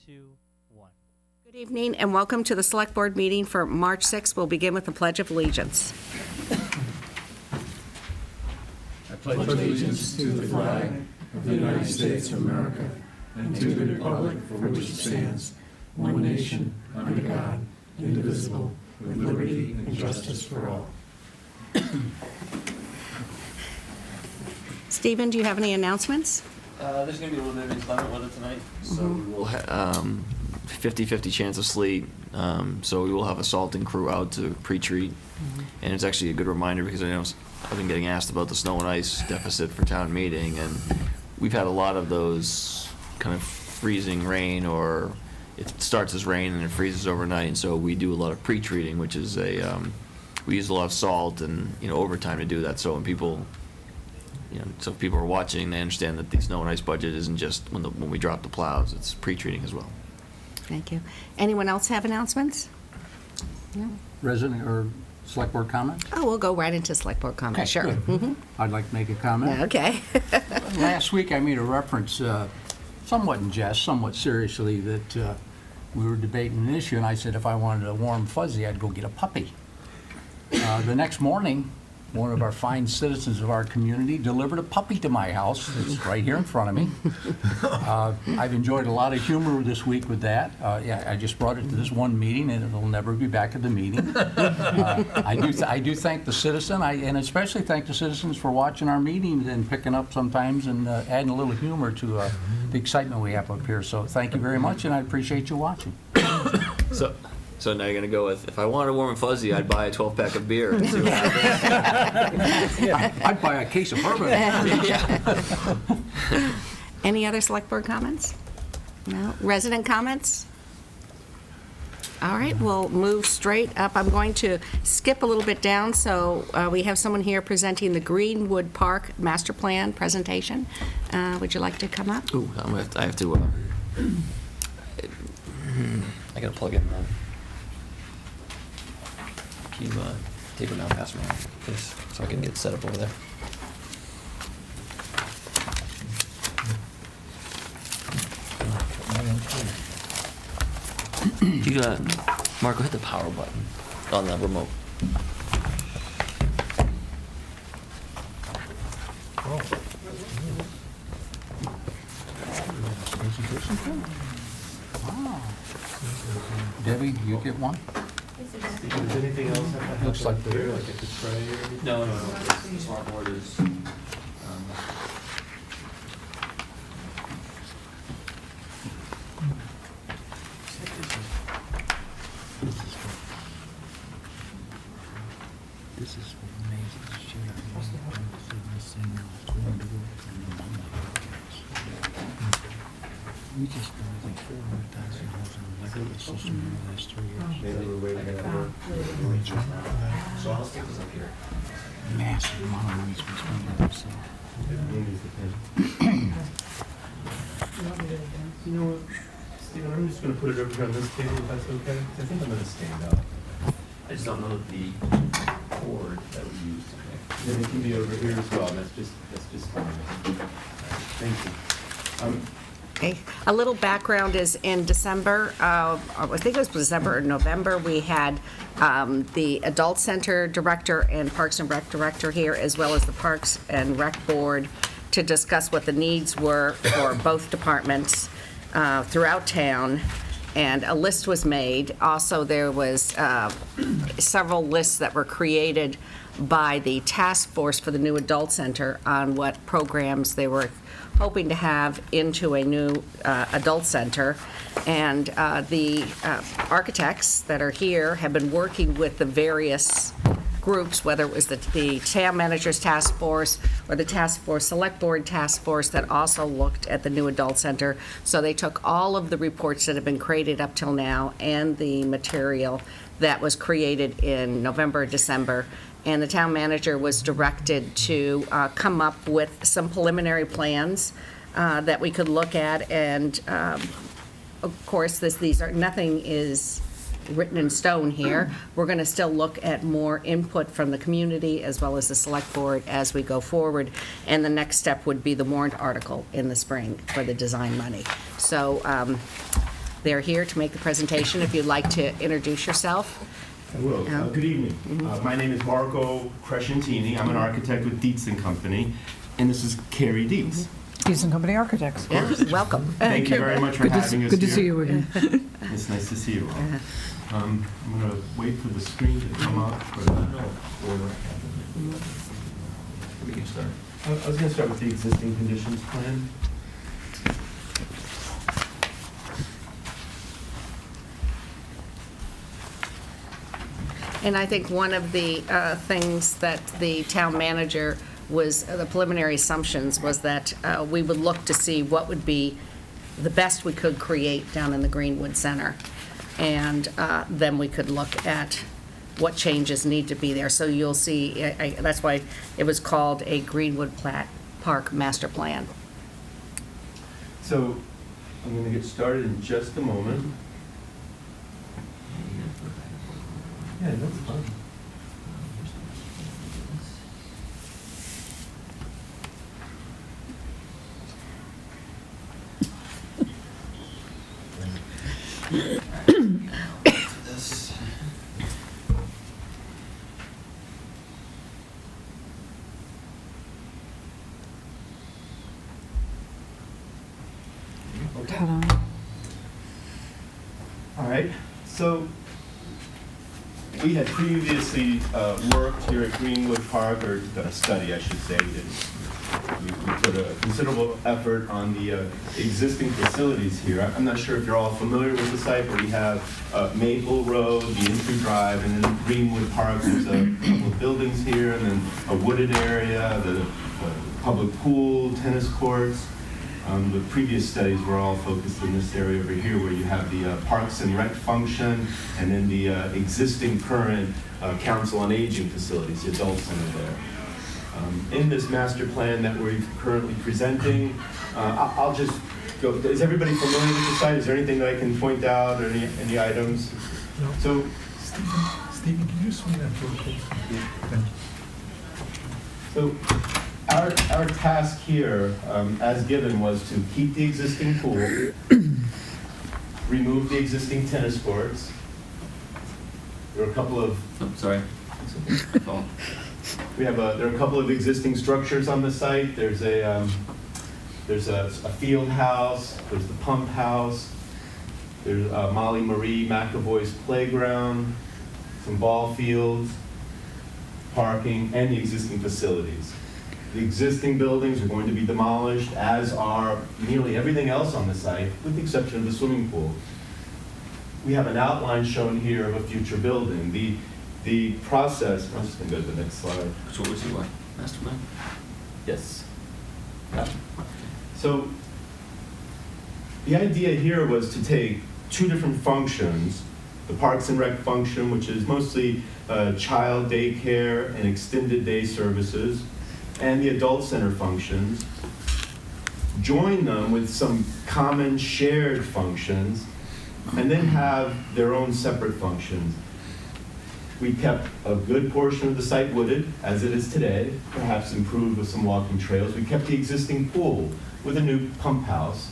2, 1. Good evening and welcome to the Select Board meeting for March 6th. We'll begin with the Pledge of Allegiance. I pledge allegiance to the flag of the United States of America and to the republic for which it stands, one nation, under God, indivisible, with liberty and justice for all. Stephen, do you have any announcements? There's going to be a little bit of inclement weather tonight, so we will have 50-50 chance of sleet, so we will have a salting crew out to pre-treat, and it's actually a good reminder because I know I've been getting asked about the snow and ice deficit for town meeting, and we've had a lot of those kind of freezing rain, or it starts as rain and it freezes overnight, and so we do a lot of pre-treating, which is we use a lot of salt and overtime to do that, so when people so if people are watching, they understand that the snow and ice budget isn't just when we drop the plows, it's pre-treating as well. Thank you. Anyone else have announcements? No? Resident or select board comment? Oh, we'll go right into Select Board comment, Okay, sure. good. Mm-hmm. I'd like to make a comment. Okay. Last week I made a reference, somewhat in jest, somewhat seriously, that we were debating an issue, and I said if I wanted a warm fuzzy, I'd go get a puppy. The next morning, one of our fine citizens of our community delivered a puppy to my house. It's right here in front of me. I've enjoyed a lot of humor this week with that. Yeah, I just brought it to this one meeting, and it'll never be back at the meeting. I do thank the citizen, and especially thank the citizens for watching our meetings and picking up sometimes and adding a little humor to the excitement we have up here. So thank you very much, and I appreciate you watching. So now you're going to go with, if I wanted a warm and fuzzy, I'd buy a 12-pack of beer and see what happens. Yeah, I'd buy a case of bourbon. Any other Select Board comments? No? Resident comments? All right, we'll move straight up. I'm going to skip a little bit down, so we have someone here presenting the Greenwood Park Master Plan presentation. Would you like to come up? Ooh, I have to I got to plug in that. Can you take it now, pass me on, please, so I can get set up over there. You Marco, hit the power button on the remote. Wow. Debbie, you get one? Does anything else have to Looks like there, like a tray or anything? No. The smart board is. This is amazing shit. We just spent like $400,000 on the electrical system in the last 3 years. Maybe we're waiting for So I'll stick this up here. Massive amount of money we spent on this. You know what, Stephen, I'm just gonna put it over here on this table if that's okay. I think I'm gonna stand up. I just don't know the cord that we use to connect. Then it can be over here as well, that's just fine. Thank you. Okay. A little background is in December, I think it was December or November, we had the Adult Center Director and Parks and Rec Director here, as well as the Parks and Rec Board, to discuss what the needs were for both departments throughout town, and a list was made. Also, there was several lists that were created by the task force for the new adult center on what programs they were hoping to have into a new adult center. And the architects that are here have been working with the various groups, whether it was the town manager's task force or the task force, select board task force that also looked at the new adult center. So they took all of the reports that have been created up till now and the material that was created in November, December, and the town manager was directed to come up with some preliminary plans that we could look at. And of course, nothing is written in stone here. We're going to still look at more input from the community as well as the select board as we go forward. And the next step would be the warrant article in the spring for the design money. So They're here to make the presentation. If you'd like to introduce yourself. I will. Good evening. My name is Marco Crescentini. I'm an architect with Dietz and Company, and this is Carrie Dietz. Dietz and Company Architects. Yeah, welcome. Thank you very much for having us Good to here. see you again. It's nice to see you all. I'm going to wait for the screen to come up. We can start. I was going to start with the existing conditions plan. And I think one of the things that the town manager was, the preliminary assumptions was that we would look to see what would be the best we could create down in the Greenwood Center. And then we could look at what changes need to be there. So you'll see, that's why it was called a Greenwood Park Master Plan. So I'm going to get started in just a moment. Yeah, that's fine. Ta-da. All right, so we had previously worked here at Greenwood Park, or done a study, I should say. We put a considerable effort on the existing facilities here. I'm not sure if you're all familiar with the site, but we have Maple Road, the entry drive, and then Greenwood Park. There's a couple of buildings here, and then a wooded area, the public pool, tennis courts. The previous studies were all focused in this area over here where you have the Parks and Rec function and then the existing current Council on Aging facilities, the adult center there. In this master plan that we're currently presenting, I'll just go, is everybody familiar with the site? Is there anything that I can point out or any items? No. So, Stephen, can you swing that door, please? Thank you. So our task here, as given, was to keep the existing pool, remove the existing tennis courts. There are a couple of, Sorry. there are a couple of existing structures on the site. There's a field house, there's the pump house, there's Molly Marie McAvoy's playground, some ball fields, parking, and the existing facilities. The existing buildings are going to be demolished, as are nearly everything else on the site, with the exception of the swimming pool. We have an outline shown here of a future building. The process, I'm just going to go to the next slide. So what's the what? Master plan? Yes. Yeah. So the idea here was to take two different functions, the Parks and Rec function, which is mostly child daycare and extended day services, and the adult center functions, join them with some common shared functions, and then have their own separate functions. We kept a good portion of the site wooded, as it is today, perhaps improved with some walking trails. We kept the existing pool with a new pump house.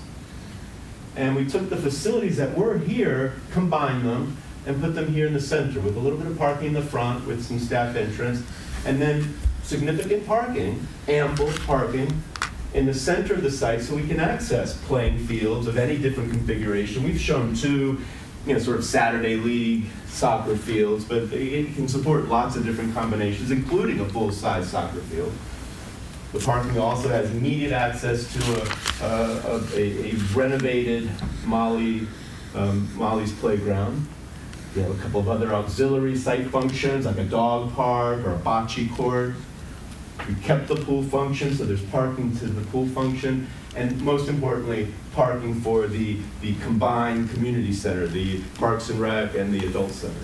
And we took the facilities that were here, combined them, and put them here in the center with a little bit of parking in the front with some staff entrance, and then significant parking, ample parking, in the center of the site so we can access playing fields of any different configuration. We've shown two, sort of Saturday league soccer fields, but it can support lots of different combinations, including a full-size soccer field. The parking also has immediate access to a renovated Molly's playground. We have a couple of other auxiliary site functions, like a dog park or a bocce court. We kept the pool function, so there's parking to the pool function, and most importantly, parking for the combined community center, the Parks and Rec and the Adult Center.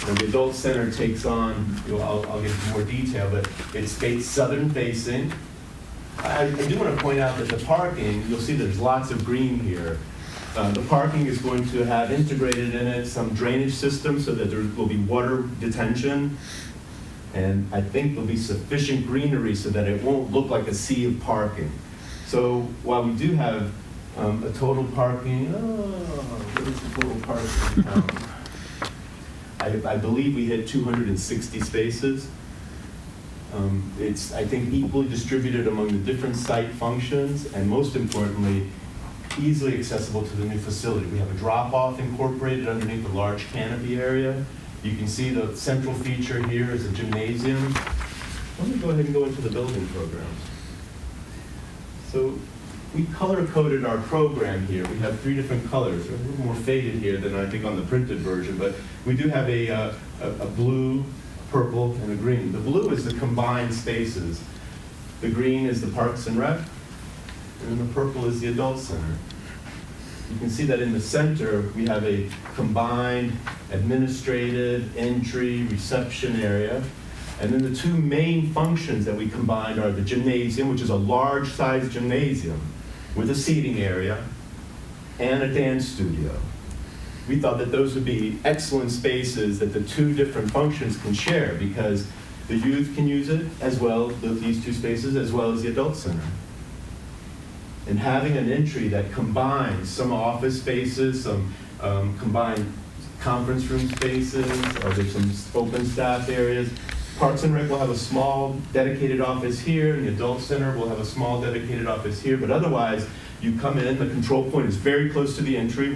And the Adult Center takes on, I'll get into more detail, but it's southern facing. I do want to point out that the parking, you'll see there's lots of green here. The parking is going to have integrated in it some drainage system so that there will be water detention. And I think there'll be sufficient greenery so that it won't look like a sea of parking. So while we do have a total parking, I believe we hit 260 spaces. It's, I think, equally distributed among the different site functions, and most importantly, easily accessible to the new facility. We have a drop-off incorporated underneath the large canopy area. You can see the central feature here is a gymnasium. Let me go ahead and go into the building programs. So we color-coded our program here. We have 3 different colors. They're a little more faded here than I think on the printed version, but we do have a blue, purple, and a green. The blue is the combined spaces. The green is the Parks and Rec, and the purple is the Adult Center. You can see that in the center, we have a combined administrative, entry, reception area. And then the 2 main functions that we combined are the gymnasium, which is a large-sized gymnasium with a seating area, and a dance studio. We thought that those would be excellent spaces that the 2 different functions can share, because the youth can use it as well, these 2 spaces, as well as the adult center. And having an entry that combines some office spaces, some combined conference room spaces, there's some open staff areas. Parks and Rec will have a small dedicated office here, and the Adult Center will have a small dedicated office here, but otherwise, you come in, the control point is very close to the entry.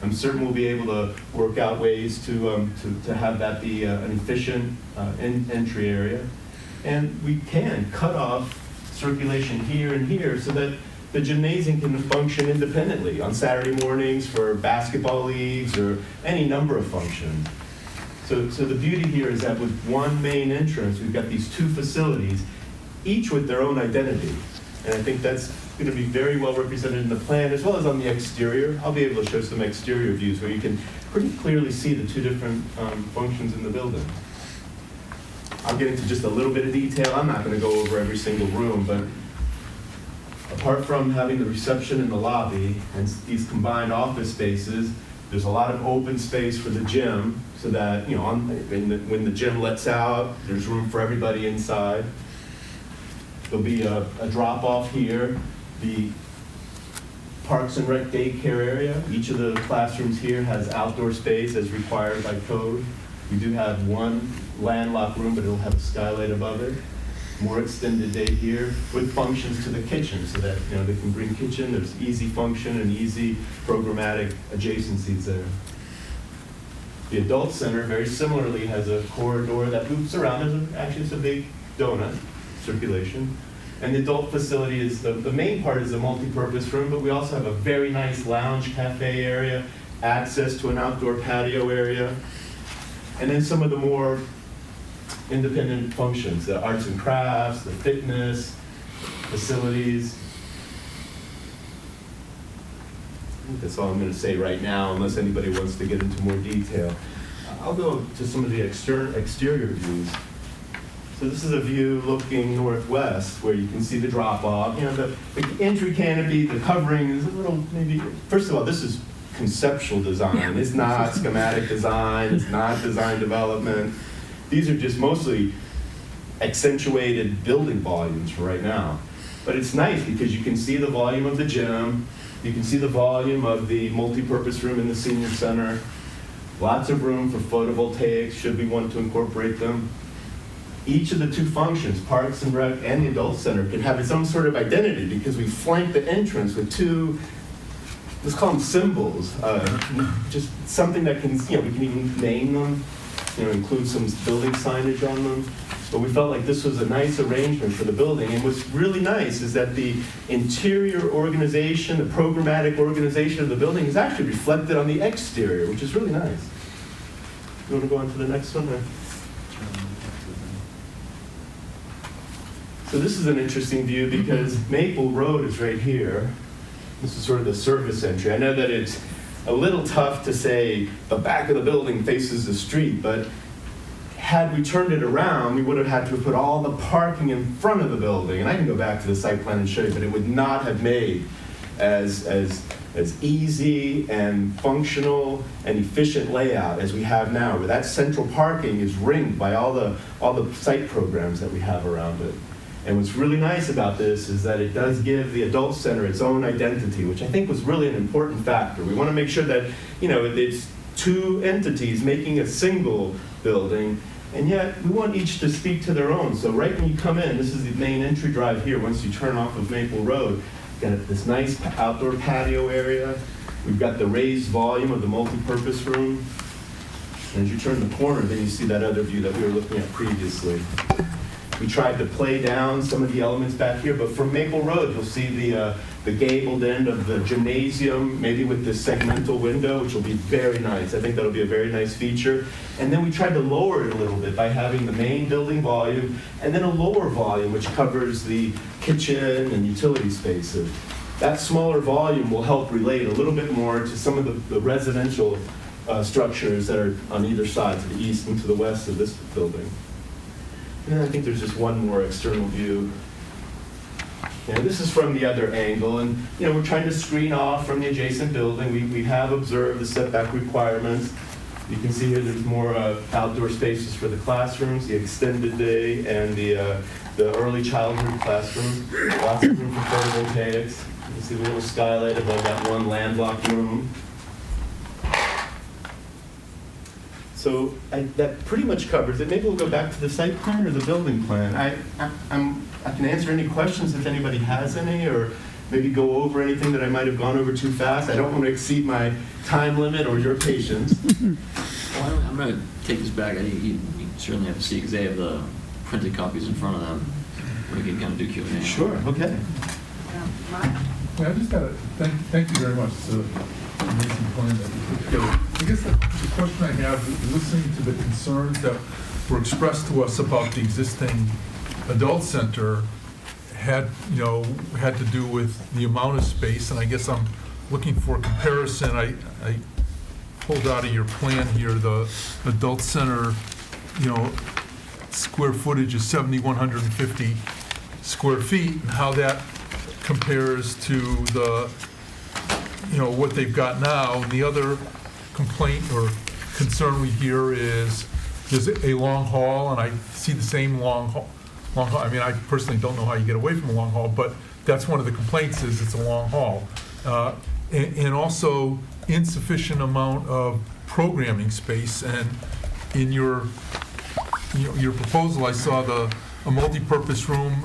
I'm certain we'll be able to work out ways to have that be an efficient entry area. And we can cut off circulation here and here so that the gymnasium can function independently on Saturday mornings for basketball leagues or any number of functions. So the beauty here is that with one main entrance, we've got these 2 facilities, each with their own identity. And I think that's going to be very well represented in the plan, as well as on the exterior. I'll be able to show some exterior views where you can pretty clearly see the 2 different functions in the building. I'll get into just a little bit of detail. I'm not going to go over every single room, but apart from having the reception in the lobby and these combined office spaces, there's a lot of open space for the gym, so that, you know, when the gym lets out, there's room for everybody inside. There'll be a drop-off here. The Parks and Rec daycare area, each of the classrooms here has outdoor space as required by code. We do have one landlocked room, but it'll have a skylight above it. More extended day here with functions to the kitchen, so that, you know, they can bring kitchen. There's easy function and easy programmatic adjacencies there. The Adult Center, very similarly, has a corridor that loops around. Actually, it's a big donut circulation. And the adult facility is, the main part is a multi-purpose room, but we also have a very nice lounge cafe area, access to an outdoor patio area, and then some of the more independent functions, the arts and crafts, the fitness facilities. I think that's all I'm going to say right now, unless anybody wants to get into more detail. I'll go to some of the exterior views. So this is a view looking northwest, where you can see the drop-off. You know, the entry canopy, the covering is a little, maybe, first of all, this is conceptual design. It's not schematic design. It's not design development. These are just mostly accentuated building volumes for right now. But it's nice because you can see the volume of the gym. You can see the volume of the multi-purpose room in the senior center. Lots of room for photovoltaics, should we want to incorporate them. Each of the 2 functions, Parks and Rec and the Adult Center, can have its own sort of identity because we flank the entrance with 2, let's call them symbols, just something that can, you know, we can even name them, you know, include some building signage on them. But we felt like this was a nice arrangement for the building. And what's really nice is that the interior organization, the programmatic organization of the building is actually reflected on the exterior, which is really nice. You want to go on to the next one? Or? So this is an interesting view because Maple Road is right here. This is sort of the service entry. I know that it's a little tough to say the back of the building faces the street, but had we turned it around, we would have had to have put all the parking in front of the building. And I can go back to the site plan and show you, but it would not have made as easy and functional and efficient layout as we have now, where that central parking is ringed by all the site programs that we have around it. And what's really nice about this is that it does give the Adult Center its own identity, which I think was really an important factor. We want to make sure that, you know, it's two entities making a single building, and yet we want each to speak to their own. So right when you come in, this is the main entry drive here, once you turn off of Maple Road, got this nice outdoor patio area. We've got the raised volume of the multi-purpose room. And as you turn the corner, then you see that other view that we were looking at previously. We tried to play down some of the elements back here, but from Maple Road, you'll see the gabled end of the gymnasium, maybe with this segmental window, which will be very nice. I think that'll be a very nice feature. And then we tried to lower it a little bit by having the main building volume and then a lower volume, which covers the kitchen and utility spaces. That smaller volume will help relate a little bit more to some of the residential structures that are on either side, to the east and to the west of this building. And I think there's just one more external view. Yeah, this is from the other angle, and we're trying to screen off from the adjacent building. We have observed the setback requirements. You can see here there's more outdoor spaces for the classrooms, the extended day, and the early childhood classrooms. Lots of room for photovoltaics. You can see the little skylight above that one landlocked room. So that pretty much covers it. Maybe we'll go back to the site plan or the building plan. I can answer any questions if anybody has any, or maybe go over anything that I might have gone over too fast. I don't want to exceed my time limit or your patience. Well, I'm going to take this back. I think you certainly have to see, because they have the printed copies in front of them. We can kind of do Q&A. Sure, okay. Yeah, I just got to thank you very much. It's an amazing plan that you put together. I guess the question I have is listening to the concerns that were expressed to us about the existing adult center had to do with the amount of space, and I guess I'm looking for a comparison. I pulled out of your plan here the adult center, square footage is 7,150 square feet, and how that compares to the, what they've got now. And the other complaint or concern we hear is there's a long hall, and I see the same long hall. I mean, I personally don't know how you get away from a long hall, but that's one of the complaints, is it's a long hall. And also insufficient amount of programming space. And in your proposal, I saw a multi-purpose room,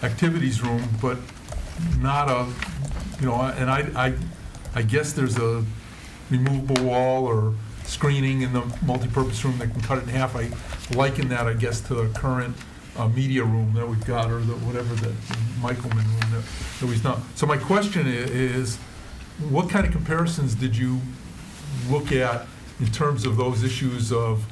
activities room, but not a, and I guess there's a removable wall or screening in the multi-purpose room that can cut it in half. I liken that, I guess, to the current media room that we've got, or whatever the Michelman room that we've done. So my question is, what kind of comparisons did you look at in terms of those issues of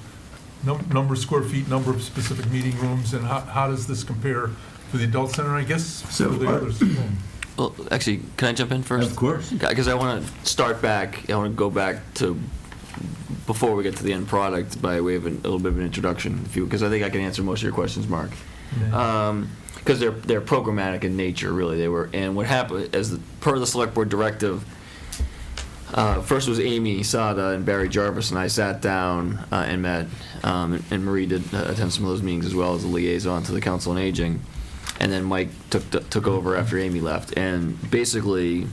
number of square feet, number of specific meeting rooms, and how does this compare to the adult center, I guess, So, to the others? Well, actually, can I jump in first? Of course. Because I want to start back. I want to go back to before we get to the end product by way of a little bit of an introduction, because I think I can answer most of your questions, Mark. Because they're programmatic in nature, really. They were, and what happened per the select board directive. First was Amy Sada and Barry Jarvis, and I sat down and met, and Marie did attend some of those meetings as well as a liaison to the Council on Aging, and then Mike took over after Amy left. And basically,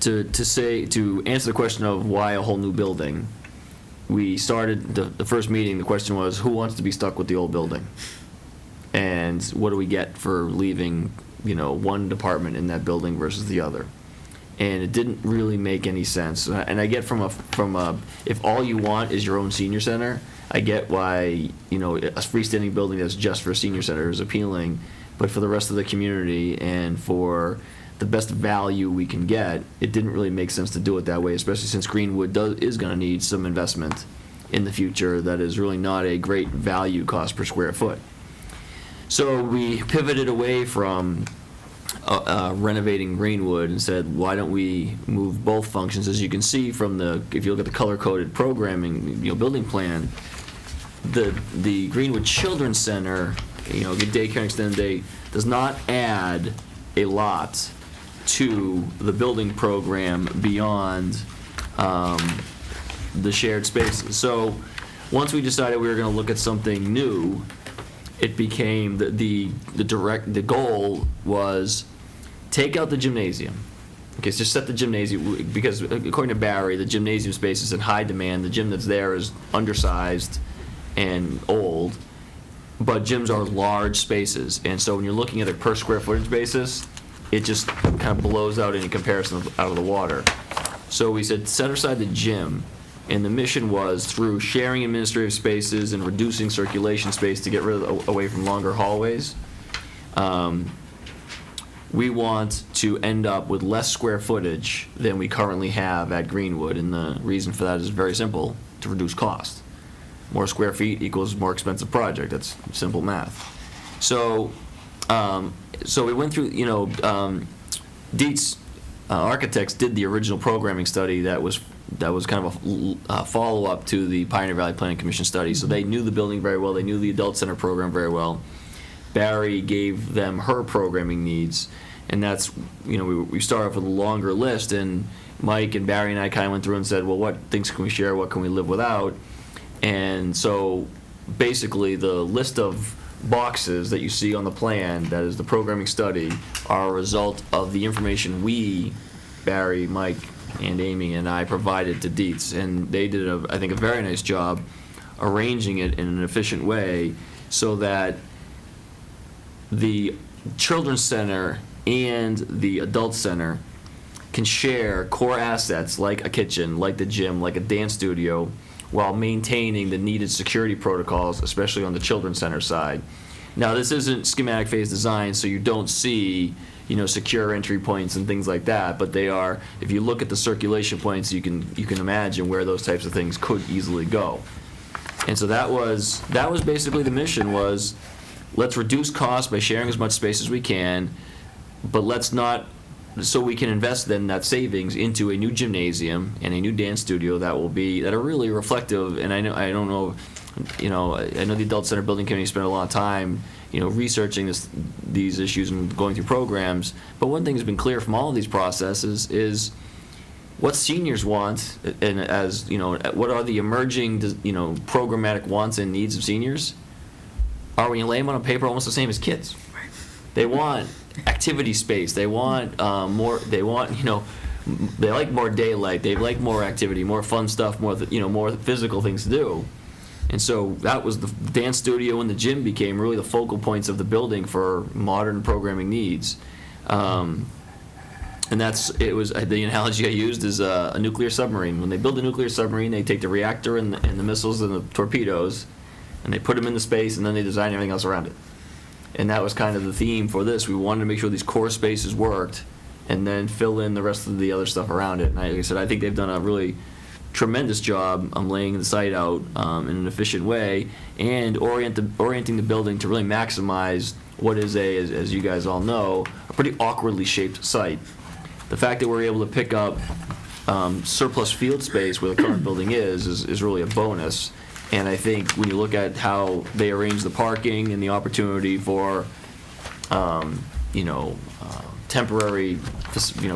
to answer the question of why a whole new building, we started the first meeting. The question was, who wants to be stuck with the old building, and what do we get for leaving, one department in that building versus the other? And it didn't really make any sense. And I get from a if all you want is your own senior center, I get why, a freestanding building that's just for a senior center is appealing, but for the rest of the community and for the best value we can get, it didn't really make sense to do it that way, especially since Greenwood is going to need some investment in the future that is really not a great value cost per square foot. So we pivoted away from renovating Greenwood and said, why don't we move both functions? As you can see from if you look at the color-coded programming, building plan, the Greenwood Children's Center, the daycare and extended day, does not add a lot to the building program beyond the shared spaces. So once we decided we were going to look at something new, it became the goal was take out the gymnasium, Okay, so set the gymnasium, because according to Barry, the gymnasium space is in high demand. The gym that's there is undersized and old, but gyms are large spaces. And so when you're looking at a per square footage basis, it just kind of blows out any comparison out of the water. So we said, set aside the gym, and the mission was through sharing administrative spaces and reducing circulation space to get away from longer hallways. We want to end up with less square footage than we currently have at Greenwood, and the reason for that is very simple: to reduce cost. More square feet equals more expensive project. That's simple math. So, so we went through, Dietz Architects did the original programming study that was kind of a follow-up to the Pioneer Valley Planning Commission study. So they knew the building very well. They knew the adult center program very well. Barry gave them her programming needs, and that's, we started off with a longer list, and Mike and Barry and I kind of went through and said, well, what things can we share, what can we live without? And so basically the list of boxes that you see on the plan, that is the programming study, are a result of the information we, Barry, Mike, and Amy and I provided to Dietz, and they did, I think, a very nice job arranging it in an efficient way so that the children's center and the adult center can share core assets like a kitchen, like the gym, like a dance studio, while maintaining the needed security protocols, especially on the children's center side. Now, this isn't schematic phase design, so you don't see, secure entry points and things like that, but they are, if you look at the circulation points, you can imagine where those types of things could easily go. And so that was basically the mission, was let's reduce costs by sharing as much space as we can, but let's not, so we can invest then that savings into a new gymnasium and a new dance studio that are really reflective. And I know the Adult Center Building Committee spent a lot of time, researching these issues and going through programs. But one thing has been clear from all of these processes is what seniors want, and what are the emerging, programmatic wants and needs of seniors, are, when you lay them on a paper, almost the same as kids. They want activity space. They want more. They want, they like more daylight. They like more activity, more fun stuff, more physical things to do. And so that was the dance studio and the gym became really the focal points of the building for modern programming needs. And the analogy I used is a nuclear submarine. When they build a nuclear submarine, they take the reactor and the missiles and the torpedoes, and they put them into space, and then they design everything else around it. And that was kind of the theme for this. We wanted to make sure these core spaces worked, and then fill in the rest of the other stuff around it. And like I said, I think they've done a really tremendous job laying the site out in an efficient way, and orienting the building to really maximize what is as you guys all know, a pretty awkwardly shaped site. The fact that we're able to pick up surplus field space where the current building is really a bonus. And I think when you look at how they arrange the parking and the opportunity for, temporary,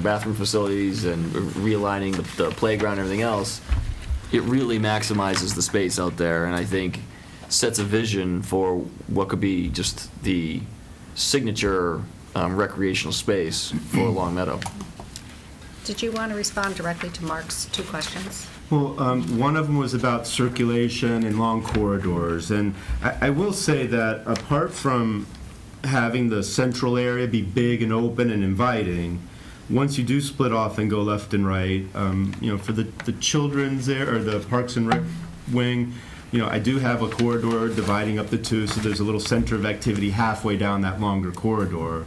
bathroom facilities and realigning the playground and everything else, it really maximizes the space out there, and I think sets a vision for what could be just the signature recreational space for Long Meadow. Did you want to respond directly to Mark's two questions? Well, one of them was about circulation and long corridors, and I will say that apart from having the central area be big and open and inviting, once you do split off and go left and right, for the children's there, or the Parks and Rec wing, I do have a corridor dividing up the two, so there's a little center of activity halfway down that longer corridor.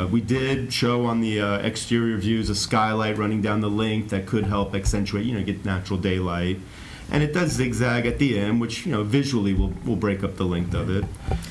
We did show on the exterior views a skylight running down the length that could help accentuate, get natural daylight. And it does zigzag at the end, which, visually will break up the length of it.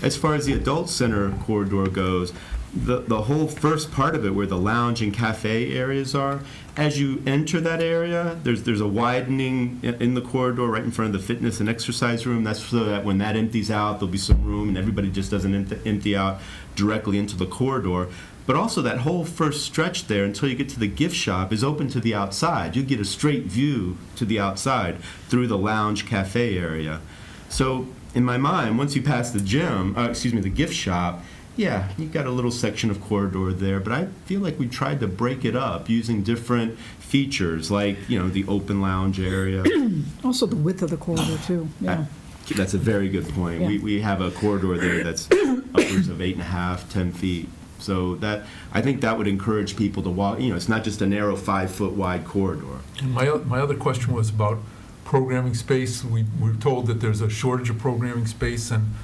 As far as the adult center corridor goes, the whole first part of it, where the lounge and cafe areas are, as you enter that area, there's a widening in the corridor right in front of the fitness and exercise room. That's so that when that empties out, there'll be some room and everybody just doesn't empty out directly into the corridor. But also that whole first stretch there until you get to the gift shop is open to the outside. You get a straight view to the outside through the lounge cafe area. So in my mind, once you pass the gym, the gift shop, Yeah, you got a little section of corridor there, but I feel like we tried to break it up using different features, like, the open lounge area. Also the width of the corridor, too, yeah. That's a very good point. Yeah. We have a corridor there that's upwards of 8.5, 10 feet. So I think that would encourage people to walk, it's not just a narrow 5-foot wide corridor. And my other question was about programming space. We're told that there's a shortage of programming space, and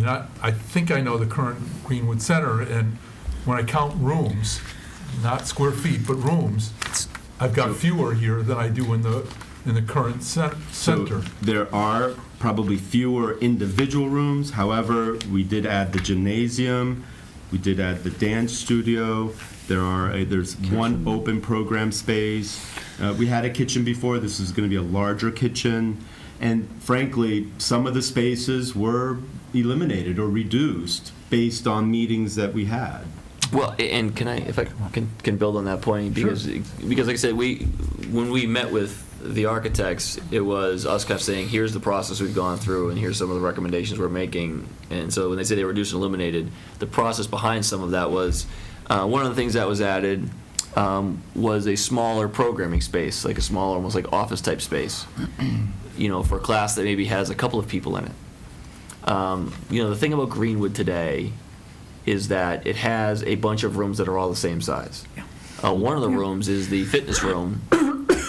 I think I know the current Greenwood Center, and when I count rooms, not square feet, but rooms, I've got fewer here than I do in the current center. So there are probably fewer individual rooms. However, we did add the gymnasium, we did add the dance studio. There's one open program space. We had a kitchen before. This is going to be a larger kitchen. And frankly, some of the spaces were eliminated or reduced based on meetings that we had. Well, and if I can build on that point, because like I said, when we met with the architects, it was us kind of saying, here's the process we've gone through, and here's some of the recommendations we're making. And so when they say they reduced and eliminated, the process behind some of that was, one of the things that was added was a smaller programming space, like a smaller, almost like office type space, for a class that maybe has a couple of people in it. The thing about Greenwood today is that it has a bunch of rooms that are all the same size. One of the rooms is the fitness room,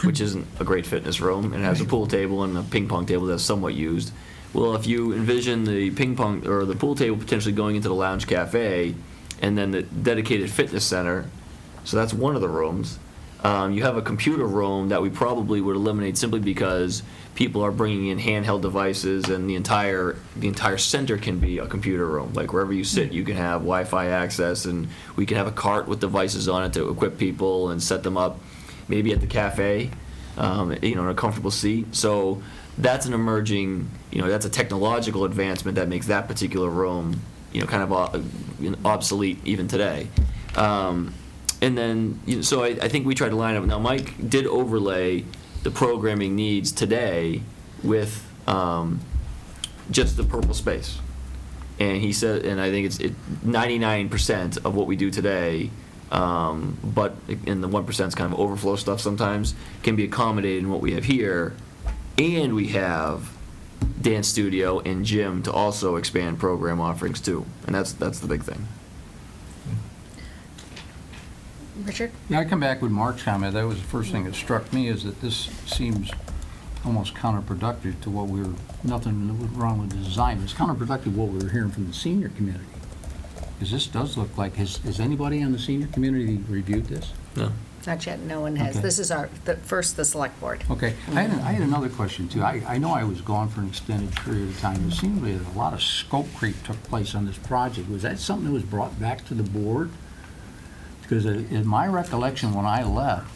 which isn't a great fitness room, and it has a pool table and a ping pong table that's somewhat used. Well, if you envision the ping pong or the pool table potentially going into the lounge cafe, and then the dedicated fitness center, so that's one of the rooms. You have a computer room that we probably would eliminate simply because people are bringing in handheld devices, and the entire center can be a computer room. Like wherever you sit, you can have Wi-Fi access, and we can have a cart with devices on it to equip people and set them up, maybe at the cafe, in a comfortable seat. So that's an emerging, that's a technological advancement that makes that particular room, kind of obsolete even today. And then, so I think we tried to line up. Now, Mike did overlay the programming needs today with just the purple space. And he said, and I think it's 99% of what we do today, but in the 1% is kind of overflow stuff sometimes, can be accommodated in what we have here. And we have dance studio and gym to also expand program offerings too. And that's the big thing. Richard? Yeah, I come back with Mark's comment. That was the first thing that struck me, is that this seems almost counterproductive to what we were, nothing wrong with the design. It's counterproductive what we were hearing from the senior community. Because this does look like, has anybody on the senior community reviewed this? No. Not yet, no one has. Okay. This is the select board. Okay, I had another question too. I know I was gone for an extended period of time. It seemed to me that a lot of scope creep took place on this project. Was that something that was brought back to the board? Because in my recollection when I left,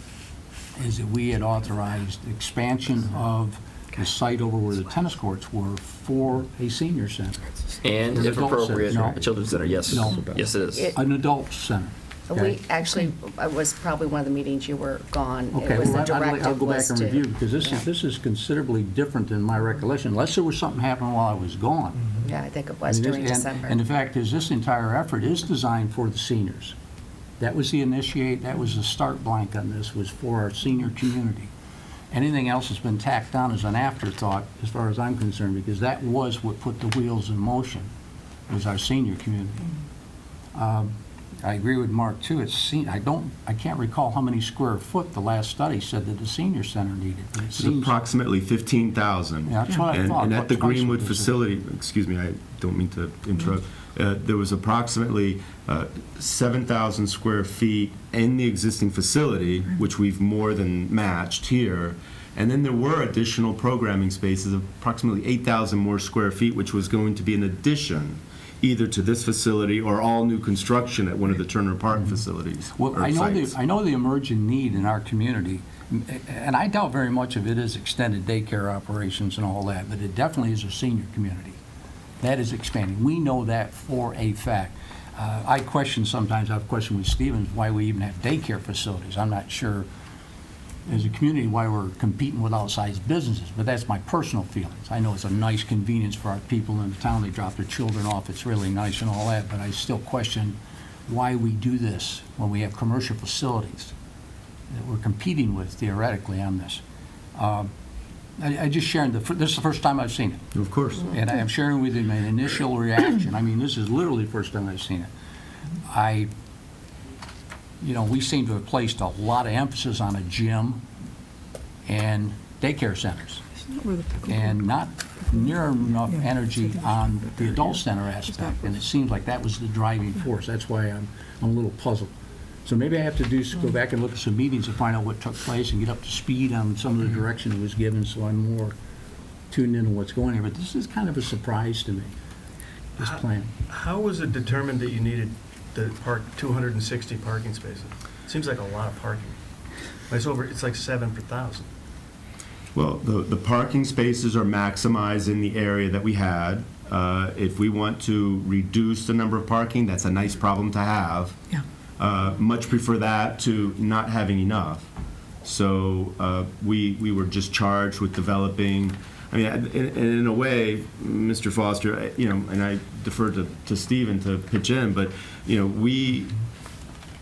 is that we had authorized expansion of the site over where the tennis courts were for a senior center. And An if adult appropriate, center. No. a children's center, yes. No. Yes, it is. An adult center. We actually, it was probably one of the meetings you were gone. Okay, It was well, the directive I'll go back was and to- review, because Yeah. this is considerably different than my recollection, unless there was something happening while I was gone. Yeah, I think it was I mean, during and- December. And the fact is, this entire effort is designed for the seniors. That was the start blank on this, was for our senior community. Anything else that's been tacked on is an afterthought, as far as I'm concerned, because that was what put the wheels in motion, was our senior community. I agree with Mark, too. I can't recall how many square foot the last study said that the senior center needed. But it It's seems, approximately 15,000. Yeah, that's what I thought, And at about the twice what Greenwood this is. facility, excuse me, I don't mean to interrupt, there was approximately 7,000 square feet in the existing facility, which we've more than matched here. And then there were additional programming spaces, approximately 8,000 more square feet, which was going to be an addition either to this facility or all new construction at one of the Turner Park facilities well, or sites. I know the emerging need in our community, and I doubt very much of it is extended daycare operations and all that, but it definitely is a senior community. That is expanding. We know that for a fact. I've questioned with Stevens why we even have daycare facilities. I'm not sure as a community, why we're competing with outside businesses, but that's my personal feelings. I know it's a nice convenience for our people in the town, they drop their children off, it's really nice and all that, but I still question why we do this when we have commercial facilities that we're competing with theoretically on this. I just sharing, this is the first time I've seen it. Of course. And I am sharing with you my initial reaction. I mean, this is literally the first time I've seen it. We seem to have placed a lot of emphasis on a gym and daycare centers, Where the pickleball- and not near enough Yeah, energy so on the adult yeah, center it's aspect. And it backwards. seems like that was the driving force. That's why I'm a little puzzled. So maybe I have to go back and look at some meetings and find out what took place and get up to speed on some of the direction that was given, so I'm more tuned into what's going on. But this is kind of a surprise to me, this plan. How was it determined that you needed the 260 parking spaces? Seems like a lot of parking. It's like 7 per 1,000. Well, the parking spaces are maximized in the area that we had. If we want to reduce the number of parking, that's a nice problem to have. Yeah. Much prefer that to not having enough. So we were just charged with developing, I mean, in a way, Mr. Foster, and I defer to Stephen to pitch in, but, we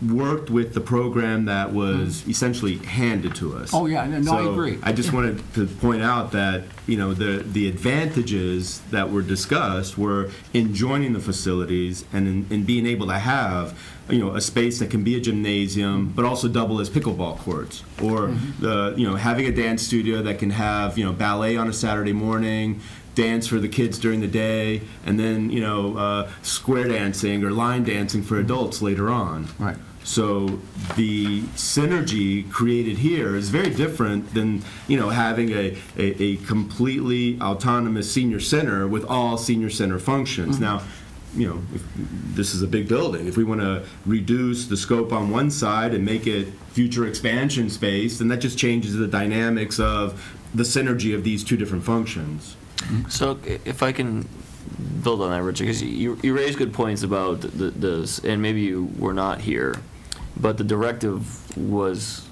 worked with the program that was essentially handed to us. Oh, yeah, no, I So agree. I just wanted to point out that, the advantages that were discussed were in joining the facilities and in being able to have, a space that can be a gymnasium, but also double as pickleball courts. Or, having a dance studio that can have, ballet on a Saturday morning, dance for the kids during the day, and then, square dancing or line dancing for adults later on. Right. So the synergy created here is very different than, having a completely autonomous senior center with all senior center functions. Now, if this is a big building. If we want to reduce the scope on one side and make it future expansion space, then that just changes the dynamics of the synergy of these two different functions. So if I can build on that, Richard, because you raised good points about this, and maybe you were not here, but the directive was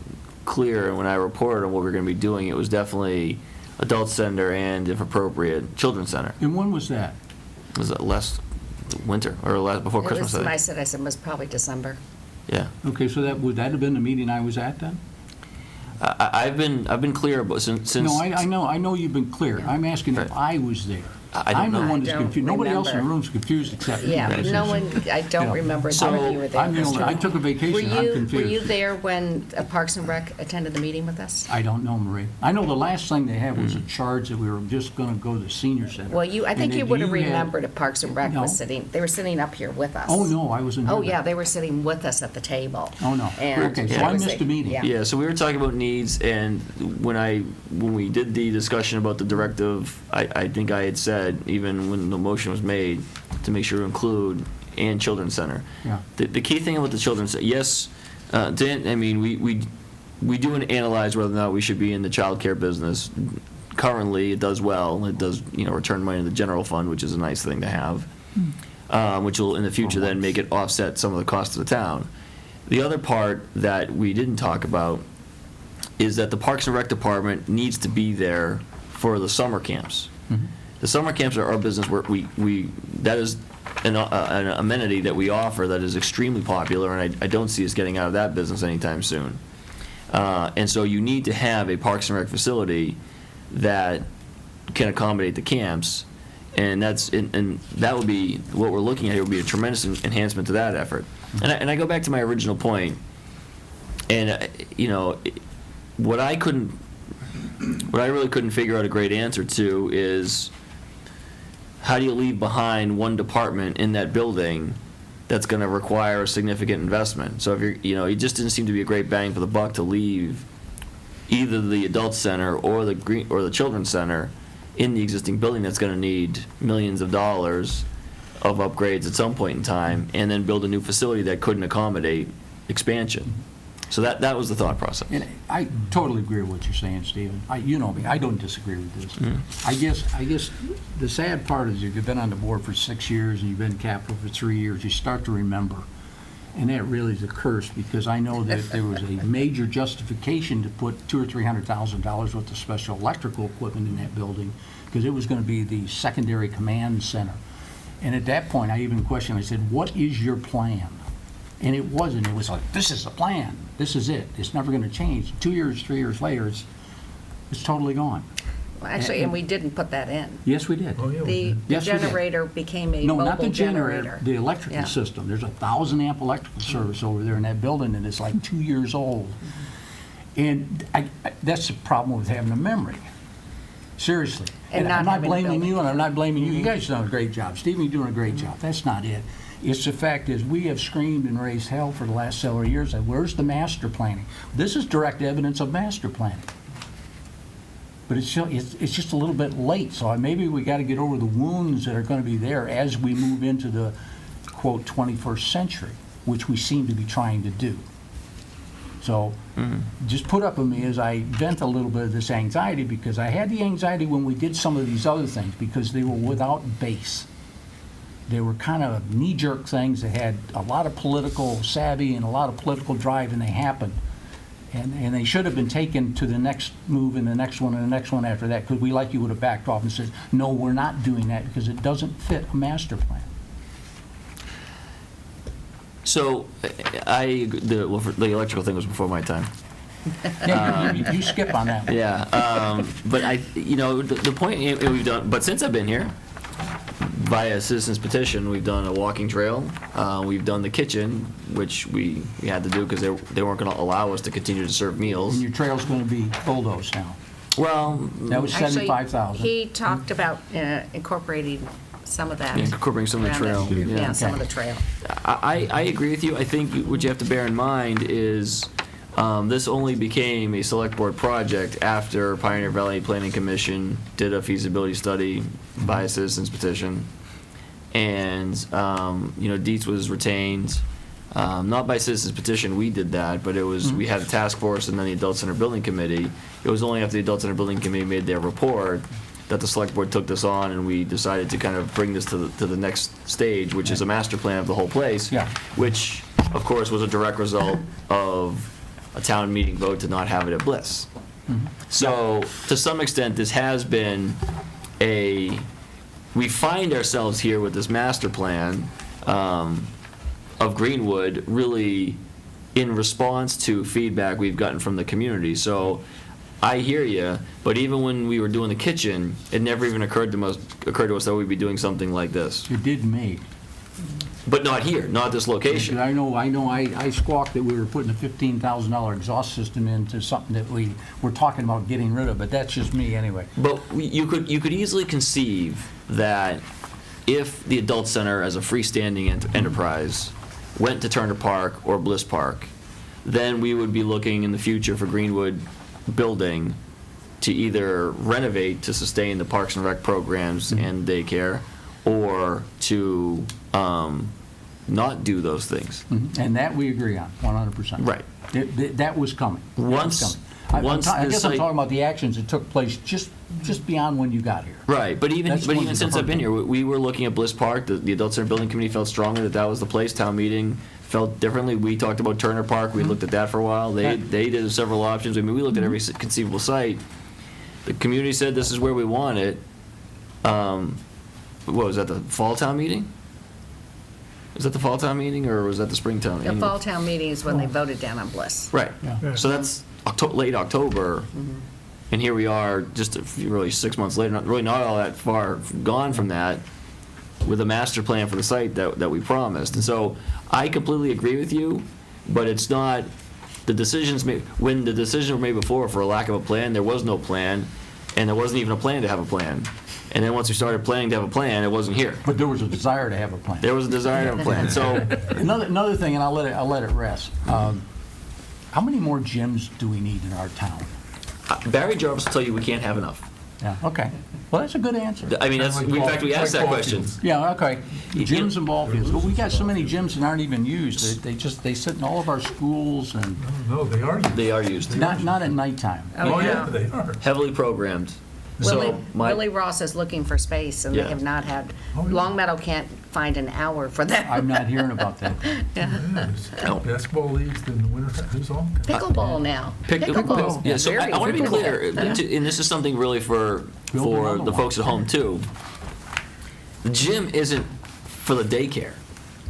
clear, and when I reported on what we were going to be doing, it was definitely adult center and, if appropriate, children's center. And when was that? Was it last winter or before Christmas? I said it was probably December. Yeah. Okay, so would that have been the meeting I was at then? I've been clear about since. No, I know you've been clear. Yeah. I'm asking if Right. I was there. I don't I'm the know. one I that's don't confused. Nobody else in the remember. room's confused except me. Yeah, Right. no one, I don't remember if So, you were there. I'm the only, I took a Were vacation, I'm you, confused. were you there when Parks and Rec attended the meeting with us? I don't know, Marie. I know the last thing they had was a charge that we were just gonna go to the senior center. Well, I think And you that would have had- remembered if Parks and Rec No. was they were sitting up here with us. Oh, no, I wasn't here Oh, then. yeah, they were sitting with us at the table. Oh, no. And Okay, so it I was missed the meeting. Yeah, so we were talking about needs, and when we did the discussion about the directive, I think I had said, even when the motion was made, to make sure to include and children's center. Yeah. The key thing about the children's, yes, Dan, I mean, we do analyze whether or not we should be in the childcare business. Currently, it does well. It does, return money to the general fund, which is a nice thing to have, which will, in the future, then make it offset some of the cost of the town. The other part that we didn't talk about is that the Parks and Rec Department needs to be there for the summer camps. The summer camps are our business where that is an amenity that we offer that is extremely popular, and I don't see us getting out of that business anytime soon. And so you need to have a Parks and Rec facility that can accommodate the camps, and that would be what we're looking at here, would be a tremendous enhancement to that effort. And I go back to my original point, and what I really couldn't figure out a great answer to is, how do you leave behind one department in that building that's going to require a significant investment? So if it just didn't seem to be a great bang for the buck to leave either the adult center or the children's center in the existing building that's going to need millions of dollars of upgrades at some point in time, and then build a new facility that couldn't accommodate expansion. So that was the thought process. And I totally agree with what you're saying, Stephen. You know me, I don't disagree with this. Mm-hmm. I guess the sad part is if you've been on the board for 6 years and you've been capital for 3 years, you start to remember. And that really is a curse, because I know that there was a major justification to put $200,000 or $300,000 worth of special electrical equipment in that building, because it was going to be the secondary command center. And at that point, I even questioned, I said, what is your plan? And it wasn't. It was like, this is the plan. This is it. It's never going to change. 2 years, 3 years later, it's totally gone. Well, actually, and we didn't put that in. Yes, we did. Oh, yeah. The Yes, we did. generator became a No, not the mobile generator, generator. the electrical Yeah. system. There's 1,000 amp electrical service over there in that building, and it's like 2 years old. And that's the problem with having a memory. Seriously. And not I'm not having a blaming building. you, and I'm not blaming you. You guys have done a great job. Stephen, you're doing a great job. That's not it. It's the fact is, we have screamed and raised hell for the last several years that where's the master planning? This is direct evidence of master planning. But it's just a little bit late, so maybe we got to get over the wounds that are going to be there as we move into the, quote, 21st century, which we seem to be trying to do. So just put up with me as I vent a little bit of this anxiety, because I had the anxiety when we did some of these other things, because they were without base. They were kind of knee-jerk things that had a lot of political savvy and a lot of political drive, and they happened. And they should have been taken to the next move and the next one and the next one after that, because we, like you, would have backed off and said, no, we're not doing that because it doesn't fit a master plan. So, the electrical thing was before my time. Yeah, you skip on that one. Yeah, but the point we've done, but since I've been here, via citizens petition, we've done a walking trail. We've done the kitchen, which we had to do because they weren't going to allow us to continue to serve meals. And your trail's going to be bulldozed now. Well, That was Actually, 75,000. he talked about incorporating some of that. Yeah, incorporating some of the around trail, it. yeah. Yeah, some of Okay. the trail. I agree with you. I think what you have to bear in mind is this only became a select board project after Pioneer Valley Planning Commission did a feasibility study by a citizens petition. And, Dietz was retained, not by citizens petition, we did that, but it was, we had a task force and then the Adult Center Building Committee. It was only after the Adult Center Building Committee made their report that the select board took this on, and we decided to kind of bring this to the next stage, which is a master plan of the whole place. Yeah. Which, of course, was a direct result of a town meeting vote to not have it at Bliss. So, to some extent, this has been we find ourselves here with this master plan of Greenwood really in response to feedback we've gotten from the community. So I hear you, but even when we were doing the kitchen, it never even occurred to us that we'd be doing something like this. It did me. But not here, not at this location. I know, I squawked that we were putting a $15,000 exhaust system into something that we were talking about getting rid of, but that's just me anyway. But you could easily conceive that if the adult center as a freestanding enterprise went to Turner Park or Bliss Park, then we would be looking in the future for Greenwood building to either renovate to sustain the Parks and Rec programs and daycare, or to not do those things. And that we agree on, 100%. Right. That was coming. That was Once coming. once I the guess I'm site- talking about the actions that took place just beyond when you got here. Right, but even That's one of the since I've been here, we were looking at Bliss Park. The Adult Center Building Committee felt strongly that was the place. Town meeting felt differently. We talked about Turner Park. We looked at that for a while. They did several options. I mean, we looked at every conceivable site. The community said this is where we want it. What was that, the fall town meeting? Was that the fall town meeting, or was that the spring town The meeting? fall town meeting is when they voted down on Bliss. Right. Yeah. So that's late October, and here we are, just really 6 months later, not all that far gone from that, with a master plan for the site that we promised. And so I completely agree with you, but it's not, the decisions made, when the decisions were made before for a lack of a plan, there was no plan, and there wasn't even a plan to have a plan. And then once we started planning to have a plan, it wasn't here. But there was a desire to have a plan. There was a desire to have a plan, so, Another thing, and I'll let it rest. How many more gyms do we need in our town? Barry Jarvis will tell you we can't have enough. Yeah, okay. Well, that's a good answer. I mean, that's, in fact, we asked that question. Yeah, okay. Gyms and ball fields. But we got so many gyms that aren't even used. They sit in all of our schools and No, they are. They are used, not at nighttime. Oh, yeah, they are. heavily programmed. Willie, my- Willie Ross is looking for space, and they Yeah. have not had, Oh, yeah. Long Meadow can't find an hour for that. I'm not hearing about that. Yes. Oh. Basketball leagues in the winter, there's all kinds. Pickleball now. Pickleball. Yeah, so I want to be clear, Yeah. and this is something really for another the one. folks at home too. The gym isn't for the daycare.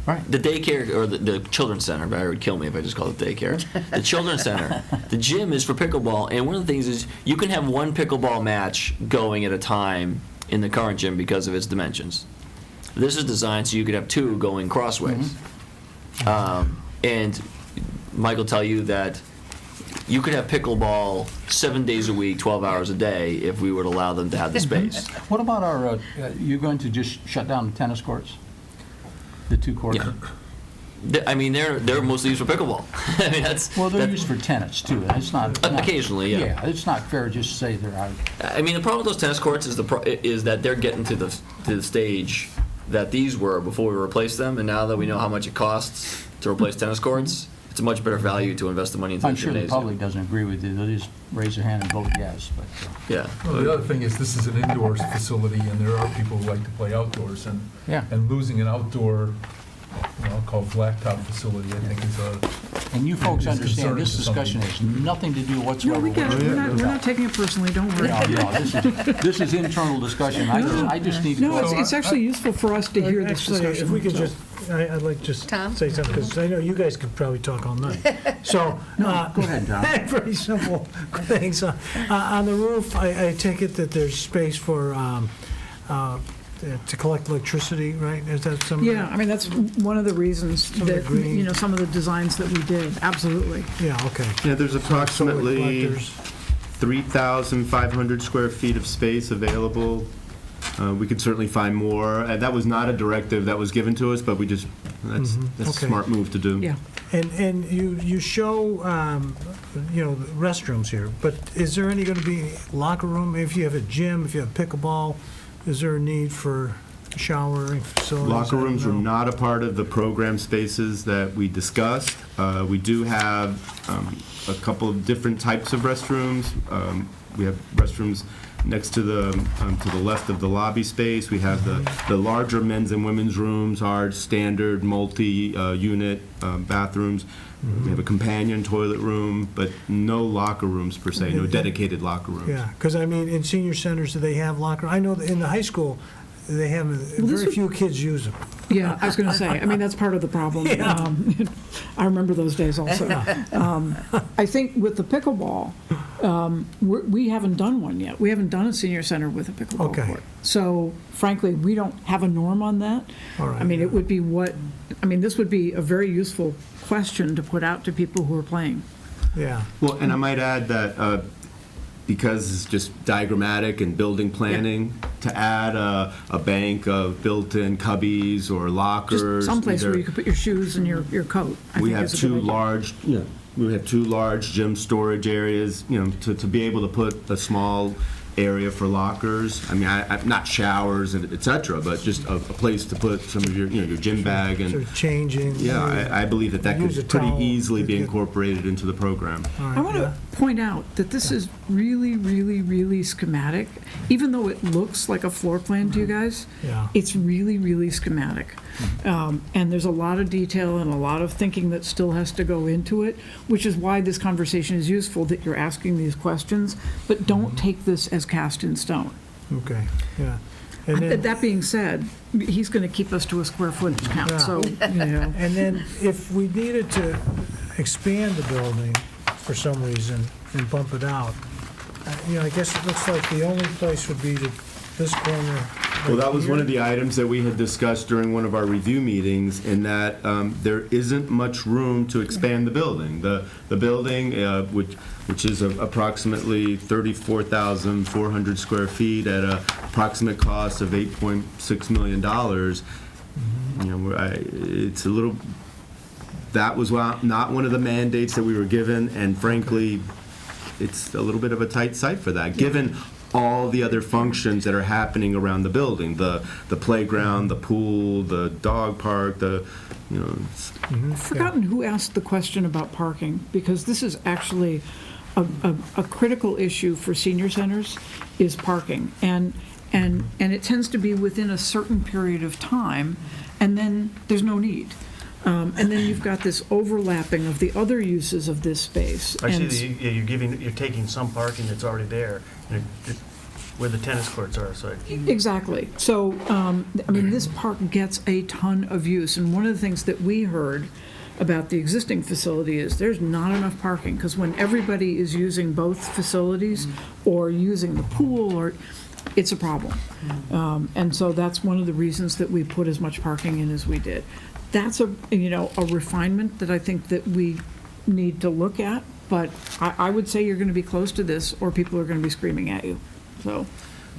Right. The daycare, or the children's center, Barry would kill me if I just called it daycare. The children's center. The gym is for pickleball, and one of the things is you can have one pickleball match going at a time in the current gym because of its dimensions. This is designed so you could have two going crossways. And Mike will tell you that you could have pickleball 7 days a week, 12 hours a day, if we would allow them to have the space. What about our, you going to just shut down the tennis courts? The two courts? Yeah. I mean, they're mostly used for pickleball. I mean, that's. Well, they're that- used for tennis too. It's not. Occasionally, yeah. Yeah, it's not fair just to say they're out. I mean, the problem with those tennis courts is that they're getting to the stage that these were before we replaced them, and now that we know how much it costs to replace tennis courts, it's a much better value to invest the money into I'm the sure the gymnasium. public doesn't agree with you. They'll just raise their hand and vote yes, but. Yeah. Well, the other thing is, this is an indoors facility, and there are people who like to play outdoors, and Yeah. and losing an outdoor, I'll call blacktop facility, I think is a. And you folks It's understand, concerning this to some discussion people. has nothing to do No, whatsoever we with. get it. yeah, We're not taking it personally, don't worry. No, this is internal discussion. I just need to No, go. it's actually useful for us to hear this Actually, discussion. if we could so. just, I'd like to just Tom? say something, because I know you guys could probably talk all night. So. No, go ahead, Tom. Pretty simple things. On the roof, I take it that there's space for, to collect electricity, right? Is that some? Yeah, I mean, that's one of the reasons of the that, green- you know, some of the designs that we did, absolutely. Yeah, okay. Yeah, there's Solar approximately collectors. 3,500 square feet of space available. We could certainly find more. That was not a directive that was given to us, but that's a okay. smart move to do. Yeah. And you show, you know, restrooms here, but is there any going to be locker room? If you have a gym, if you have pickleball, is there a need for showering facilities? Locker I don't rooms were know. not a part of the program spaces that we discussed. We do have a couple of different types of restrooms. We have restrooms next to the left of the lobby space. We have the larger men's and women's rooms, our standard multi-unit bathrooms. We have a companion toilet room, but no locker rooms per se, no dedicated locker rooms. Yeah, because I mean, in senior centers, do they have locker? I know that in the high school, they have, this very would- few kids use them. Yeah, I was going to say, I mean, that's part of the problem. Yeah. I remember those days also. I think with the pickleball, we haven't done one yet. We haven't done a senior center with a pickleball Okay. court. So frankly, we don't have a norm on that. All right, I mean, yeah. it would be this would be a very useful question to put out to people who are playing. Yeah. Well, and I might add that because it's just diagrammatic and building planning, to add a bank of built-in cubbies or lockers. Just someplace where either- you could put your shoes and your coat. I We think have is a two good idea. large, we have two large gym storage areas, to be able to put a small area for lockers. I mean, not showers and et cetera, but just a place to put some of your gym bag Sort and, of changing. yeah, I believe that Use a could pretty towel easily to be get- incorporated into the program. All right, I want yeah. to point out that this is really, really, really schematic. Even though it looks like a floor plan to you guys, Yeah. it's really, really schematic. And there's a lot of detail and a lot of thinking that still has to go into it, which is why this conversation is useful, that you're asking these questions, but don't take this as cast in stone. Okay, yeah. And then, That being said, he's going to keep us to a square footage Yeah. count, so, you know. and then if we needed to expand the building for some reason and bump it out, I guess it looks like the only place would be this corner. Well, that was one of here. the items that we had discussed during one of our review meetings, in that there isn't much room to expand the building. The building, which is approximately 34,400 square feet at an approximate cost of $8.6 million, it's a little, that was not one of the mandates that we were given, and frankly, it's a little bit of a tight site for that, given all the other functions that are happening around the building, the playground, the pool, the dog park, I've forgotten who asked the question about parking, because this is actually a critical issue for senior centers is parking. And it tends to be within a certain period of time, and then there's no need. And then you've got this overlapping of the other uses of this space. I see And that you're taking some parking that's already there, and where the tennis courts are, so. Exactly. So, I mean, this park gets a ton of use, and one of the things that we heard about the existing facility is there's not enough parking, because when everybody is using both facilities or using the pool, or it's a problem. And so that's one of the reasons that we put as much parking in as we did. That's a refinement that I think that we need to look at, but I would say you're going to be close to this, or people are going to be screaming at you. So,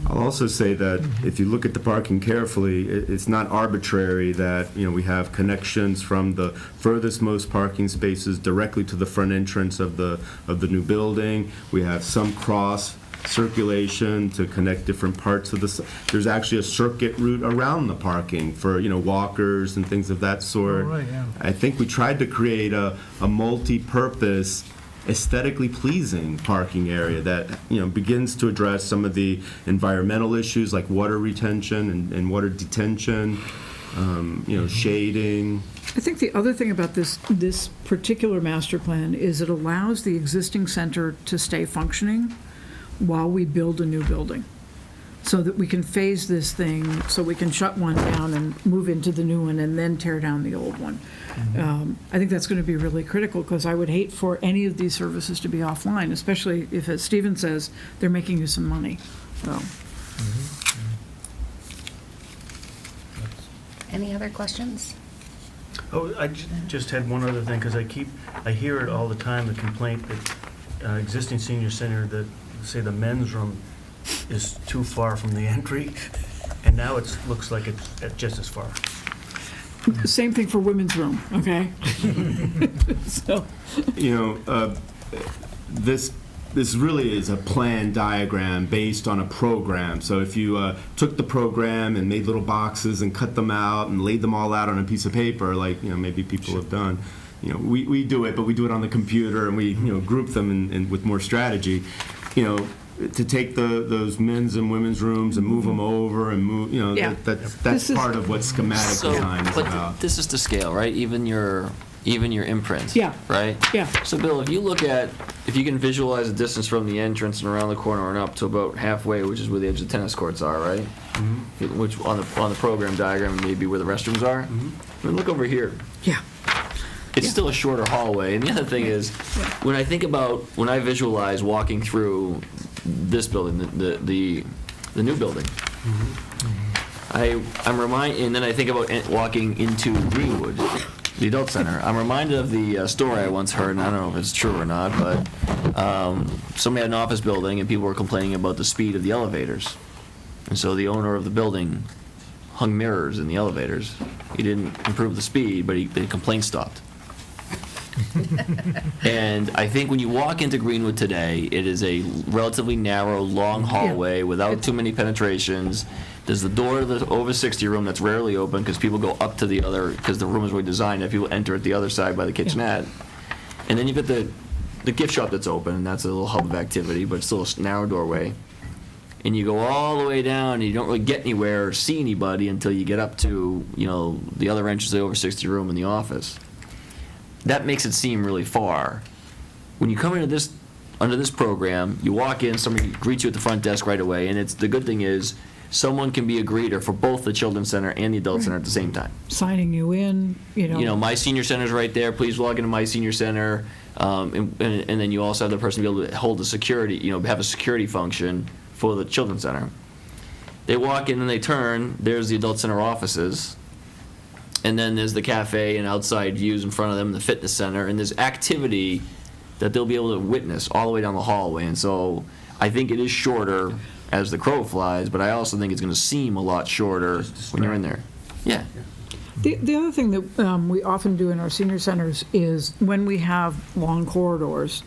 I'll also say that if you look at the parking carefully, it's not arbitrary that, we have connections from the furthest most parking spaces directly to the front entrance of the new building. We have some cross circulation to connect different parts of there's actually a circuit route around the parking for, walkers and things of that sort. Oh, right, yeah. I think we tried to create a multi-purpose, aesthetically pleasing parking area that begins to address some of the environmental issues like water retention and water detention, shading. I think the other thing about this particular master plan is it allows the existing center to stay functioning while we build a new building, so that we can phase this thing, so we can shut one down and move into the new one and then tear down the old one. I think that's going to be really critical, because I would hate for any of these services to be offline, especially if, as Stephen says, they're making you some money. So, Any other questions? Oh, I just had one other thing, because I hear it all the time, the complaint that existing senior center, that, say, the men's room is too far from the entry, and now it looks like it's just as far. same thing for women's room, okay? So, This really is a plan diagram based on a program. So if you took the program and made little boxes and cut them out and laid them all out on a piece of paper, like maybe people have done, we do it, but we do it on the computer, and we group them in with more strategy. To take those men's and women's rooms and move them over and move, Yeah. that's This is- part of what schematic design is but about. this is the scale, right? Even your imprint. Yeah. Right? yeah, So Bill, if you can visualize the distance from the entrance and around the corner and up to about halfway, which is where the edge of the tennis courts are, right? Which on the program diagram may be where the restrooms are. I mean, look over here. yeah. It's still a shorter hallway. And the other thing is, when I visualize walking through this building, the new building, I'm reminded, and then I think about walking into Greenwood, the adult center. I'm reminded of the story I once heard, and I don't know if it's true or not, but somebody had an office building, and people were complaining about the speed of the elevators. And so the owner of the building hung mirrors in the elevators. He didn't improve the speed, but the complaint stopped. And I think when you walk into Greenwood today, it is a relatively narrow, long hallway without too many penetrations. There's the door to the over 60 room that's rarely open because people go up to the other, because the room is really designed that people enter at the other side by the kitchenette. And then you've got the gift shop that's open, and that's a little hub of activity, but it's still a narrow doorway. And you go all the way down, and you don't really get anywhere or see anybody until you get up to, the other entrance to the over 60 room in the office. That makes it seem really far. When you come into under this program, you walk in, somebody greets you at the front desk right away, and the good thing is someone can be a greeter for both the children's center and the adult center at the same time. Signing you in, My senior center's right there. Please log into my senior center, and then you also have the person be able to hold the security, have a security function for the children's center. They walk in and they turn. There's the adult center offices. And then there's the cafe and outside views in front of them, the fitness center, and there's activity that they'll be able to witness all the way down the hallway. And so I think it is shorter as the crow flies, but I also think it's going to seem a lot shorter when you're in there. Yeah. The other thing that we often do in our senior centers is when we have long corridors,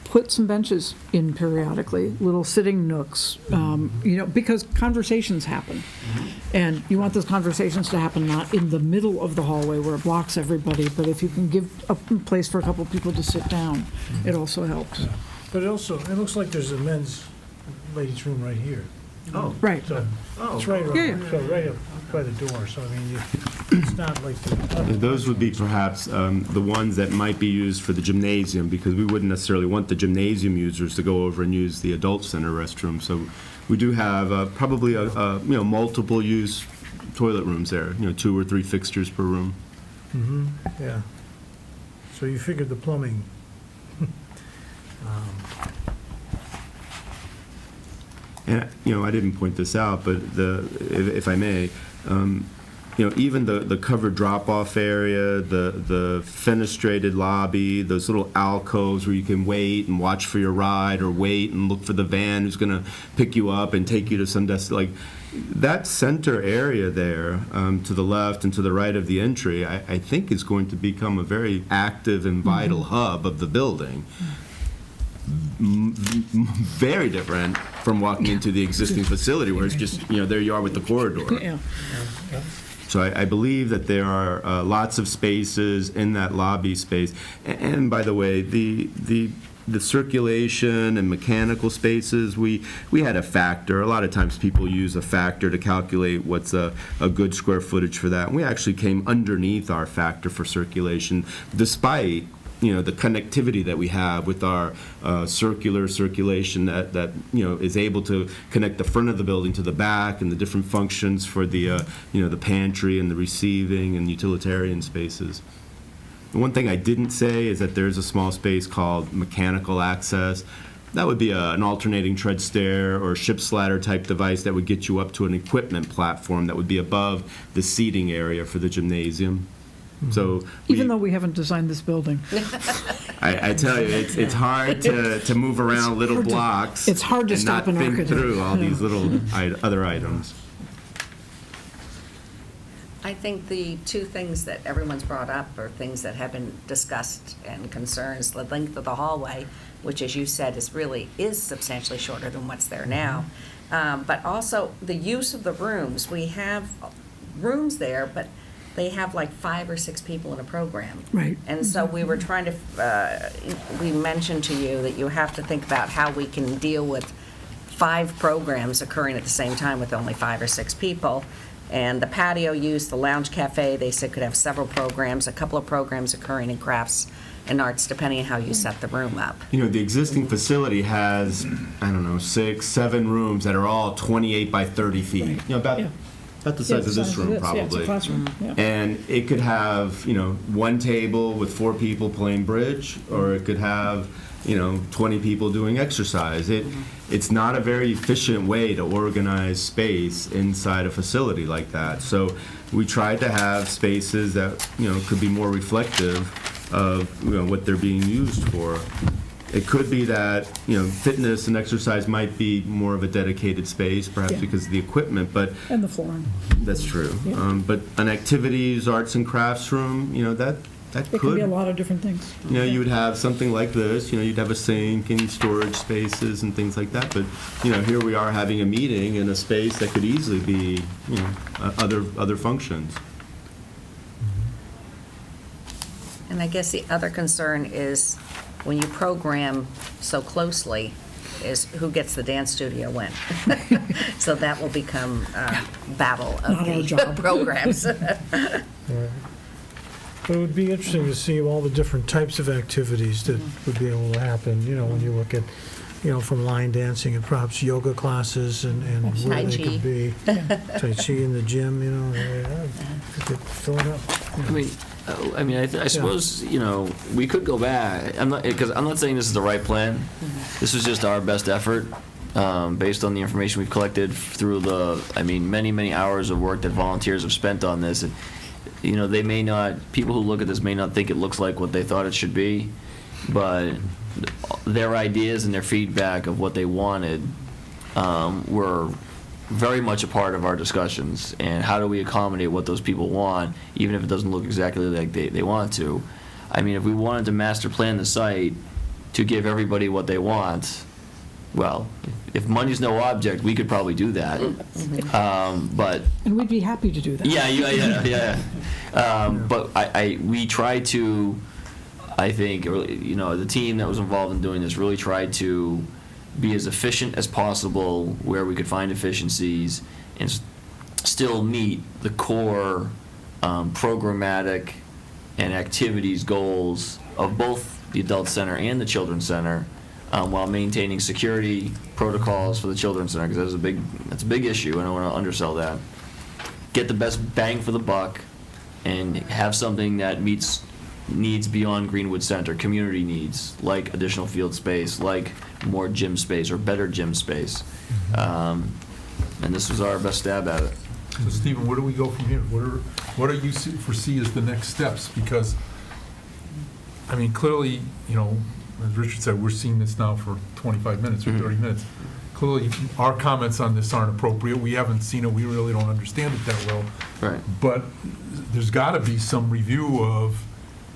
put some benches in periodically, little sitting nooks, because conversations happen. And you want those conversations to happen not in the middle of the hallway where it blocks everybody, but if you can give a place for a couple people to sit down, it also helps. But also, it looks like there's a men's, ladies' room right here. Oh, Right. So oh. it's right, Yeah, so right up by the door, so I mean, it's not like the other. Those would be perhaps the ones that might be used for the gymnasium, because we wouldn't necessarily want the gymnasium users to go over and use the adult center restroom. So we do have probably multiple use toilet rooms there, 2 or 3 fixtures per room. Mm-hmm, yeah. So you figured the plumbing. And, I didn't point this out, but if I may, even the covered drop-off area, the fenestrated lobby, those little alcoves where you can wait and watch for your ride, or wait and look for the van who's going to pick you up and take you to some destination, that center area there, to the left and to the right of the entry, I think is going to become a very active and vital hub of the building. Very different from walking into the existing facility where it's just, there you are with the corridor. Yeah. So I believe that there are lots of spaces in that lobby space. And by the way, the circulation and mechanical spaces, we had a factor. A lot of times people use a factor to calculate what's a good square footage for that. And we actually came underneath our factor for circulation, despite the connectivity that we have with our circular circulation that is able to connect the front of the building to the back, and the different functions for the the pantry and the receiving and utilitarian spaces. The one thing I didn't say is that there's a small space called mechanical access. That would be an alternating tread stair or ship's ladder type device that would get you up to an equipment platform that would be above the seating area for the gymnasium. So Even though we haven't designed this building. I tell you, it's hard to move around little hard to- blocks. it's hard to and stop not an think architect. through all these little other items. I think the two things that everyone's brought up are things that have been discussed and concerns, the length of the hallway, which, as you said, is substantially shorter than what's there now. But also the use of the rooms. We have rooms there, but they have like 5 or 6 people in a program. Right. And so we were trying to, we mentioned to you that you have to think about how we can deal with 5 programs occurring at the same time with only 5 or 6 people. And the patio use, the lounge cafe, they said could have several programs, a couple of programs occurring in crafts and arts, depending on how you set the room up. The existing facility has, 6, 7 rooms that are all 28 by 30 feet. About the size of this room, Yeah, it's a probably. classroom, yeah. And it could have, one table with 4 people playing bridge, or it could have, 20 people doing exercise. It's not a very efficient way to organize space inside a facility like that. So we tried to have spaces that, could be more reflective of, what they're being used for. It could be that, fitness and exercise might be more of a dedicated space, perhaps Yeah. because of the equipment, but And the flooring. that's true. Yeah. But an activities, arts and crafts room, that It can could, be a lot of different things. you would have something like this, you'd have a sink and storage spaces and things like that. But, here we are having a meeting in a space that could easily be, other functions. And I guess the other concern is when you program so closely is who gets the dance studio when. So that will become a battle Not of our the job. programs. Right. But it would be interesting to see all the different types of activities that would be able to happen, when you look at, from line dancing and perhaps yoga classes and where Tai they Chi. could be. Tai Chi in the gym, could fill it up. I suppose, we could go back. I'm not saying this is the right plan. This was just our best effort, based on the information we've collected through many, many hours of work that volunteers have spent on this. And, people who look at this may not think it looks like what they thought it should be, but their ideas and their feedback of what they wanted were very much a part of our discussions. And how do we accommodate what those people want, even if it doesn't look exactly like they want to? If we wanted to master plan the site to give everybody what they want, well, if money's no object, we could probably do that. But And we'd be happy to do that. yeah. But we try to I think, the team that was involved in doing this really tried to be as efficient as possible where we could find efficiencies and still meet the core programmatic and activities goals of both the Adult Center and the Children's Center, while maintaining security protocols for the Children's Center, because that's a big issue, and I don't want to undersell that. Get the best bang for the buck, and have something that meets needs beyond Greenwood Center, community needs, like additional field space, like more gym space or better gym space. And this was our best stab at it. So Stephen, where do we go from here? What do you foresee as the next steps? Because, I mean, clearly, as Richard said, we're seeing this now for 25 minutes or 30 minutes. Clearly, our comments on this aren't appropriate. We haven't seen it. We really don't understand it that well. Right. But there's got to be some review of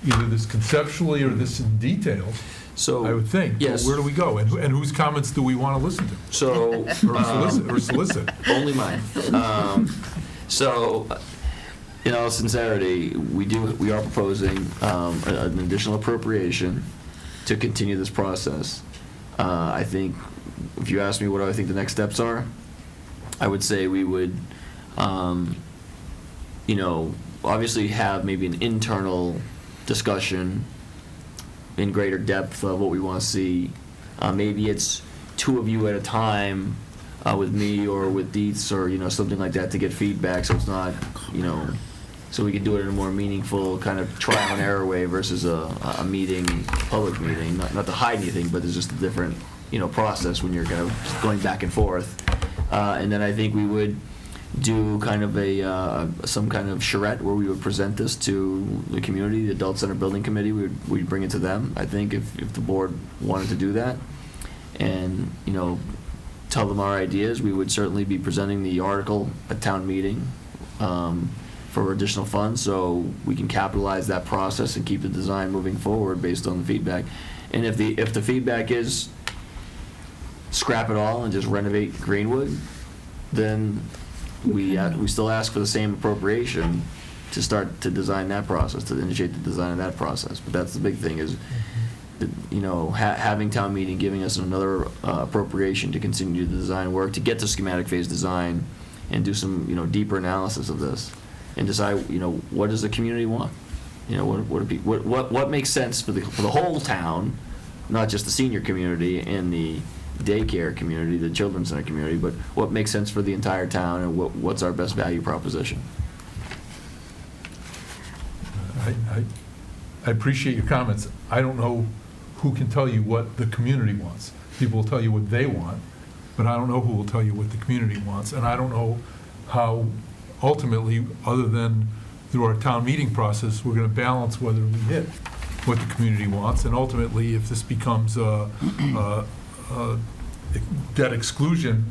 either this conceptually or this in detail, So I would think. Yes. But where do we go? And whose comments do we want to listen to? So Or solicit? only mine. So, in all sincerity, we are proposing an additional appropriation to continue this process. I think, if you ask me what I think the next steps are, I would say we would, obviously have maybe an internal discussion in greater depth of what we want to see. Maybe it's 2 of you at a time with me or with Dietz or, something like that to get feedback, so it's not, so we can do it in a more meaningful kind of trial and error way versus a meeting, public meeting. Not to hide anything, but there's just a different, process when you're kind of going back and forth. And then I think we would do kind of some kind of charrette where we would present this to the community, the Adult Center Building Committee. We'd bring it to them, I think, if the board wanted to do that. And, tell them our ideas. We would certainly be presenting the article at town meeting for additional funds, so we can capitalize that process and keep the design moving forward based on the feedback. And if the feedback is scrap it all and just renovate Greenwood, then we still ask for the same appropriation to start to design that process, to initiate the design of that process. But that's the big thing is, having town meeting giving us another appropriation to continue the design work, to get to schematic phase design and do some, deeper analysis of this and decide, what does the community want? What makes sense for the whole town, not just the senior community and the daycare community, the children's center community, but what makes sense for the entire town and what's our best value proposition. I appreciate your comments. I don't know who can tell you what the community wants. People will tell you what they want, but I don't know who will tell you what the community wants. And I don't know how ultimately, other than through our town meeting process, we're going to balance whether we hit what the community wants. And ultimately, if this becomes a debt exclusion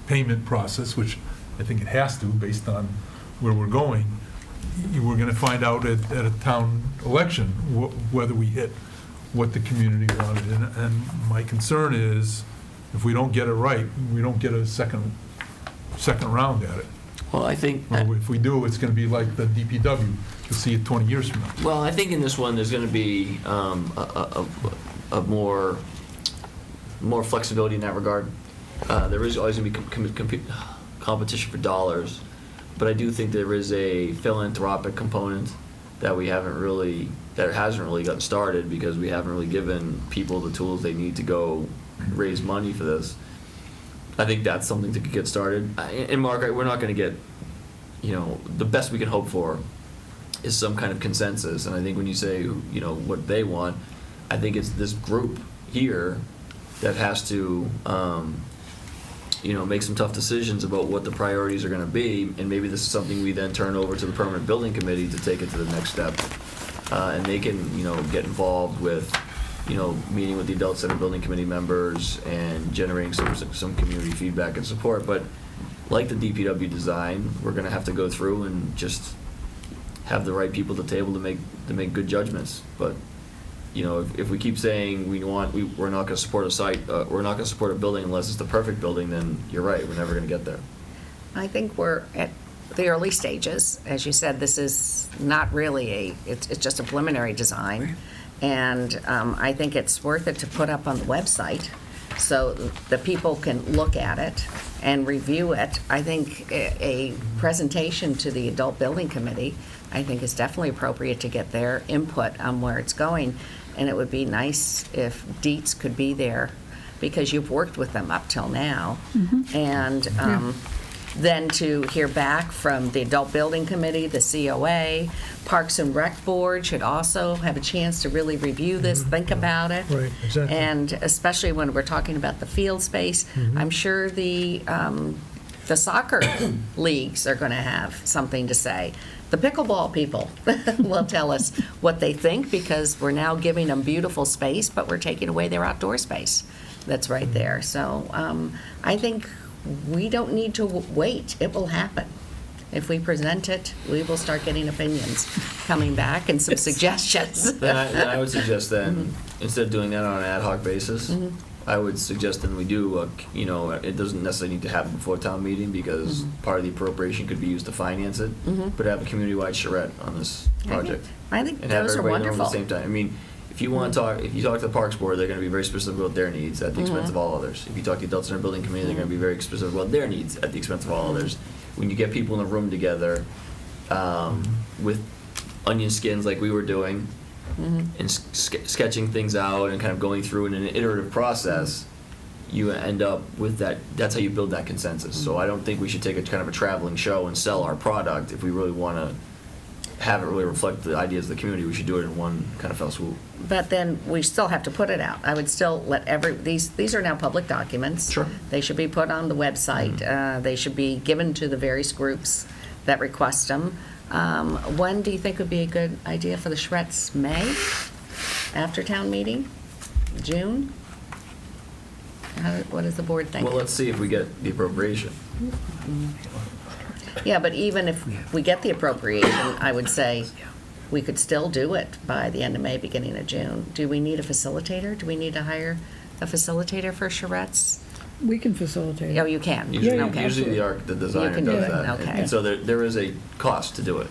payment process, which I think it has to based on where we're going, we're going to find out at a town election whether we hit what the community wanted. And my concern is, if we don't get it right, we don't get a second round at it. Well, I think... Or if we do, it's going to be like the DPW. You'll see it 20 years from now. Well, I think in this one, there's going to be a more flexibility in that regard. There is always going to be competition for dollars, but I do think there is a philanthropic component that hasn't really gotten started because we haven't really given people the tools they need to go raise money for this. I think that's something to get started. And Mark, we're not going to get, the best we can hope for is some kind of consensus. And I think when you say, what they want, I think it's this group here that has to, make some tough decisions about what the priorities are going to be. And maybe this is something we then turn over to the Permanent Building Committee to take it to the next step. And they can, get involved with, meeting with the Adult Center Building Committee members and generating some community feedback and support. But like the DPW design, we're going to have to go through and just have the right people at the table to make good judgments. But if we keep saying we're not going to support a site, we're not going to support a building unless it's the perfect building, then you're right, we're never going to get there. I think we're at the early stages. As you said, this is not really it's just a preliminary design. And I think it's worth it to put up on the website so the people can look at it and review it. I think a presentation to the Adult Building Committee, I think, is definitely appropriate to get their input on where it's going. And it would be nice if Dietz could be there, because you've worked with them up till now. And then to hear back from the Adult Building Committee, the COA, Parks and Rec Board should also have a chance to really review this, think about it. Right, exactly. And especially when we're talking about the field space, I'm sure the soccer leagues are going to have something to say. The pickleball people will tell us what they think, because we're now giving them beautiful space, but we're taking away their outdoor space that's right there. So I think we don't need to wait. It will happen. If we present it, we will start getting opinions coming back and some suggestions. Then I would suggest then, instead of doing that on an ad hoc basis, I would suggest then we do, it doesn't necessarily need to happen before town meeting, because part of the appropriation could be used to finance it, but have a community-wide charrette on this project. I think And have those are everybody in the room wonderful. at the same time. I mean, if you want to talk, if you talk to the Parks Board, they're going to be very specific about their needs at the expense of all others. If you talk to the Adult Center Building Committee, they're going to be very specific about their needs at the expense of all others. When you get people in a room together with onion skins like we were doing, and sketching things out and kind of going through in an iterative process, you end up with that. That's how you build that consensus. So I don't think we should take a kind of a traveling show and sell our product. If we really want to have it really reflect the ideas of the community, we should do it in one kind of fell swoop. But then we still have to put it out. I would still let these are now public documents. Sure. They should be put on the website. They should be given to the various groups that request them. When do you think would be a good idea for the charrettes? May? After town meeting? June? What does the board think? Well, let's see if we get the appropriation. Yeah, but even if we get the appropriation, I would say we could still do it by the end of May, beginning of June. Do we need a facilitator? Do we need to hire a facilitator for charrettes? We can facilitate. Oh, you can? Usually, Okay. usually the designer can do does it, that. okay. And so there is a cost to do it,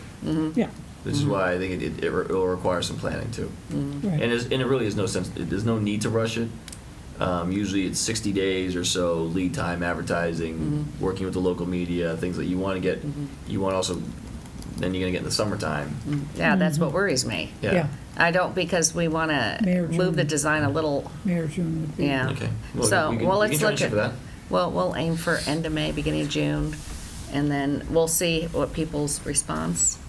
Yeah, which is why I think it will require some planning too. right. And it really is no sense, there's no need to rush it. Usually it's 60 days or so lead time, advertising, working with the local media, things that you want to get, you want also, then you're going to get in the summertime. Yeah, that's what worries me. Yeah, I don't, because we want May or to move the June. design a little, May or June would be. yeah. Okay. So, we can- well, we let's can try look to shoot at, for that. well, we'll aim for end of May, beginning of June, and then we'll see what people's response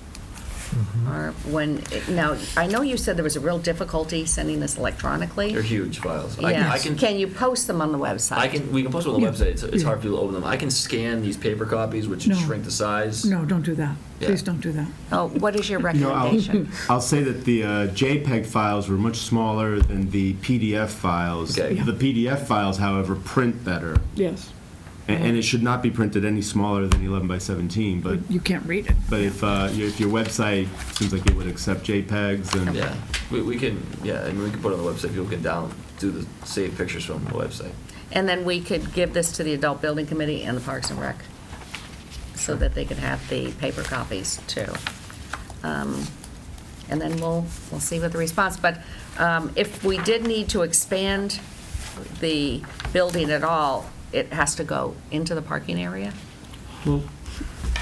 are when, now, I know you said there was a real difficulty sending this electronically. They're huge files. Yeah, I can, can you post them on the website? we can post them on the Yeah. website. It's hard for people to open them. I can scan these paper copies, which No. shrink the size. No, don't do that. Please Yeah. don't do that. Oh, what is your You know, recommendation? I'll say that the JPEG files were much smaller than the PDF files. Okay. The PDF files, however, print better. Yes, And it should not be printed any smaller than 11 by 17, but you can't read it. if your website seems like it would accept JPEGs, then Yeah, we can, and we can put it on the website. People can do the save pictures from the website. And then we could give this to the Adult Building Committee and the Parks and Rec, so that they could have the paper copies too. And then we'll see what the response, but if we did need to expand the building at all, it has to go into the parking area?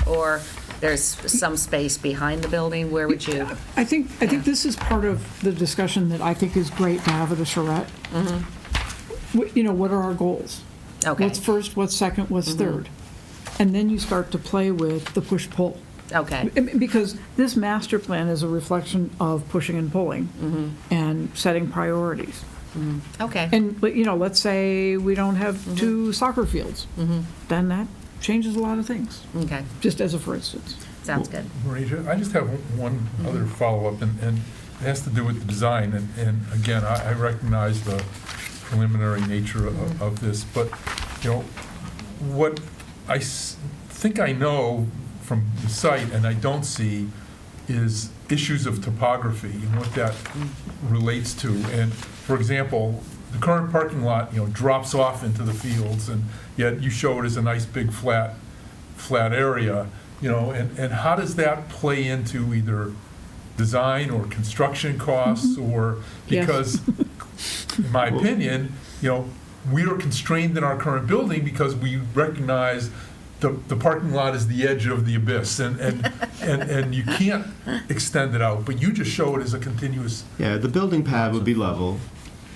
Or there's some space behind the building, where would you? I think this is part of the discussion that I think is great to have at a charrette. What are our goals? Okay, What's first, what's second, what's third? And then you start to play with the push-pull. okay, Because this master plan is a reflection of pushing and pulling and setting priorities. okay. And, let's say we don't have two soccer fields. Then that changes a lot of things, Okay, just as a for instance. sounds good. Maria, I just have one other follow-up, and it has to do with the design. And again, I recognize the preliminary nature of this, but, what I think I know from the site and I don't see is issues of topography and what that relates to. And, for example, the current parking lot, drops off into the fields, and yet you show it as a nice big flat area, and how does that play into either design or construction costs, or, Yes. because, in my opinion, we are constrained in our current building because we recognize the parking lot is the edge of the abyss, and you can't extend it out, but you just show it as a continuous. Yeah, the building pad would be level.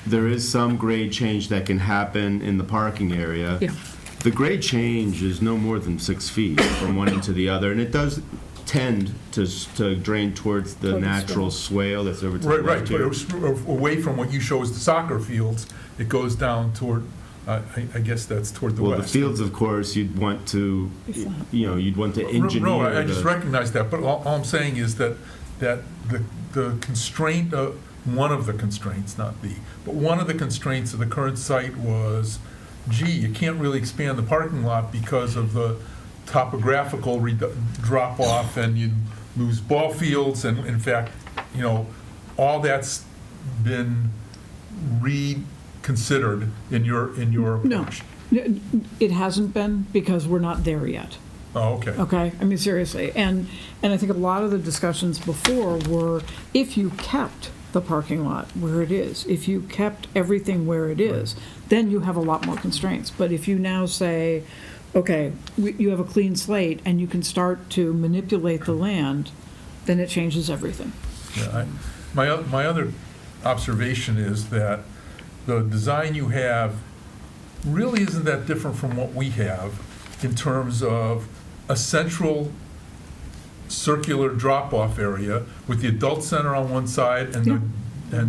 There is some grade change that can happen in the parking area. Yeah. The grade change is no more than 6 feet from one end to the other, and it does tend to drain towards the Toward the natural swale that's over to the Right, left but here. it was away from what you show as the soccer fields, it goes down toward, I guess that's toward the Well, the west. fields, of course, you'd want to, you'd want to engineer. No, I just the- recognize that, but all I'm saying is that the constraint, one of the constraints, not the, but one of the constraints of the current site was, gee, you can't really expand the parking lot because of the topographical drop-off, and you lose ball fields, and in fact, all that's been reconsidered in your No, approach. it hasn't been, because we're not there yet. Oh, okay. Okay, I mean, seriously, and I think a lot of the discussions before were, if you kept the parking lot where it is, if you kept everything where it is, then you have a lot more constraints. But if you now say, okay, you have a clean slate and you can start to manipulate the land, then it changes everything. Yeah, my other observation is that the design you have really isn't that different from what we have in terms of a central circular drop-off area with the adult center on one side and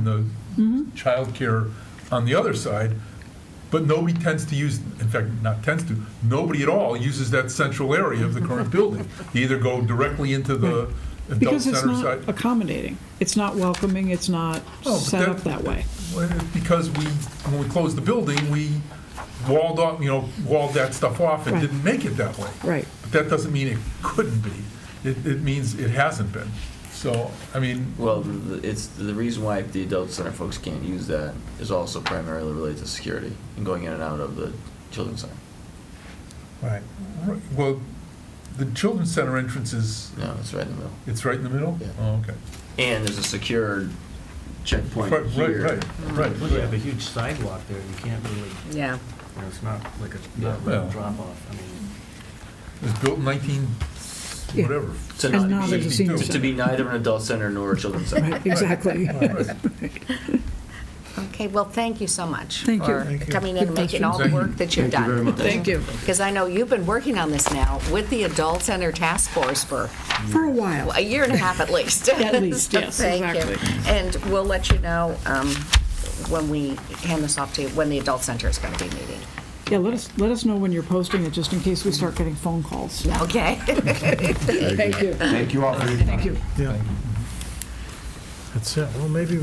the childcare on the other side, but nobody tends to use, in fact, not tends to, nobody at all uses that central area of the current building. They either go directly into the adult Because it's center not side. accommodating, it's not welcoming, it's not Oh, but set up that way. Because when we closed the building, we walled off, walled that stuff off and Right. didn't make it that way. Right. But that doesn't mean it couldn't be. It means it hasn't been. So, I mean, Well, it's the reason why the adult center folks can't use that is also primarily related to security and going in and out of the children's center. right. Well, the children's center entrance is, No, it's right in the middle. it's right in the middle? Yeah. Oh, okay. And there's a secured checkpoint Right, here. right. Well, you have a huge sidewalk there, you can't really, Yeah. it's not like a Yeah. drop-off. I mean, It was built in 19, Yeah. whatever. To And not not be- as a senior To be center. neither an adult center nor a children's center. Right, exactly. Okay, well, thank you so much. Thank you. For Thank you. coming in and Good making all the questions. work that you've Thank you very done. much. Thank you. Because I know you've been working on this now with the Adult Center Task Force for For a while. a year and a half at least. At least, So yes, thank you. exactly. And we'll let you know when we hand this off to you, when the Adult Center is going to be meeting. Yeah, let us know when you're posting it, just in case we start getting phone calls. Okay? Thank you. Thank you all for your time. Thank you. Yeah. That's it. Well, maybe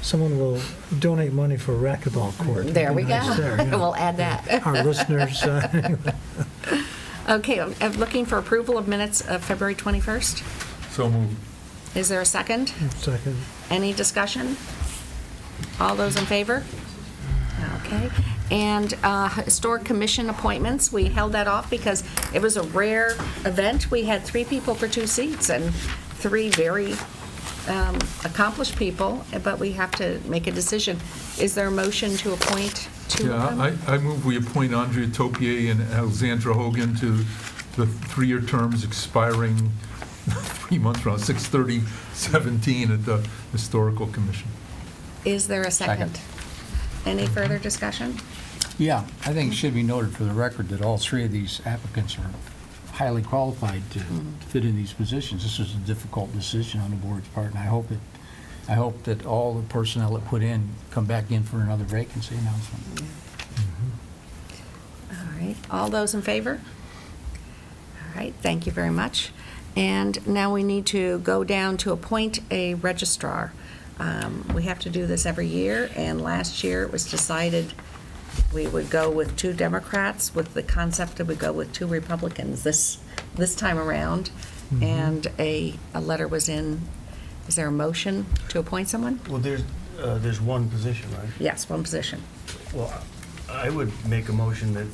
someone will donate money for racquetball court. There we go. Nice there, yeah. We'll add that. Our listeners, Okay, I'm looking for approval of minutes of February 21st. So moved. Is there a second? second. Any discussion? All those in favor? Okay. And Historic Commission appointments, we held that off because it was a rare event. We had 3 people for 2 seats and 3 very accomplished people, but we have to make a decision. Is there a motion to appoint 2 of them? Yeah, I move we appoint Andrea Topier and Alexandra Hogan to the 3-year terms expiring 3 months from now, 6/30/17 at the Historical Commission. Is there a second? Second. Any further discussion? Yeah, I think it should be noted for the record that all 3 of these applicants are highly qualified to fit in these positions. This was a difficult decision on the board's part, and I hope that all the personnel that put in come back in for another vacancy announcement. All right, all those in favor? All right, thank you very much. And now we need to go down to appoint a registrar. We have to do this every year, and last year it was decided we would go with 2 Democrats with the concept that we go with 2 Republicans this time around. And a letter was in. Is there a motion to appoint someone? well, there's one position, right? Yes, 1 position. Well, I would make a motion that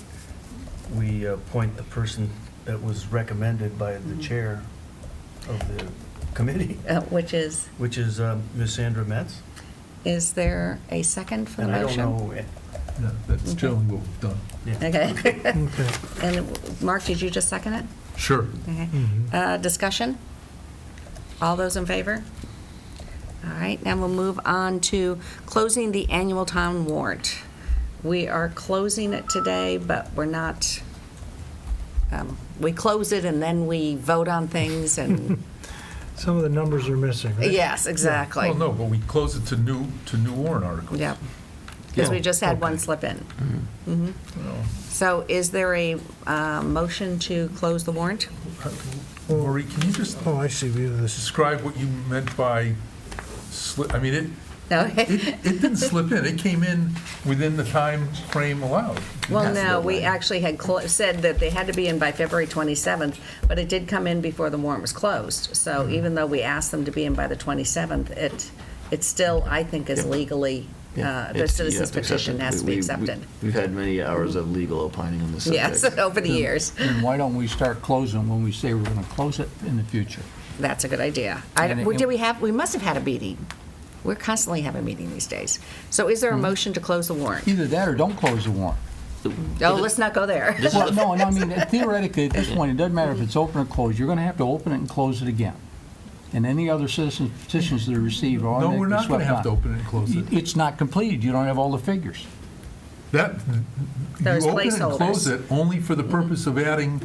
we appoint the person that was recommended by the chair of the committee, which is, which is Ms. Sandra Metz. is there a second for the And I motion? don't know, Yeah, that's generally what we've done. Okay. Okay. And Mark, did you just second it? Sure. Okay. Discussion? All those in favor? All right, now we'll move on to closing the annual town warrant. We are closing it today, but we're not, we close it and then we vote on things and, Some of the numbers are missing, right? yes, exactly. Well, no, but we close it to new warrant articles. Yeah, because we Yeah, just had one okay. slip in. Well, So is there a motion to close the warrant? Marie, can you just Oh, I see, we have this. describe what you meant by slip? I mean, No? it didn't slip in. It came in within the time frame allowed. Well, That's no, the we way. actually had said that they had to be in by February 27th, but it did come in before the warrant was closed. So even though we asked them to be in by the 27th, it still, I think, is Yeah. legally, the It's- you citizen's have to accept petition it. has to be accepted. We've had many hours of legal opining on this subject. Yes, over the years. And why don't we start closing when we say we're going to close it in the future? That's a good idea. And it- Did we have, we must have had a meeting. We're constantly having a meeting these days. So is there a motion to close the warrant? Either that or don't close the warrant. Oh, let's not go there. This is Well, the- no, I mean, theoretically, at this point, it doesn't matter if it's open or closed, you're gonna have to open it and close it again. And any other citizen petitions that are received are No, automatically we're not going to swept have to on. open it and close it. It's not completed, you don't have all the figures. That, Those you open it and placeholders. close it only for the purpose of adding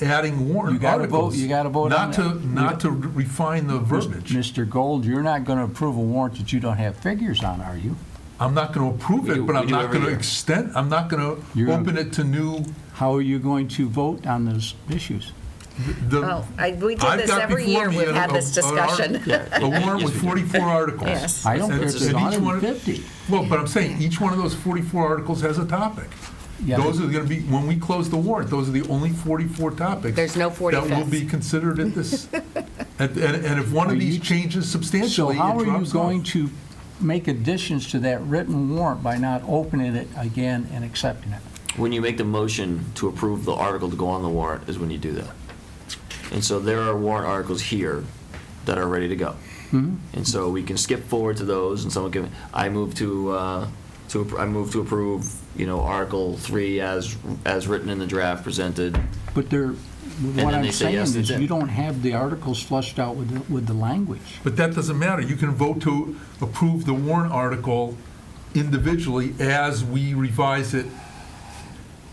You warrant gotta vote- articles. you gotta vote on Not that. not to refine the verbiage. Mr. Gold, you're not gonna approve a warrant that you don't have figures on, are you? I'm not going to approve We it, do- but we I'm do not every going to year. extend, I'm not going You're to gonna- open it to new, How are you going to vote on those issues? the. Well, we do I've this got every before year, me we've a- had this a- discussion. A warrant with 44 articles. Yes. I don't care if And it's each one- 150. Well, but I'm saying, each one of those 44 articles has a topic. Yeah, Those are going to be, when we close the warrant, those are the only 44 topics. There's no That will 45th. be considered at this, and if one Are of these you- changes So substantially, it how are you drops going off. to make additions to that written warrant by not opening it again and accepting it? When you make the motion to approve the article to go on the warrant is when you do that. And so there are warrant articles here that are ready to go. And so we can skip forward to those and someone can, I move to approve, Article 3 as written in the draft presented. But there, then what they I'm say saying yes, is it's in. you don't have the articles flushed out with the language. But that doesn't matter. You can vote to approve the warrant article individually as we revise it.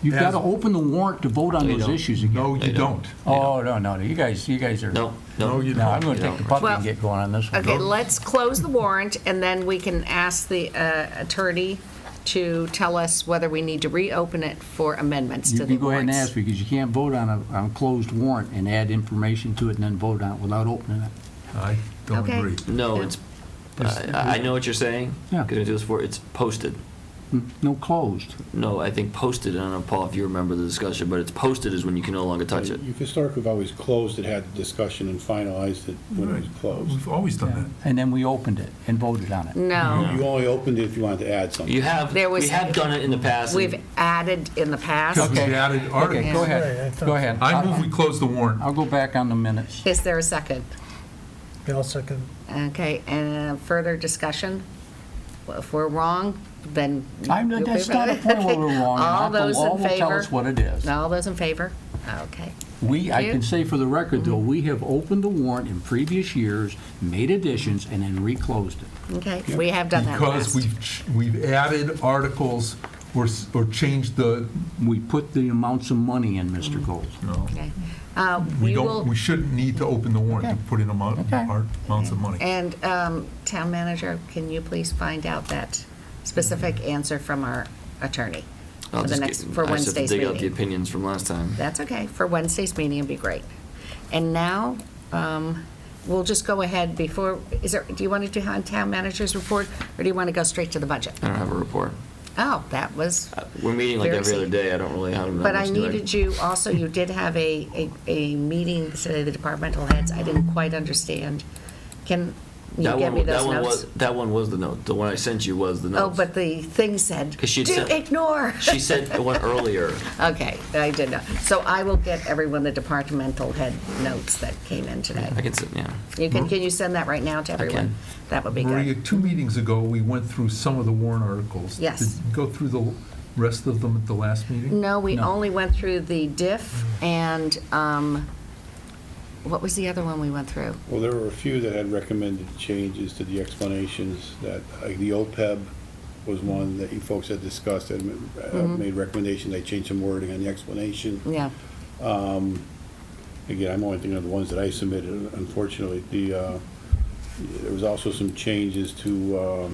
You've got to As- open the warrant to vote on No, you those don't. issues again. No, you They don't. Oh, no, you guys are. No, No, no. you No, I'm don't. going to take the puppy Well- and get going on this one. Okay, let's close the warrant, and then we can ask the attorney to tell us whether we need to reopen it for amendments to You the can go ahead and warrants. ask, because you can't vote on a closed warrant and add information to it and then vote on it without opening it. I don't Okay. agree. No, Yeah. it's, I know what you're saying. Yeah. Gonna do this for, it's posted. No closed. No, I think posted, I don't know, Paul, if you remember the discussion, but it's posted is when you can no longer touch it. You've historically always closed it, had the discussion and finalized it when it was closed. We've always done that. And then we opened it and voted on it. No, You only opened it if you wanted to add something. You have, There was- we have done it in the past. we've added in the past. Because we've Okay. added Okay, articles. go Right, I ahead, thought go so. ahead. I move we close the warrant. I'll go back on the minutes. Is there a second? Yeah, I'll second. Okay, and further discussion? Well, if we're wrong, then. That's not a point where we're wrong. All Not the those law in will tell favor? us what it is. All those in favor? Okay. I you. can say for the record, though, we have opened the warrant in previous years, made additions, and then reclosed it. Okay, we have done that in the Because past. we've added articles or changed the, We put the amounts of money in, Mr. Gold. no. Okay. We We don't, will, we shouldn't need to open the warrant to Okay. put in Okay. amounts of money. and town manager, can you please find out that specific answer from our attorney? I'll for the just next- get- for I just have to Wednesday's dig out the meeting. opinions from last time. That's okay, for Wednesday's meeting, it'd be great. And now, we'll just go ahead before, do you want to do town manager's report, or do you want to go straight to the budget? I don't have a report. Oh, that was, We're meeting like Very every other soon. day. I don't really have. but I needed you, also, you did have a meeting today, the departmental heads, I didn't quite understand. You That gave one, me those that one notes? that one was the note. The one I sent you was the Oh, notes. but the thing said, 'Cause she'd do said- ignore. She sent one earlier. Okay, I did not. So I will get everyone the departmental head notes that came in today. I can send, yeah. Can you send that right now to everyone? can. That would be Maria, good. 2 meetings ago, we went through some of the warrant articles. Yes. Did you go through the rest of them at the last meeting? No, we No. only went through the diff and, what was the other one we went through? Well, there were a few that had recommended changes to the explanations, that, like, the OPEB was one that you folks had discussed, and made recommendations, they changed some wording on the explanation. Yeah, Again, I'm only thinking of the ones that I submitted, unfortunately. There was also some changes to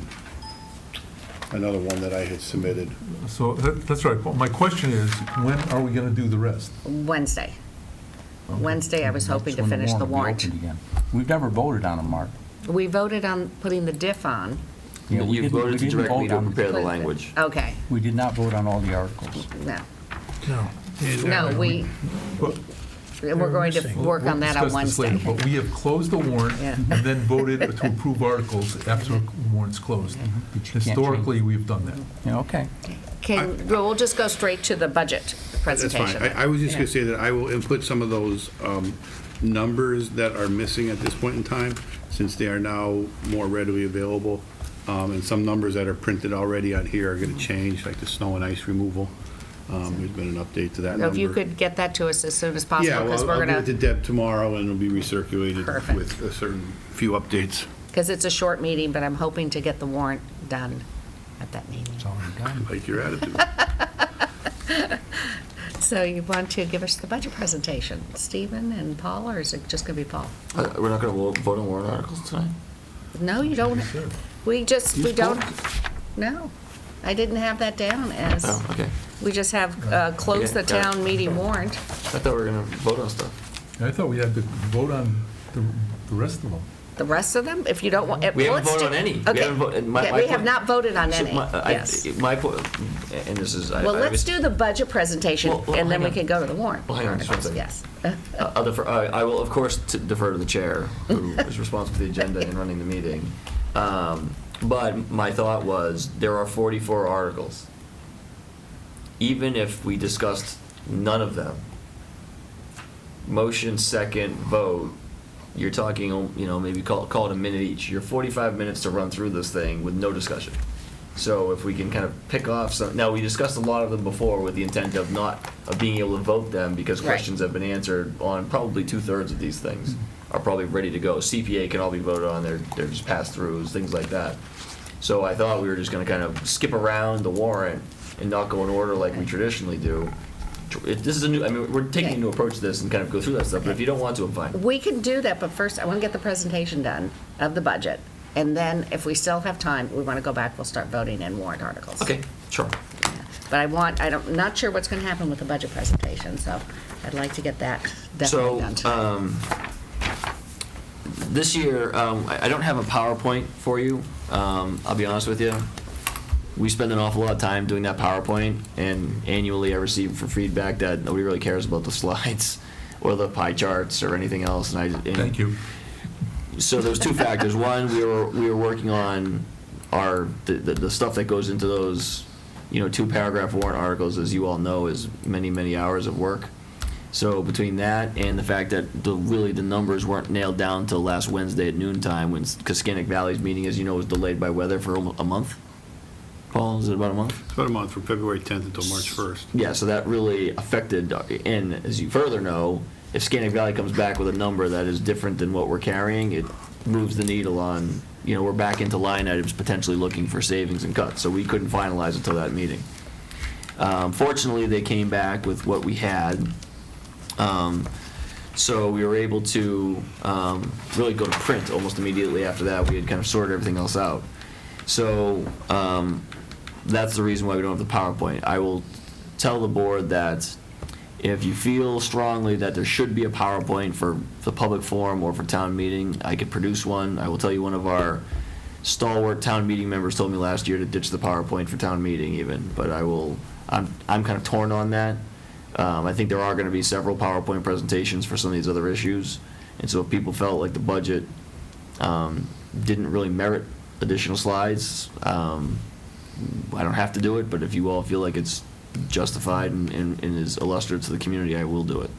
another one that I had submitted. So that's right. But my question is, when are we going to do the rest? Wednesday. Okay. Wednesday, I was hoping to That's when finish the will be warrant. opened again. We've never voted on them, Mark. We voted on putting the diff on. Yeah, we You didn't- voted we to didn't direct me vote to on- prepare the language. Okay, We did not vote on all the articles. no. No. No, But we're going to missing. work on that on We'll discuss this later, Wednesday. but we have closed the warrant Yeah. and then voted to approve articles after the warrant's closed. But you can't Historically, we've done that. Yeah, okay. We'll just go straight to the budget That's fine. presentation. I was just gonna say that I will input some of those numbers that are missing at this point in time, since they are now more readily available. And some numbers that are printed already on here are gonna change, like the snow and ice removal. There's been an update to that So number. if you could get that to us as soon as possible, Yeah, because well, we're I'll going give it to to, Deb tomorrow, and it'll be recirculated Perfect. with a certain few updates. because it's a short meeting, but I'm hoping to get the warrant done at that meeting. It's already done. Like your attitude. So you want to give us the budget presentation, Stephen and Paul, or is it just going to be Paul? We're not going to vote on warrant articles tonight? No, you don't. We You don't, no. I didn't have that down as, Oh, okay. we just have closed the Okay, got it. town meeting warrant. I thought we were going to vote on stuff. I thought we had to vote on the rest of them. The rest of them, if you don't want. We haven't let's voted do- on any. We Okay. haven't voted- my- Yeah, my we point- have not voted on So any, yes. My point, and this is. Well, let's do the budget presentation, Well, and then hang we on. can go to the warrant Well, hang on just one articles, second. yes. I'll defer, I will, of course, defer to the chair, who is responsible for the agenda and running the meeting. But my thought was, there are 44 articles. Even if we discussed none of them, motion, second, vote, you're talking, maybe call it a minute each. You're 45 minutes to run through this thing with no discussion. So if we can kind of pick off some, now, we discussed a lot of them before with the intent of being able to vote them because Right. questions have been answered on probably 2/3 of these things are probably ready to go. CPA can all be voted on, they're just pass-throughs, things like that. So I thought we were just gonna kind of skip around the warrant and not go in order like we traditionally do. This is we're taking a new approach to this and kind of go through that stuff, but if you don't want to, I'm fine. We can do that, but first, I want to get the presentation done of the budget. And then, if we still have time, we want to go back, we'll start voting in warrant articles. Okay, sure. But I'm not sure what's going to happen with the budget presentation, so I'd like to get that definitely done tonight. This year, I don't have a PowerPoint for you, I'll be honest with you. We spend an awful lot of time doing that PowerPoint, and annually I receive for feedback that nobody really cares about the slides or the pie charts or anything else, Thank you. So there's two factors. One, we were working on the stuff that goes into those, 2-paragraph warrant articles, as you all know, is many, many hours of work. So between that and the fact that the numbers weren't nailed down till last Wednesday at noontime, when Cascanic Valley's meeting, as you know, was delayed by weather for a month. Paul, is it about a month? It's about a month, from February 10th until March 1st. Yeah, so that really affected, and as you further know, if Scannick Valley comes back with a number that is different than what we're carrying, it moves the needle on, we're back into line items potentially looking for savings and cuts, so we couldn't finalize until that meeting. Fortunately, they came back with what we had, so we were able to really go to print almost immediately after that. We had kind of sorted everything else out. So that's the reason why we don't have the PowerPoint. I will tell the board that if you feel strongly that there should be a PowerPoint for the public forum or for town meeting, I could produce one. I will tell you, one of our stalwart town meeting members told me last year to ditch the PowerPoint for town meeting even, but I'm kind of torn on that. I think there are going to be several PowerPoint presentations for some of these other issues, and so if people felt like the budget didn't really merit additional slides. I don't have to do it, but if you all feel like it's justified and is illustrative to the community, I will do it.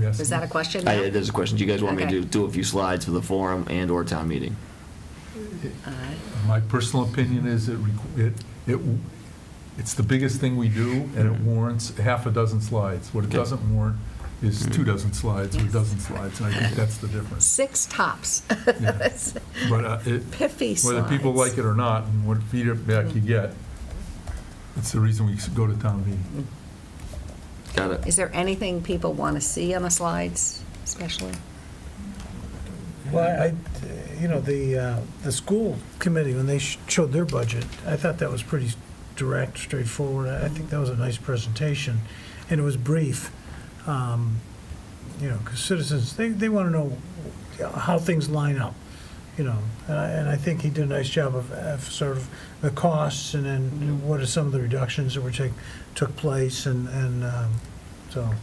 Is that a question now? There's a question. Do you guys want me Okay. to do a few slides for the forum and/or town meeting? My personal opinion is it's the biggest thing we do, and it warrants half a dozen slides. What it Okay. doesn't warrant is 2 dozen slides or a dozen slides, and I think that's the difference. 6 tops. Yeah. But Pithy whether people slides. like it or not, and what feedback you get, it's the reason we go to town meeting. Got it. Is there anything people want to see on the slides, especially? Well, the school committee, when they showed their budget, I thought that was pretty direct, straightforward. I think that was a nice presentation, and it was brief. Because citizens, they want to know how things line up, and I think he did a nice job of sort of the costs, and then what are some of the reductions that took place, and so.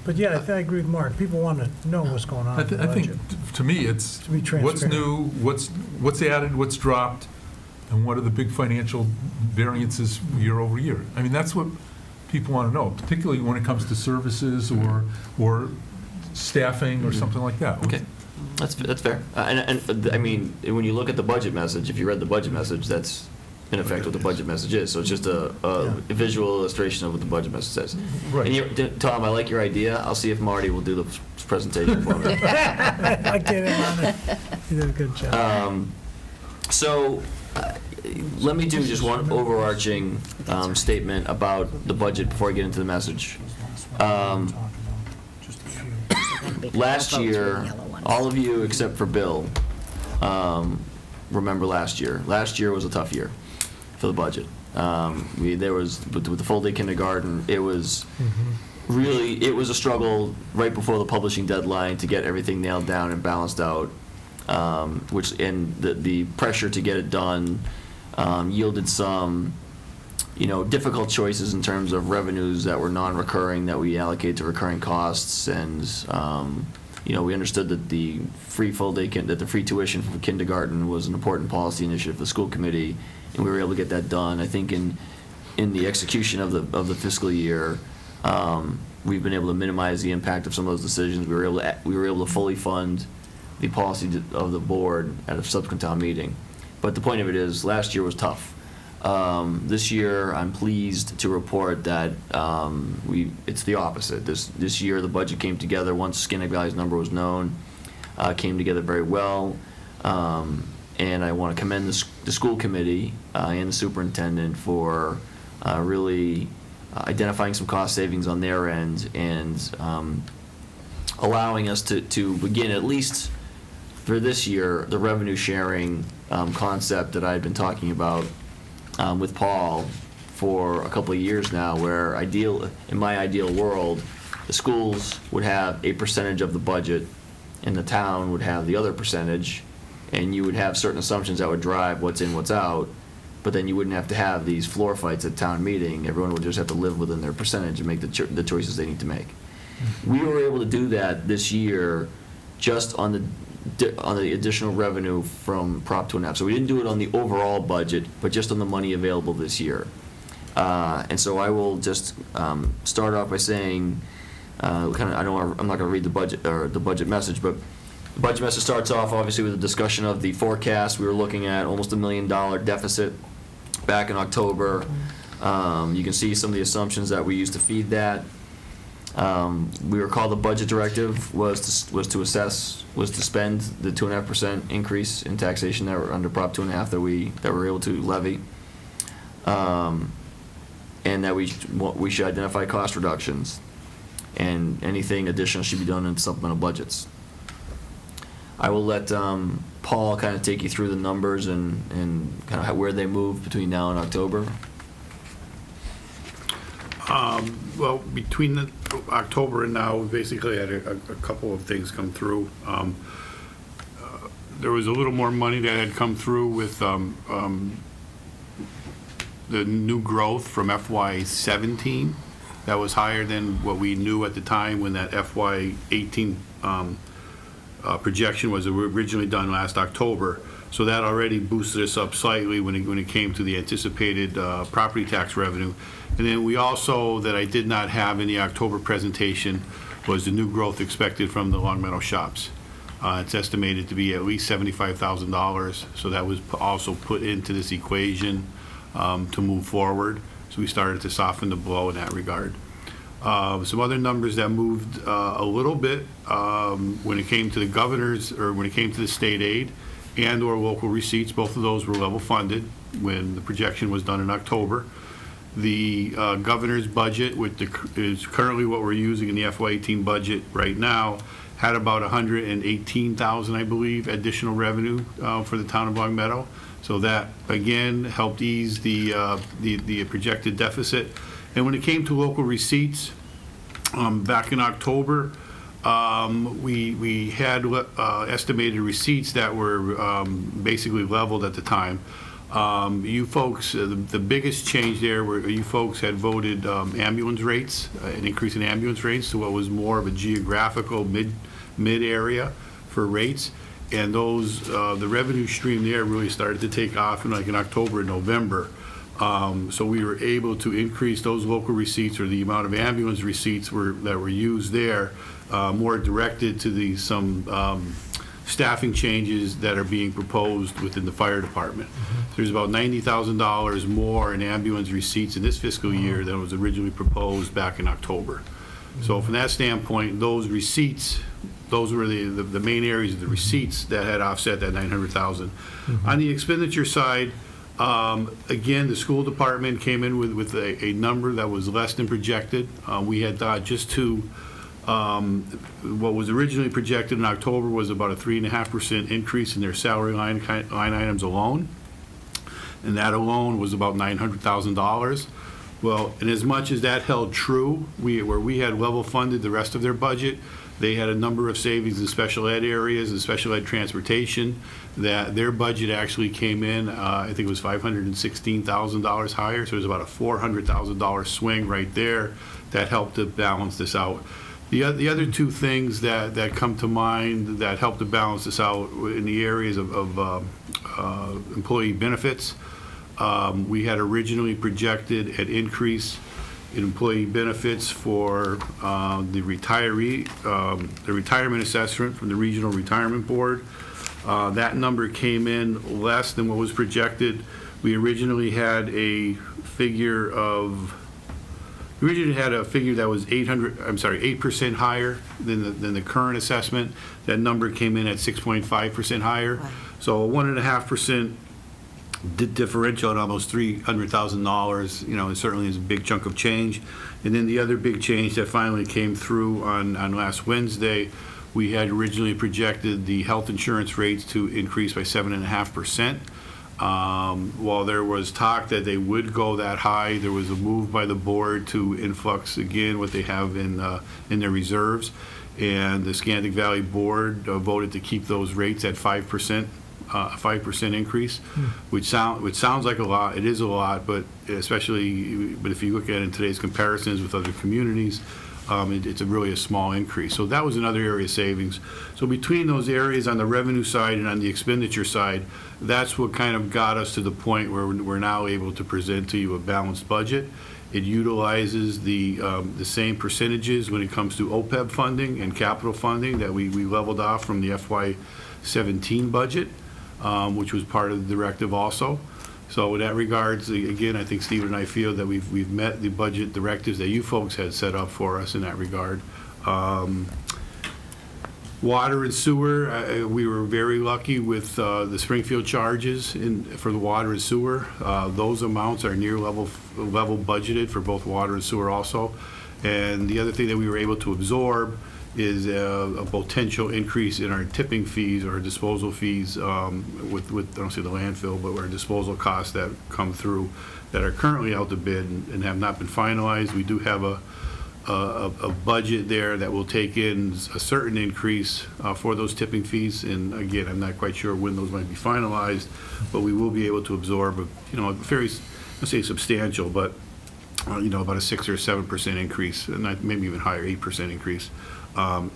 But yeah, I agree with Mark. People want to know what's going on I in the think, budget. to me, it's To be what's transparent. new, what's added, what's dropped, and what are the big financial variances year over year. I mean, that's what people want to know, particularly when it comes to services or staffing or something like that. Okay, that's fair. And I mean, when you look at the budget message, if you read the budget message, that's in effect what the budget message is. So it's just a visual illustration of what the budget message says. Right. And Tom, I like your idea. I'll see if Marty will do the presentation for me. I get him on it. He did a good job. So, let me do just one overarching statement about the budget before I get into the message. Last year, all of you except for Bill remember last year. Last year was a tough year for the budget. There was, with the full-day kindergarten, it was really, it was a struggle right before the publishing deadline to get everything nailed down and balanced out, and the pressure to get it done yielded some, difficult choices in terms of revenues that were non-recurring that we allocated to recurring costs, and we understood that the free tuition for kindergarten was an important policy initiative for the school committee, and we were able to get that done. I think in the execution of the fiscal year, we've been able to minimize the impact of some of those decisions. We were able to fully fund the policy of the board at a subsequent town meeting. But the point of it is, last year was tough. This year, I'm pleased to report that it's the opposite. This year, the budget came together once Skinnick Valley's number was known, came together very well. And I want to commend the school committee and the superintendent for really identifying some cost savings on their end and allowing us to begin, at least for this year, the revenue sharing concept that I had been talking about with Paul for a couple of years now, where in my ideal world, the schools would have a percentage of the budget and the town would have the other percentage, and you would have certain assumptions that would drive what's in, what's out, but then you wouldn't have to have these floor fights at town meeting. Everyone would just have to live within their percentage and make the choices they need to make. We were able to do that this year just on the additional revenue from Prop 2.5. So we didn't do it on the overall budget, but just on the money available this year. And so I will just start off by saying, I'm not going to read the budget or the budget message, but the budget message starts off obviously with a discussion of the forecast. We were looking at almost $1 million deficit back in October. You can see some of the assumptions that we used to feed that. We recall the budget directive was to spend the 2.5% increase in taxation that were under Prop 2.5 that we were able to levy, and that we should identify cost reductions, and anything additional should be done in supplemental budgets. I will let Paul kind of take you through the numbers and kind of where they move between now and October. Well, between the October and now, we basically had a couple of things come through. There was a little more money that had come through with the new growth from FY17. That was higher than what we knew at the time when that FY18 projection was originally done last October. So that already boosted us up slightly when it came to the anticipated property tax revenue. And then we also, that I did not have in the October presentation, was the new growth expected from the Long Meadow shops. It's estimated to be at least $75,000, so that was also put into this equation to move forward. So we started to soften the blow in that regard. Some other numbers that moved a little bit when it came to the governor's, or when it came to the state aid and/or local receipts, both of those were level funded when the projection was done in October. The governor's budget, is currently what we're using in the FY18 budget right now, had about 118,000, I believe, additional revenue for the town of Long Meadow. So that, again, helped ease the projected deficit. And when it came to local receipts, back in October, we had estimated receipts that were basically leveled at the time. You folks, the biggest change there were you folks had voted ambulance rates, an increase in ambulance rates to what was more of a geographical mid area for rates. And those, the revenue stream there really started to take off in October and November. So we were able to increase those local receipts, or the amount of ambulance receipts that were used there, more directed to some staffing changes that are being proposed within the fire department. So there's about $90,000 more in ambulance receipts in this fiscal year than was originally proposed back in October. So from that standpoint, those receipts, those were the main areas of the receipts that had offset that $900,000. On the expenditure side, again, the school department came in with a number that was less than projected. We had thought just to, what was originally projected in October was about a 3.5% increase in their salary line items alone. And that alone was about $900,000. Well, and as much as that held true, where we had level funded the rest of their budget, they had a number of savings in special ed areas and special ed transportation that their budget actually came in, I think it was $516,000 higher, so it was about a $400,000 swing right there that helped to balance this out. The other two things that come to mind that helped to balance this out in the areas of employee benefits, we had originally projected an increase in employee benefits for the retirement assessment from the Regional Retirement Board. That number came in less than what was projected. We originally had a figure that was 8% higher than the current assessment. That number came in at 6.5% higher. Wow. So a 1.5% differential at almost $300,000, it certainly is a big chunk of change. And then the other big change that finally came through on last Wednesday, we had originally projected the health insurance rates to increase by 7.5%. While there was talk that they would go that high, there was a move by the board to influx again what they have in their reserves. And the Scandic Valley Board voted to keep those rates at 5%. A 5% increase, which sounds like a lot. It is a lot, but if you look at it in today's comparisons with other communities, it's really a small increase. So that was another area of savings. So between those areas on the revenue side and on the expenditure side, that's what kind of got us to the point where we're now able to present to you a balanced budget. It utilizes the same percentages when it comes to OPEB funding and capital funding that we leveled off from the FY17 budget. Which was part of the directive also. So in that regards, again, I think Stephen and I feel that we've met the budget directives that you folks had set up for us in that regard. Water and sewer, we were very lucky with the Springfield charges for the water and sewer. Those amounts are near level budgeted for both water and sewer also. And the other thing that we were able to absorb is a potential increase in our tipping fees or disposal fees with I don't say the landfill, but our disposal costs that come through that are currently out to bid and have not been finalized. We do have a budget there that will take in a certain increase for those tipping fees. And again, I'm not quite sure when those might be finalized, but we will be able to absorb a very, let's say substantial, but about a 6 or 7% increase, and maybe even higher, 8% increase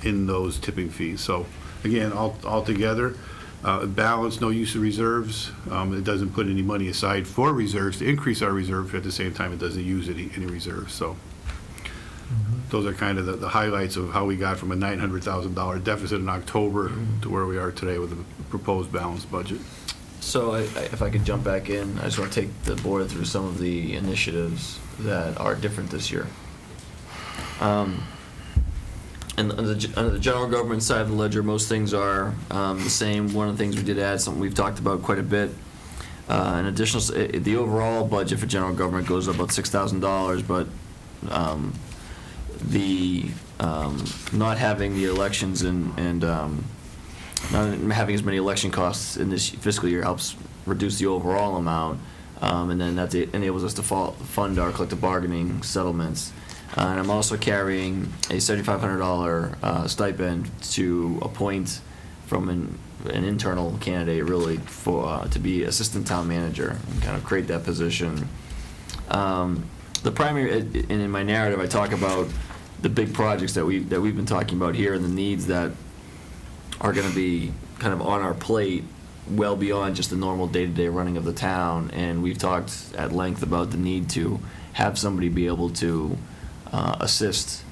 in those tipping fees. So again, altogether, balance, no use of reserves. It doesn't put any money aside for reserves to increase our reserve. At the same time, it doesn't use any reserves. So those are kind of the highlights of how we got from a $900,000 deficit in October to where we are today with a proposed balanced budget. So if I could jump back in, I just want to take the board through some of the initiatives that are different this year. And on the general government side of the ledger, most things are the same. One of the things we did add, something we've talked about quite a bit, an additional, the overall budget for general government goes up about $6,000, but the not having the elections and not having as many election costs in this fiscal year helps reduce the overall amount, and then that enables us to fund our collective bargaining settlements. And I'm also carrying a $7,500 stipend to appoint from an internal candidate, really, to be assistant town manager and kind of create that position. The primary, and in my narrative, I talk about the big projects that we've been talking about here and the needs that are going to be kind of on our plate well beyond just the normal day-to-day running of the town. And we've talked at length about the need to have somebody be able to assist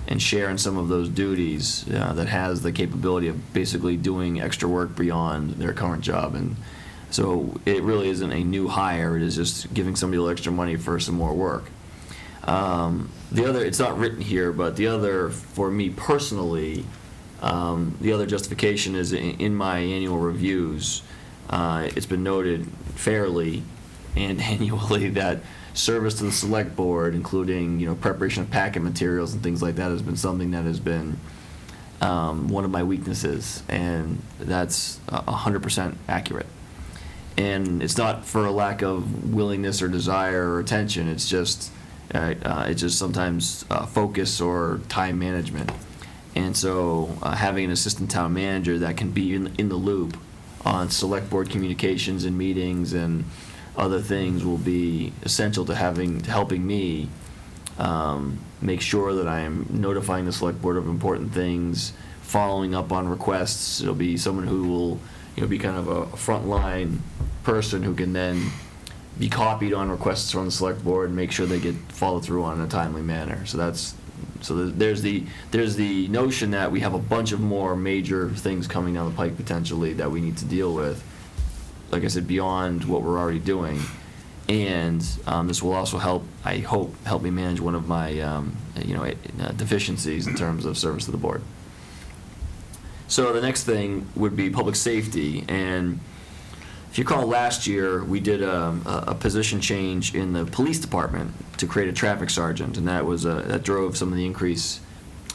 and share in some of those duties that has the capability of basically doing extra work beyond their current job. And so it really isn't a new hire, it is just giving somebody a little extra money for some more work. The other, it's not written here, but the other, for me personally, the other justification is in my annual reviews, it's been noted fairly and annually that service to the select board, including preparation of packet materials and things like that, has been something that has been one of my weaknesses, and that's 100% accurate. And it's not for a lack of willingness or desire or attention. It's just sometimes focus or time management. And so having an assistant town manager that can be in the loop on select board communications and meetings and other things will be essential to helping me make sure that I am notifying the select board of important things, following up on requests. It'll be someone who will be kind of a frontline person who can then be copied on requests from the select board and make sure they get followed through on in a timely manner. So there's the notion that we have a bunch of more major things coming down the pike potentially that we need to deal with, like I said, beyond what we're already doing. And this will also help me manage one of my deficiencies in terms of service to the board. So the next thing would be public safety. And if you recall, last year we did a position change in the police department to create a traffic sergeant, and that drove some of the increase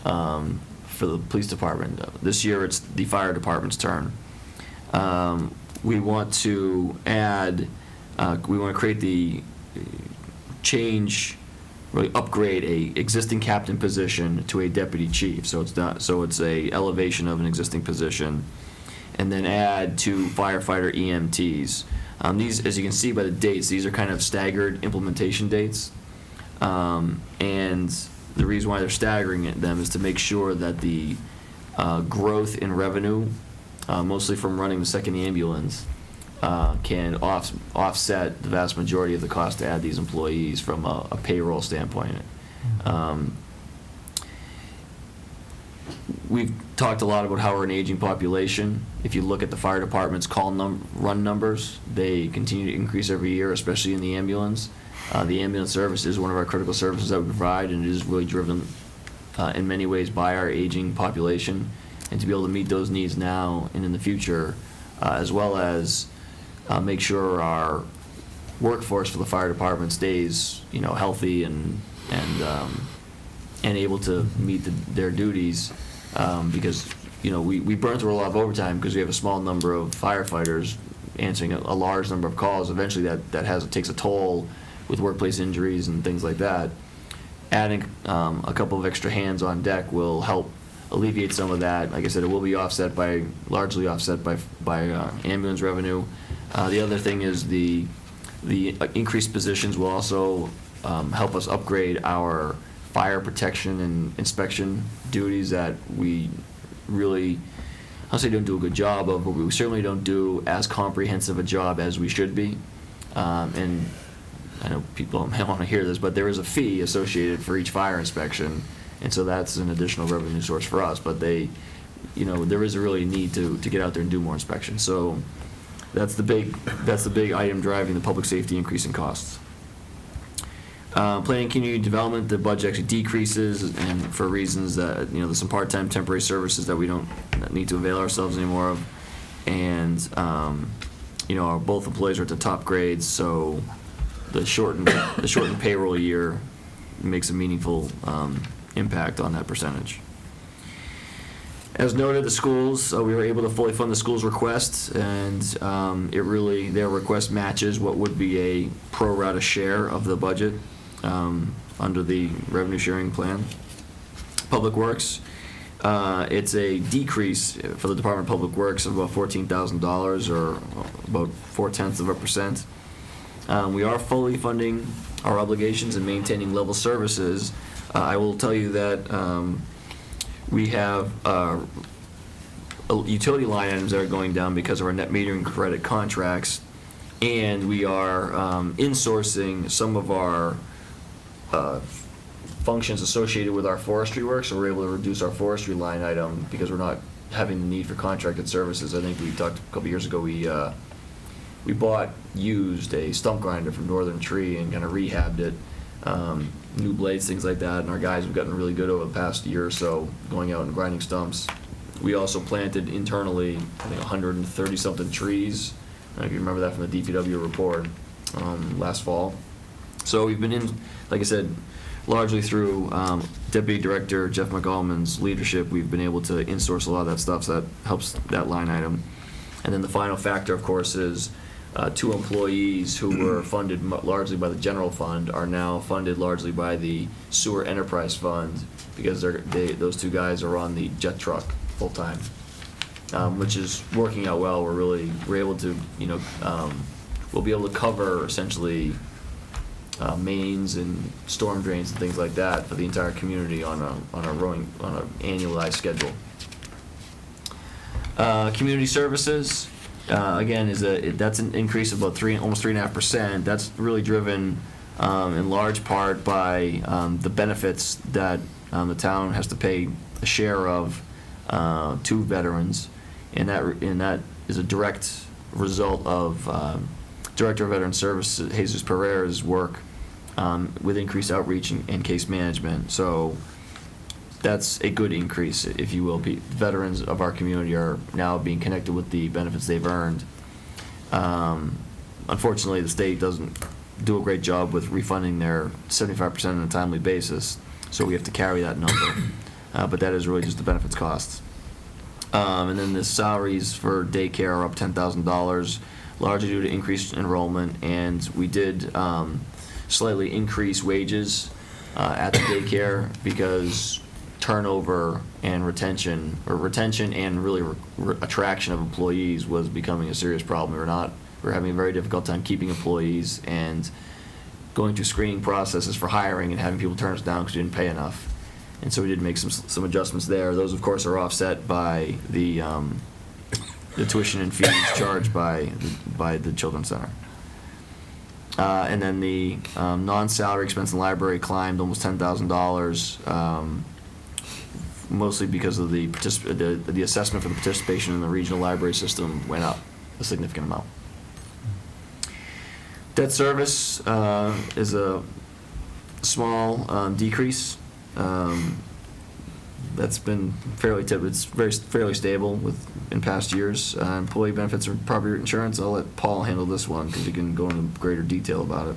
for the police department. This year it's the fire department's turn. We want to create the change, really upgrade a existing captain position to a deputy chief. So it's a elevation of an existing position, and then add 2 firefighter EMTs. These, as you can see by the dates, these are kind of staggered implementation dates. And the reason why they're staggering them is to make sure that the growth in revenue, mostly from running the second ambulance, can offset the vast majority of the cost to add these employees from a payroll standpoint. We've talked a lot about how we're an aging population. If you look at the fire department's run numbers, they continue to increase every year, especially in the ambulance. The ambulance service is one of our critical services that we provide, and it is really driven in many ways by our aging population. And to be able to meet those needs now and in the future, as well as make sure our workforce for the fire department stays, healthy and able to meet their duties, because we burn through a lot of overtime because we have a small number of firefighters answering a large number of calls. Eventually, that takes a toll with workplace injuries and things like that. Adding a couple of extra hands on deck will help alleviate some of that. Like I said, it will be largely offset by ambulance revenue. The other thing is the increased positions will also help us upgrade our fire protection and inspection duties that we really, I'll say don't do a good job of, but we certainly don't do as comprehensive a job as we should be. And I know people may want to hear this, but there is a fee associated for each fire inspection, and so that's an additional revenue source for us. But there is a really need to get out there and do more inspections. So that's the big item driving the public safety increase in costs. Planning and community development, the budget actually decreases, and for reasons that, there's some part-time temporary services that we don't need to avail ourselves anymore of. And, our both employees are at the top grades, so the shortened payroll year makes a meaningful impact on that percentage. As noted, the schools, we were able to fully fund the schools' requests, and their request matches what would be a pro rata share of the budget under the revenue sharing plan. Public Works, it's a decrease for the Department of Public Works of about $14,000, or about 0.4%. We are fully funding our obligations and maintaining level services. I will tell you that we have utility line items that are going down because of our net metering credit contracts, and we are insourcing some of our functions associated with our forestry work, so we're able to reduce our forestry line item because we're not having the need for contracted services. I think we talked a couple years ago, we used a stump grinder from Northern Tree and kind of rehabbed it, new blades, things like that, and our guys have gotten really good over the past year or so going out and grinding stumps. We also planted internally, I think, 130-something trees. I don't know if you remember that from the DPW report last fall. So we've been in, like I said, largely through Deputy Director Jeff McGallman's leadership, we've been able to insource a lot of that stuff, so that helps that line item. And then the final factor, of course, is 2 employees who were funded largely by the general fund are now funded largely by the sewer enterprise fund, because those 2 guys are on the jet truck full-time, which is working out well. We're able to, we'll be able to cover essentially mains and storm drains and things like that for the entire community on an annualized schedule. Community services, again, that's an increase of about almost 3.5%. That's really driven in large part by the benefits that the town has to pay a share of to veterans, and that is a direct result of Director of Veteran Services Jesus Pereira's work with increased outreach and case management. So that's a good increase, if you will. Veterans of our community are now being connected with the benefits they've earned. Unfortunately, the state doesn't do a great job with refunding their 75% on a timely basis, so we have to carry that number. But that is really just the benefits costs. And then the salaries for daycare are up $10,000, largely due to increased enrollment, and we did slightly increase wages at the daycare because turnover and retention and really attraction of employees was becoming a serious problem. We're having a very difficult time keeping employees and going through screening processes for hiring and having people turn us down because we didn't pay enough. And so we did make some adjustments there. Those, of course, are offset by the tuition and fees charged by the Children's Center. And then the non-salary expense in the library climbed almost $10,000, mostly because of the assessment for the participation in the regional library system went up a significant amount. Debt service is a small decrease. That's been fairly stable in past years. Employee benefits or property insurance, I'll let Paul handle this one because he can go into greater detail about it.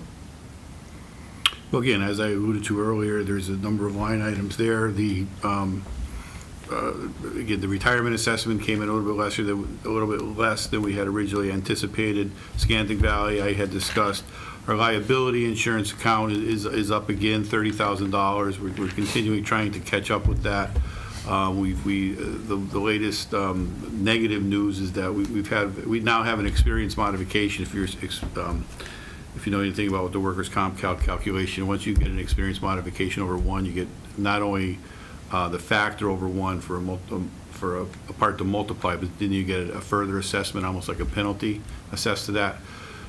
Well, again, as I alluded to earlier, there's a number of line items there. Again, the retirement assessment came in a little bit less than we had originally anticipated. Scantic Valley, I had discussed. Our liability insurance account is up again, $30,000. We're continuing trying to catch up with that. The latest negative news is that we now have an experience modification. If you're if you know anything about what the workers' comp calculation, once you get an experience modification over 1, you get not only the factor over 1 for a part to multiply, but then you get a further assessment, almost like a penalty assessed to that.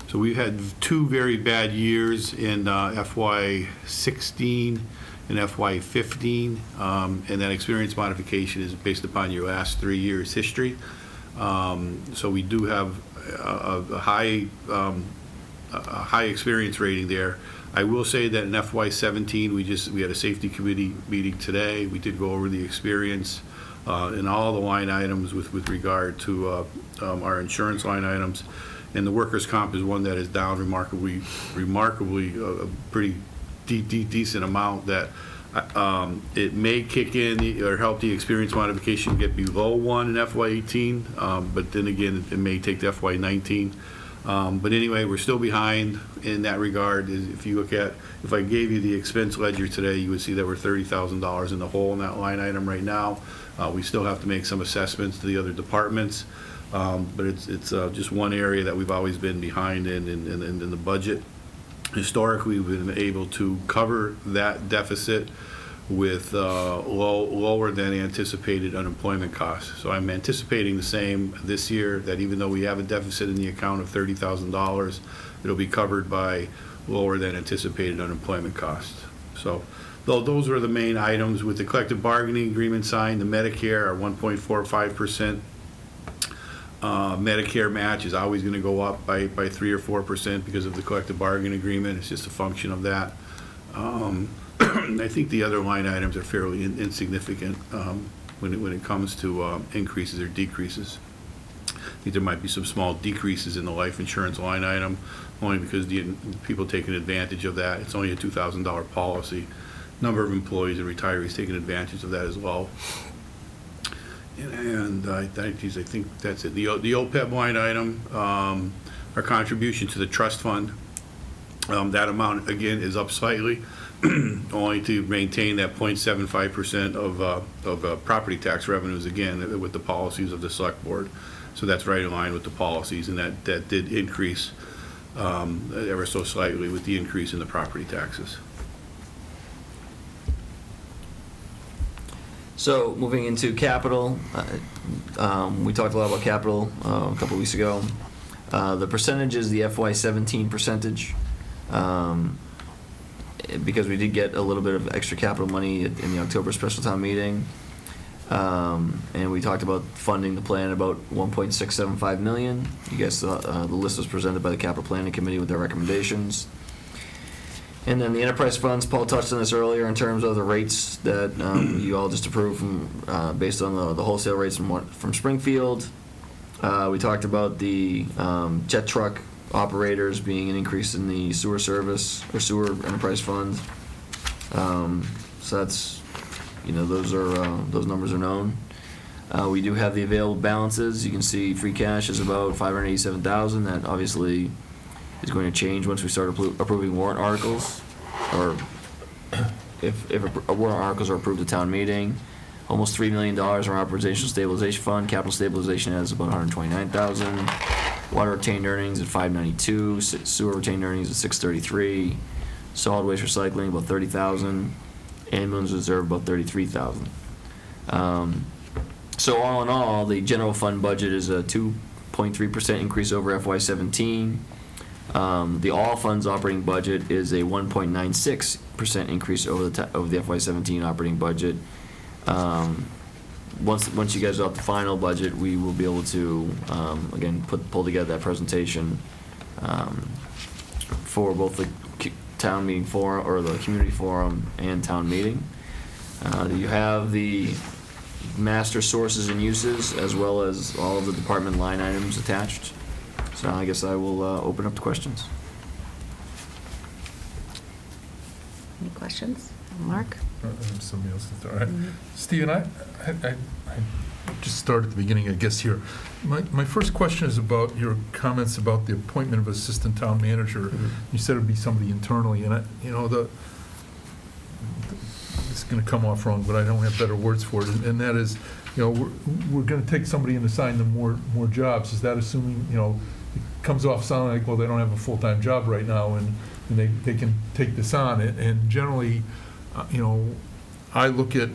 So we've had 2 very bad years in FY16 and FY15, and that experience modification is based upon your last 3 years' history. So we do have a high experience rating there. I will say that in FY17, we had a safety committee meeting today. We did go over the experience in all the line items with regard to our insurance line items. And the workers' comp is one that is down remarkably a pretty decent amount that it may kick in or help the experience modification get below 1 in FY18, but then again, it may take to FY19. But anyway, we're still behind in that regard. If you look at, if I gave you the expense ledger today, you would see that we're $30,000 in the hole in that line item right now. We still have to make some assessments to the other departments, but it's just one area that we've always been behind in the budget. Historically, we've been able to cover that deficit with lower than anticipated unemployment costs. So I'm anticipating the same this year, that even though we have a deficit in the account of $30,000, it'll be covered by lower than anticipated unemployment costs. So those are the main items. With the collective bargaining agreement signed, the Medicare, our 1.45% Medicare match is always going to go up by 3 or 4% because of the collective bargaining agreement. It's just a function of that. I think the other line items are fairly insignificant when it comes to increases or decreases. I think there might be some small decreases in the life insurance line item, only because the people taking advantage of that. It's only a $2,000 policy. Number of employees and retirees taking advantage of that as well. And I think that's it. The OPEB line item, our contribution to the trust fund, that amount again is up slightly, only to maintain that 0.75% of property tax revenues again with the policies of the select board. So that's right in line with the policies, and that did increase ever so slightly with the increase in the property taxes. So moving into capital, we talked a lot about capital a couple weeks ago. The percentage is the FY17 percentage, because we did get a little bit of extra capital money in the October special town meeting. And we talked about funding the plan about $1.675 million. You guys, the list was presented by the capital planning committee with their recommendations. And then the enterprise funds, Paul touched on this earlier in terms of the rates that you all just approved from, based on the wholesale rates from Springfield. We talked about the jet truck operators being an increase in the sewer service or sewer enterprise fund. So that's, those numbers are known. We do have the available balances. You can see free cash is about $587,000. That obviously is going to change once we start approving warrant articles, or if warrant articles are approved at town meeting. Almost $3 million in our operational stabilization fund. Capital stabilization has about $129,000. Water retained earnings at $592,000. Sewer retained earnings at $633,000. Solid waste recycling about $30,000. Ambulance reserve about $33,000. So all in all, the general fund budget is a 2.3% increase over FY17. The all funds operating budget is a 1.96% increase over the FY17 operating budget. Once you guys are up the final budget, we will be able to again pull together that presentation for both the town meeting forum or the community forum and town meeting. You have the master sources and uses as well as all of the department line items attached. So I guess I will open up to questions. Any questions? Mark? Somebody else is all right. Stephen, I just start at the beginning, I guess, here. My first question is about your comments about the appointment of assistant town manager. Mm-hmm. You said it would be somebody internally, and it's going to come off wrong, but I don't have better words for it. And that is, we're going to take somebody and assign them more jobs. Is that assuming, the comes off sounding like, well, they don't have a full-time job right now, and they can take this on. And generally, you know, I look at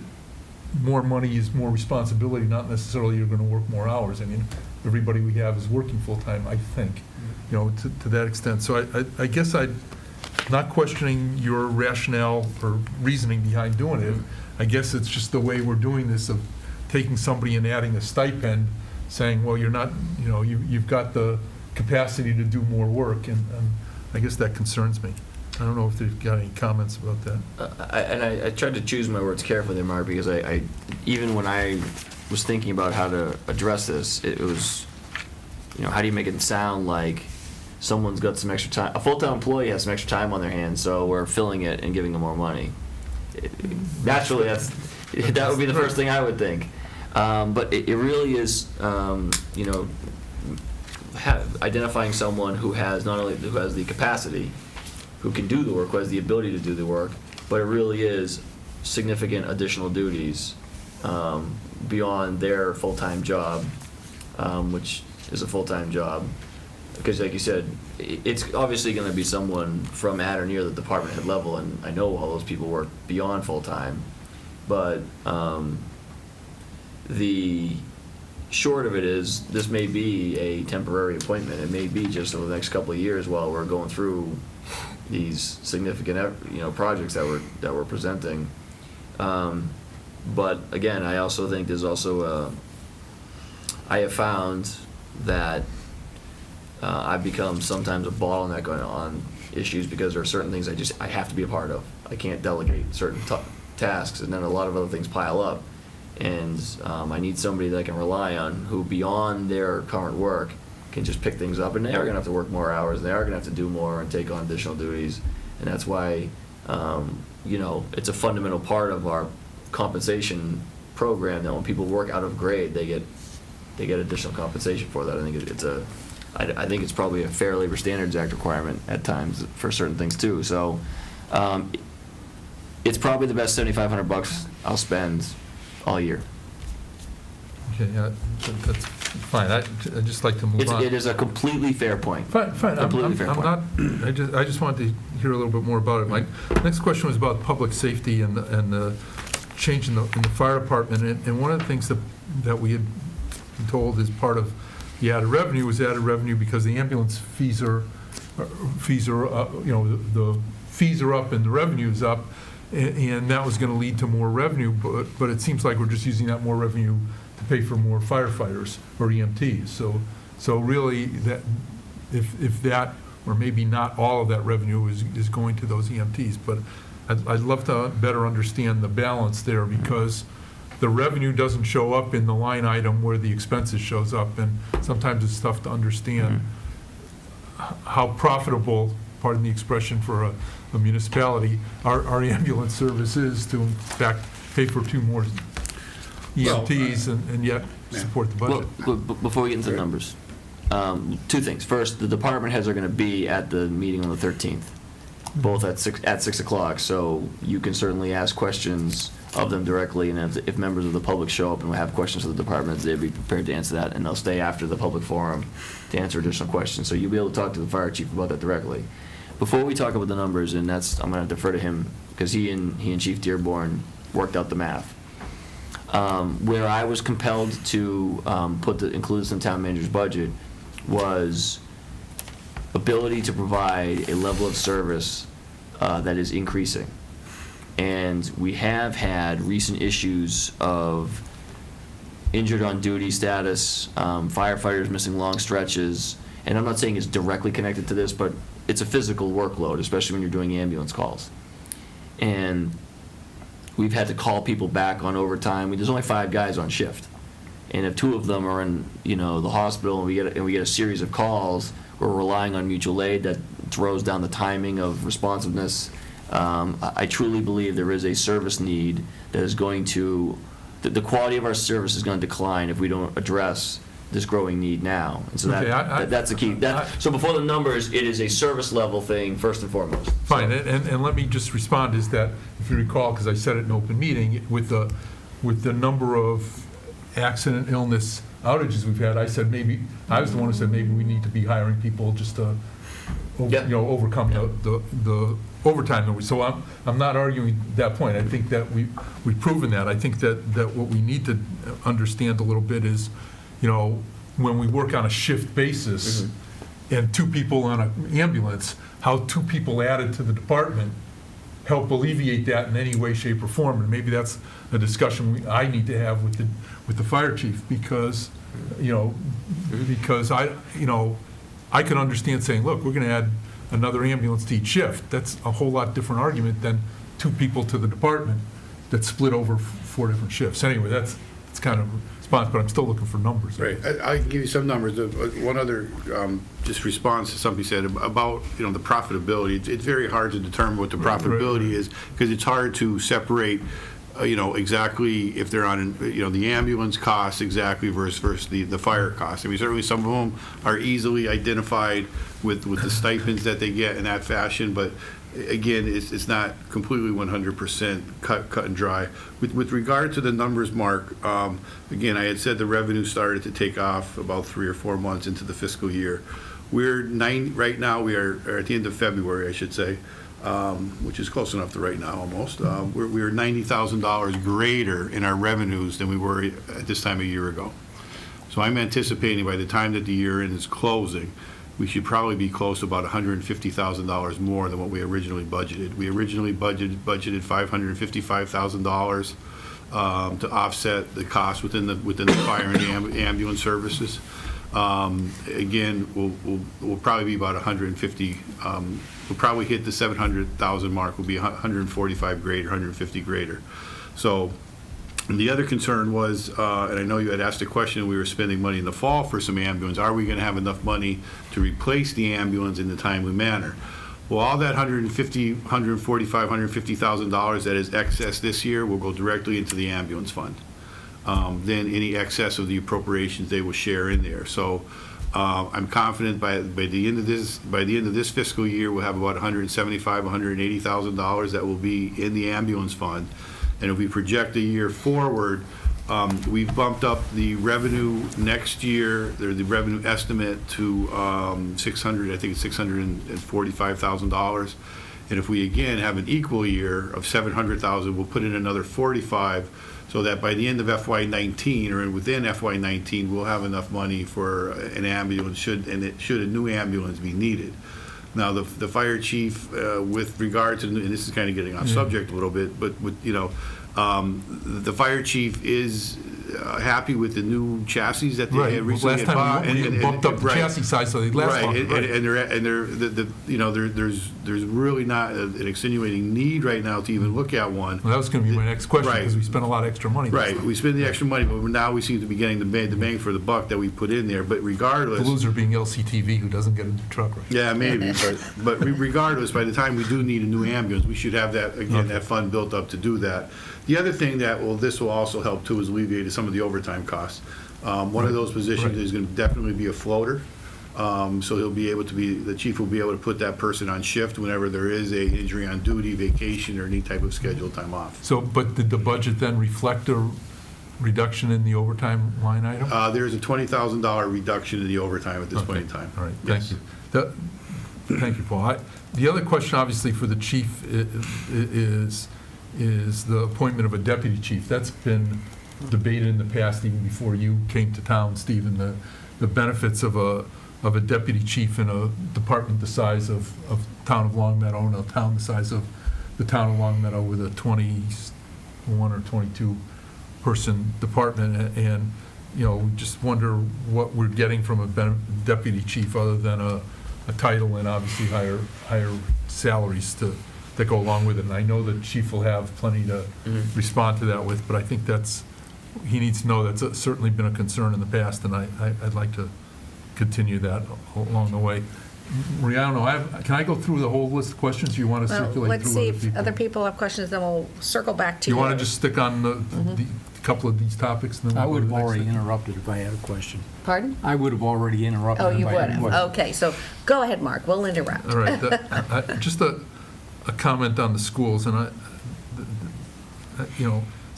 more money is more responsibility, not necessarily you're gonna work more hours. I mean, everybody we have is working full-time, I think, you know, to that extent. So I guess I'm not questioning your rationale or reasoning behind doing it. I guess it's just the way we're doing this, of taking somebody and adding a stipend, saying, well, you're not, you know, you've got the capacity to do more work, and I guess that concerns me. I don't know if they've got any comments about that. I tried to choose my words carefully there, Mark, because I even when I was thinking about how to address this, it was, you know, how do you make it sound like someone's got some extra time, a full-time employee has some extra time on their hands, so we're filling it and giving them more money. Naturally, that would be the first thing I would think. But it really is, you know, identifying someone who has not only who has the capacity, who can do the work, who has the ability to do the work, but it really is significant additional duties beyond their full-time job, which is a full-time job. Because like you said, it's obviously going to be someone from at or near the department head level, and I know all those people work beyond full-time. But the short of it is, this may be a temporary appointment. It may be just over the next couple of years while we're going through these significant, you know, projects that we're presenting. But again, I also think there's also I have found that I've become sometimes a bottleneck on issues because there are certain things I have to be a part of. I can't delegate certain tasks, and then a lot of other things pile up. And I need somebody that I can rely on, who beyond their current work can just pick things up, and they are going to have to work more hours, and they are going to have to do more and take on additional duties. And that's why, you know, it's a fundamental part of our compensation program that when people work out of grade, they get additional compensation for that. I think it's probably a Fair Labor Standards Act requirement at times for certain things too. So it's probably the best $7,500 I'll spend all year. Okay, yeah, that's fine. I'd just like to move on. It is a completely fair point. Fine. Completely fair point. I just wanted to hear a little bit more about it. My next question was about public safety and the change in the fire department. And one of the things that we had been told as part of the added revenue was added revenue because the ambulance fees are you know, the fees are up and the revenue's up, and that was going to lead to more revenue. But it seems like we're just using that more revenue to pay for more firefighters or EMTs. So really, that if that, or maybe not all of that revenue is going to those EMTs, but I'd love to better understand the balance there, because the revenue doesn't show up in the line item where the expenses shows up, and sometimes it's tough to understand how profitable, pardon the expression, for a municipality, our ambulance service is to in fact pay for 2 more EMTs and yet support the budget. Well, before we get into the numbers, 2 things. First, the department heads are going to be at the meeting on the 13th, both at 6 o'clock, so you can certainly ask questions of them directly, and if members of the public show up and have questions of the departments, they'd be prepared to answer that, and they'll stay after the public forum to answer additional questions. So you'll be able to talk to the fire chief about that directly. Before we talk about the numbers, and I'm going to defer to him, because he and Chief Dearborn worked out the math. Where I was compelled to include this in the town manager's budget was ability to provide a level of service that is increasing. And we have had recent issues of injured on duty status, firefighters missing long stretches, and I'm not saying it's directly connected to this, but it's a physical workload, especially when you're doing ambulance calls. And we've had to call people back on overtime. There's only 5 guys on shift, and if 2 of them are in, you know, the hospital, and we get a series of calls, we're relying on mutual aid that throws down the timing of responsiveness. I truly believe there is a service need that is going to, the quality of our service is going to decline if we don't address this growing need now. And so that's the key. So before the numbers, it is a service level thing first and foremost. Fine, and let me just respond, is that, if you recall, because I said it in open meeting, with the number of accident, illness, outages we've had, I was the one who said maybe we need to be hiring people just to, Yeah. overcome the overtime. So I'm not arguing that point. I think that we've proven that. I think that what we need to understand a little bit is, when we work on a shift basis and 2 people on an ambulance, how 2 people added to the department help alleviate that in any way, shape, or form. And maybe that's a discussion I need to have with the fire chief, because, because I can understand saying, look, we're going to add another ambulance to each shift. That's a whole lot different argument than 2 people to the department that's split over 4 different shifts. Anyway, that's kind of response, but I'm still looking for numbers. Right, I can give you some numbers. One other just response to something you said about, the profitability. It's very hard to determine what the profitability is, because it's hard to separate, exactly if they're on, the ambulance costs exactly versus the fire costs. I mean, certainly some of them are easily identified with the stipends that they get in that fashion, but again, it's not completely 100% cut and dry. With regard to the numbers, Mark, again, I had said the revenue started to take off about 3 or 4 months into the fiscal year. Right now, we are at the end of February, I should say, which is close enough to right now almost. We are $90,000 greater in our revenues than we were at this time a year ago. So I'm anticipating by the time that the year end is closing, we should probably be close to about $150,000 more than what we originally budgeted. We originally budgeted $555,000 to offset the cost within the fire and ambulance services. Again, we'll probably be about 150. We'll probably hit the 700,000 mark. We'll be 145 greater, 150 greater. So. And the other concern was, and I know you had asked a question, we were spending money in the fall for some ambulance. Are we going to have enough money to replace the ambulance in a timely manner? Well, all that $145,000, $150,000 that is excess this year will go directly into the ambulance fund. Then any excess of the appropriations they will share in there. So I'm confident by the end of this fiscal year, we'll have about $175,000, $180,000 that will be in the ambulance fund. And if we project a year forward, we've bumped up the revenue next year, the revenue estimate to $645,000. And if we again have an equal year of $700,000, we'll put in another $45,000, so that by the end of FY19 or within FY19, we'll have enough money for an ambulance should a new ambulance be needed. Now, the fire chief, with regard to, and this is kind of getting off subject a little bit, but the fire chief is happy with the new chassis that they had recently Last time we bumped up the right. chassis size, so they last longer. There's really not an extenuating need right now to even look at one. Well, that was going to be my next question, because we spent a lot of extra money. Right, we spend the extra money, but now we seem to be getting the bang for the buck that we put in there. But regardless, The loser being LCTV, who doesn't get a truck right. yeah, maybe, but regardless, by the time we do need a new ambulance, we should have that, again, that fund built up to do that. The other thing this will also help too is alleviate some of the overtime costs. One of those positions is going to definitely be a floater. So the chief will be able to put that person on shift whenever there is a injury on duty, vacation, or any type of scheduled time off. So, but did the budget then reflect a reduction in the overtime line item? There's a $20,000 reduction in the overtime at this point in time. All right, Yes. thank you. Thank you, Paul. The other question, obviously, for the chief is the appointment of a deputy chief. That's been debated in the past, even before you came to town, Stephen, the benefits of a deputy chief in a department the size of town of Long Meadow, and a town the size of the town of Long Meadow with a 21 or 22 person department, and just wonder what we're getting from a deputy chief other than a title and obviously higher salaries that go along with it. And I know the chief will have plenty to respond to that with, but I think he needs to know that's certainly been a concern in the past, and I'd like to continue that along the way. Maria, I don't know, can I go through the whole list of questions, or you want to Well, circulate let's through see other if people? other people have questions, then we'll circle back to Do you. you want to just stick on the couple of these topics? And then I we'll would go have to the already next thing? interrupted if I had a question. Pardon? I would have already interrupted. Oh, if you I would had a have. question. Okay, so go ahead, Mark, we'll interrupt. All right, just a comment on the schools, and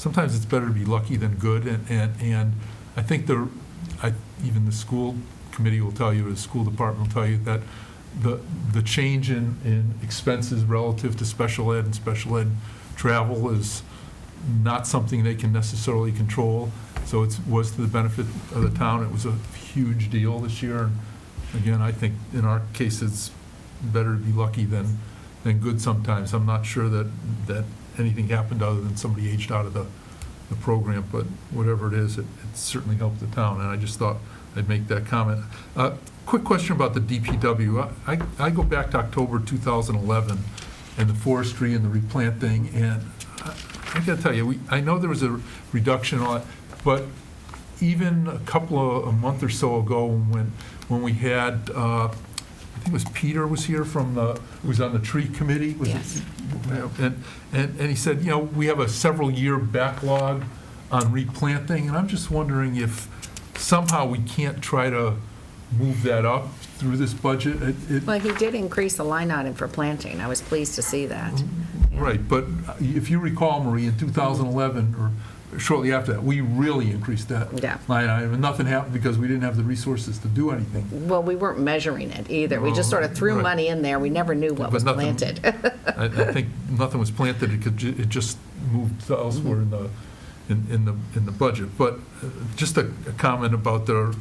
sometimes it's better to be lucky than good, and I think even the school committee will tell you, or the school department will tell you, that the change in expenses relative to special ed and special ed travel is not something they can necessarily control, so it was to the benefit of the town. It was a huge deal this year, and again, I think in our case, it's better to be lucky than good sometimes. I'm not sure that anything happened other than somebody aged out of the program, but whatever it is, it certainly helped the town, and I just thought I'd make that comment. Quick question about the DPW. I go back to October 2011 and the forestry and the replanting, and I got to tell you, I know there was a reduction on it, but even a month or so ago when we had, I think it was Peter was here who was on the tree committee. Yes. And he said, we have a several-year backlog on replanting, and I'm just wondering if somehow we can't try to move that up through this budget. Well, he did increase the line item for planting. I was pleased to see that. Yeah. Right, but if you recall, Marie, in 2011, or shortly after that, we really increased that Yeah. line item, and nothing happened because we didn't have the resources to do anything. Well, we weren't measuring it either. We just sort of threw Right. money in there. We never knew what But was nothing- planted. I think nothing was planted, it just moved elsewhere in the budget. But just a comment about the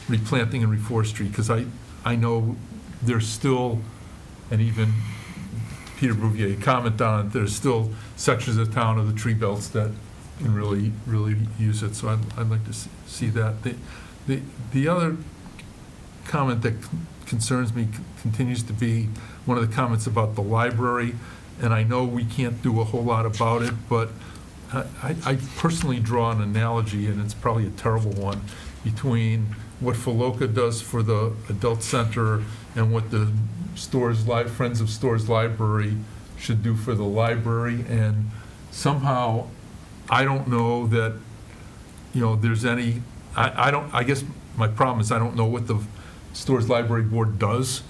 replanting and reforestry, because I know there's still, and even Peter Bouvier commented on it, there's still sections of town of the tree belts that can really use it, so I'd like to see that. The other comment that concerns me continues to be one of the comments about the library, and I know we can't do a whole lot about it, but I personally draw an analogy, and it's probably a terrible one, between what Philoka does for the adult center and what the Friends of Stores Library should do for the library, and somehow, I don't know that, there's any, I guess my problem is I don't know what the Stores Library Board does,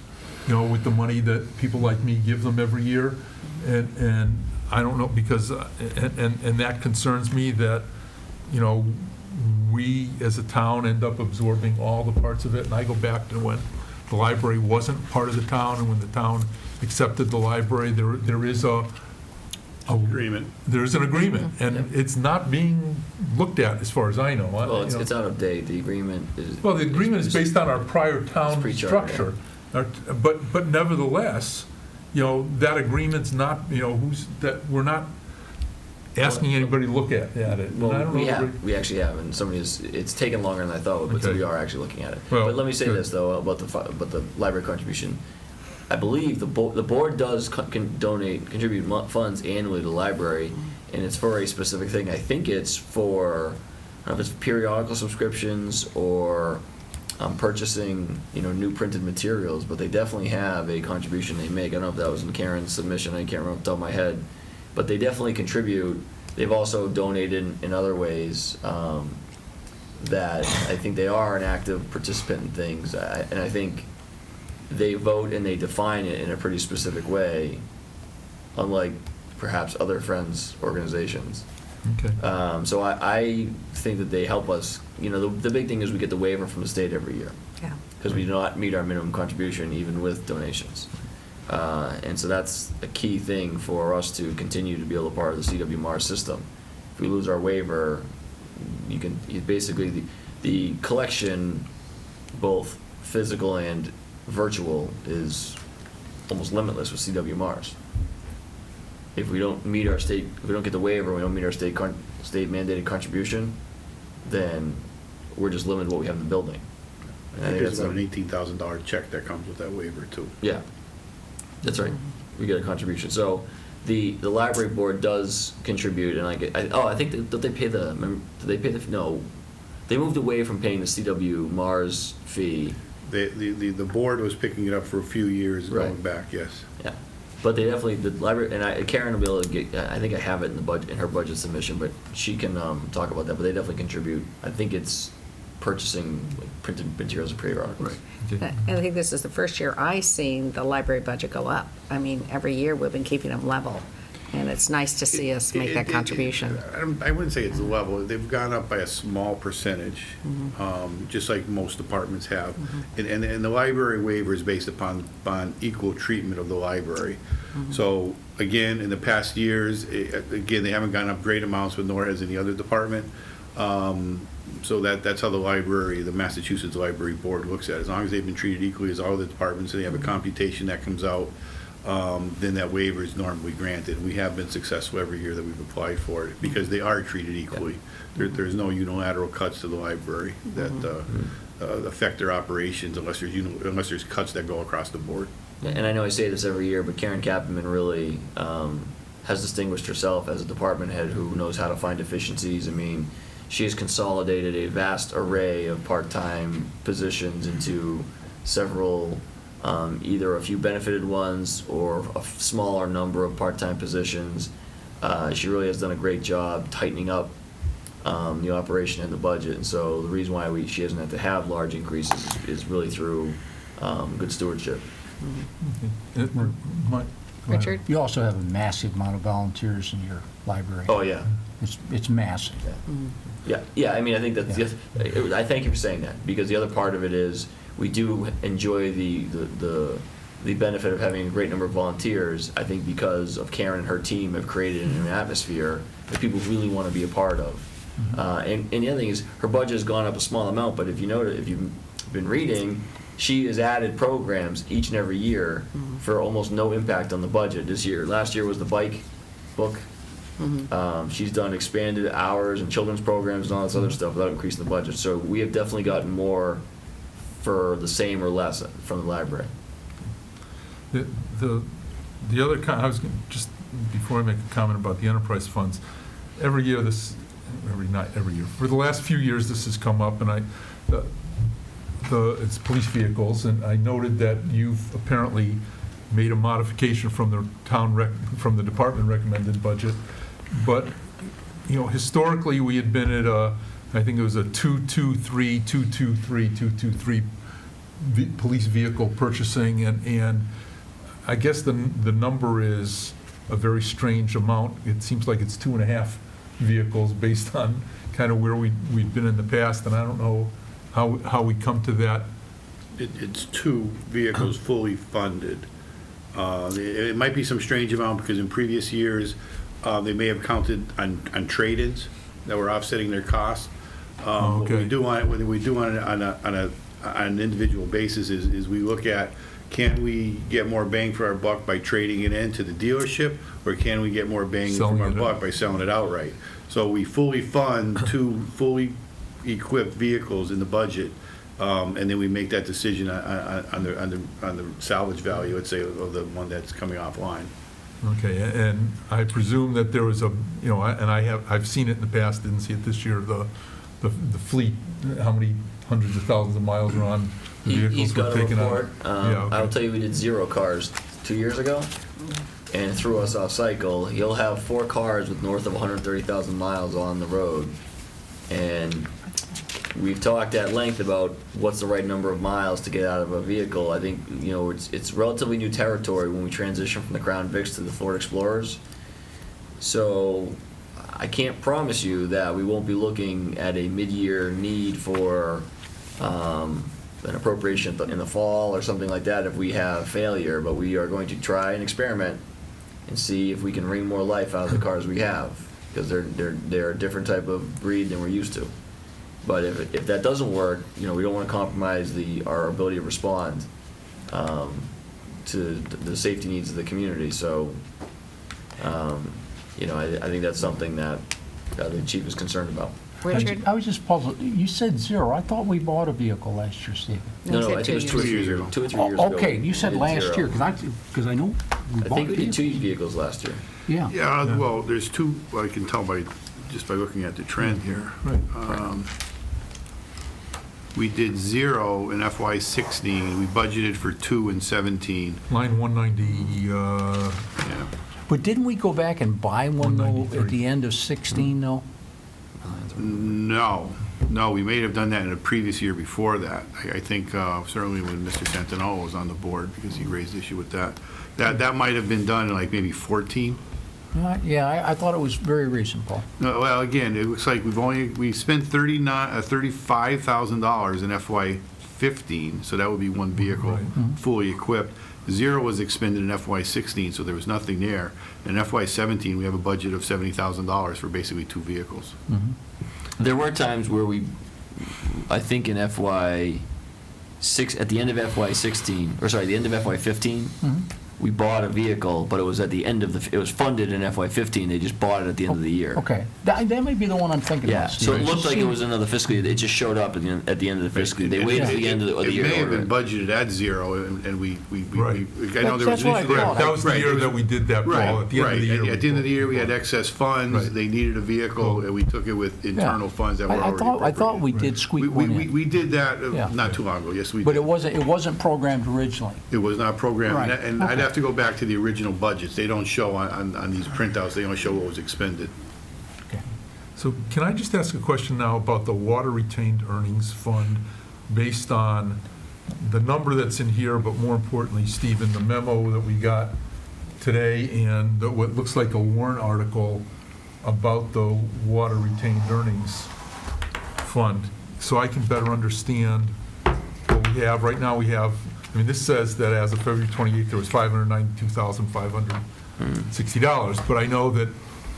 with the money that people like me give them every year, and I don't know, because, and that concerns me that, we as a town end up absorbing all the parts of it, and I go back to when the library wasn't part of the town, and when the town accepted the library, there is Agreement. there's an agreement, and it's not being looked at, as far as I know. Well, it's out of date. The agreement is. Well, the agreement is based on our prior town pre-charter, structure, but nevertheless, that agreement's not, we're not asking anybody to look at it. And I Well, don't know we actually have, and it's taken longer than I thought, but so Okay. we are actually looking at it. Well, But let me say good. this, though, about the library contribution. I believe the board does contribute funds annually to the library, and it's for a specific thing. I think it's for, I don't know if it's periodical subscriptions or purchasing, new printed materials, but they definitely have a contribution they make. I don't know if that was in Karen's submission, I can't remember off the top of my head, but they definitely contribute. They've also donated in other ways that I think they are an active participant in things, and I think they vote and they define it in a pretty specific way, unlike perhaps other Friends organizations. Okay. So I think that they help us. The big thing is we get the waiver from the state every year Yeah. because we do not meet our minimum contribution even with donations. And so that's a key thing for us to continue to be able to part of the CW Mars system. If we lose our waiver, basically the collection, both physical and virtual, is almost limitless with CW Mars. If we don't meet our state, if we don't get the waiver, we don't meet our state mandated contribution, then we're just limited to what we have in the building. And I think There's that's about an $18,000 check that comes with that waiver, too. Yeah, that's right. We get a contribution. So the library board does contribute, and I think that they pay no, they moved away from paying the CW Mars fee. The board was picking it up for a few years going Right. back, yes. Yeah, but they definitely, the library, and Karen will be able to get, I think I have it in the budget, in her budget submission, but she can talk about that, but they definitely contribute. I think it's purchasing printed materials and periodicals. Okay. And I think this is the first year I've seen the library budget go up. I mean, every year we've been keeping them level. and it's nice to see us make that contribution. I wouldn't say it's level. They've gone up by a small percentage, just like most departments have. And the library waiver is based upon equal treatment of the library. So again, in the past years, again, they haven't gone up great amounts, but nor has any other department. So that's how the Massachusetts Library Board looks at it. As long as they've been treated equally as all the departments, and they have a computation that comes out, then that waiver is normally granted. We have been successful every year that we've applied for it, because they are treated equally. There's no unilateral cuts to the library that affect their operations unless there's cuts that go across the board. And I know I say this every year, but Karen Kappenman really has distinguished herself as a department head who knows how to find efficiencies. I mean, she has consolidated a vast array of part-time positions into several, either a few benefited ones or a smaller number of part-time positions. She really has done a great job tightening up the operation and the budget. And so the reason why she doesn't have to have large increases is really through good stewardship. Richard? You also have a massive amount of volunteers in your library. Oh, yeah. It's massive. Yeah, I mean, I think that's I thank you for saying that, because the other part of it is we do enjoy the benefit of having a great number of volunteers. I think because of Karen and her team have created an atmosphere that people really want to be a part of. And the other thing is her budget has gone up a small amount, but if you've been reading, she has added programs each and every year for almost no impact on the budget this year. Last year was the bike book. She's done expanded hours and children's programs and all this other stuff without increasing the budget. So we have definitely gotten more for the same or less from the library. The other, I was just, before I make a comment about the enterprise funds, every year, for the last few years this has come up, and it's police vehicles, and I noted that you've apparently made a modification from the department recommended budget. But, historically, we had been at I think it was a 223, 223, 223 police vehicle purchasing, and I guess the number is a very strange amount. It seems like it's 2.5 vehicles based on kind of where we've been in the past, and I don't know how we come to that. It's 2 vehicles fully funded. It might be some strange amount because in previous years, they may have counted on trade-ins that were offsetting their costs. Okay. What we do on an individual basis is we look at, can we get more bang for our buck by trading it into the dealership, or can we get more bang from our buck by selling it outright? So we fully fund 2 fully equipped vehicles in the budget, and then we make that decision on the salvage value, let's say, of the one that's coming offline. Okay, and I presume that there was and I've seen it in the past, didn't see it this year, the fleet, how many hundreds of thousands of miles are on the vehicles He's we're got a taking out. report. I'll tell you, we did 0 cars 2 years ago, and threw us off cycle. He'll have 4 cars with north of 130,000 miles on the road, and we've talked at length about what's the right number of miles to get out of a vehicle. I think it's relatively new territory when we transition from the Crown Vics to the Ford Explorers. So I can't promise you that we won't be looking at a mid-year need for an appropriation in the fall or something like that if we have failure. But we are going to try and experiment and see if we can wring more life out of the cars we have, because they're a different type of breed than we're used to. But if that doesn't work, we don't want to compromise our ability to respond to the safety needs of the community. So, I think that's something that the chief is concerned about. Richard? I was just puzzled. You said 0. I thought we bought a vehicle last year, Stephen. No, I think it was 2 or 3 years ago. 2 or 3 years ago. Okay, you said we did last 0. year, because I know we I bought think we did 2 vehicles. vehicles last year. Yeah. Yeah, well, there's 2, I can tell just by looking at the trend here. Right. We did 0 in FY16, we budgeted for 2 in 17. Line 190, Yeah. But didn't we go back and buy one, though, 193. at the end of 16, though? No, we may have done that in a previous year before that. I think certainly when Mr. Santinola was on the board, because he raised issue with that. That might have been done in like maybe 14. Yeah, I thought it was very recent, Paul. No, well, again, it looks like we spent $35,000 in FY '15, so that would be one vehicle fully equipped. Zero was expended in FY '16, so there was nothing there. In FY '17, we have a budget of $70,000 for basically 2 vehicles. There were times where I think in at the end of FY '16, or sorry, the end of FY '15, we bought a vehicle, but it was at the end of it was funded in FY '15, they just bought it at the end of the year. Okay, that may be the one I'm thinking Yeah, of. so it Steve. looked like it was another fiscal year, it just showed up at the end of the fiscal year. They waited till the end of the year. It may to have order been budgeted at 0, and we, Right. I know there was. That's what I thought. That was the Right, year it was- that we did that, Paul, Right, at the end of the year. right. At the end of the year, we had excess funds, Right. they needed a vehicle, and we took it with internal funds that were already I thought we appropriated. did squeak one in. We did that Yeah. not too long ago, yes, we did. But it wasn't programmed originally. It was not programmed, Right, and I'd okay. have to go back to the original budgets. They don't show on these printouts, they only show what was expended. So can I just ask a question now about the water retained earnings fund based on the number that's in here, but more importantly, Stephen, the memo that we got today and what looks like a warrant article about the water retained earnings fund, so I can better understand what we have. Right now, we have, I mean, this says that as of February 28th, there was $592,560, but I know that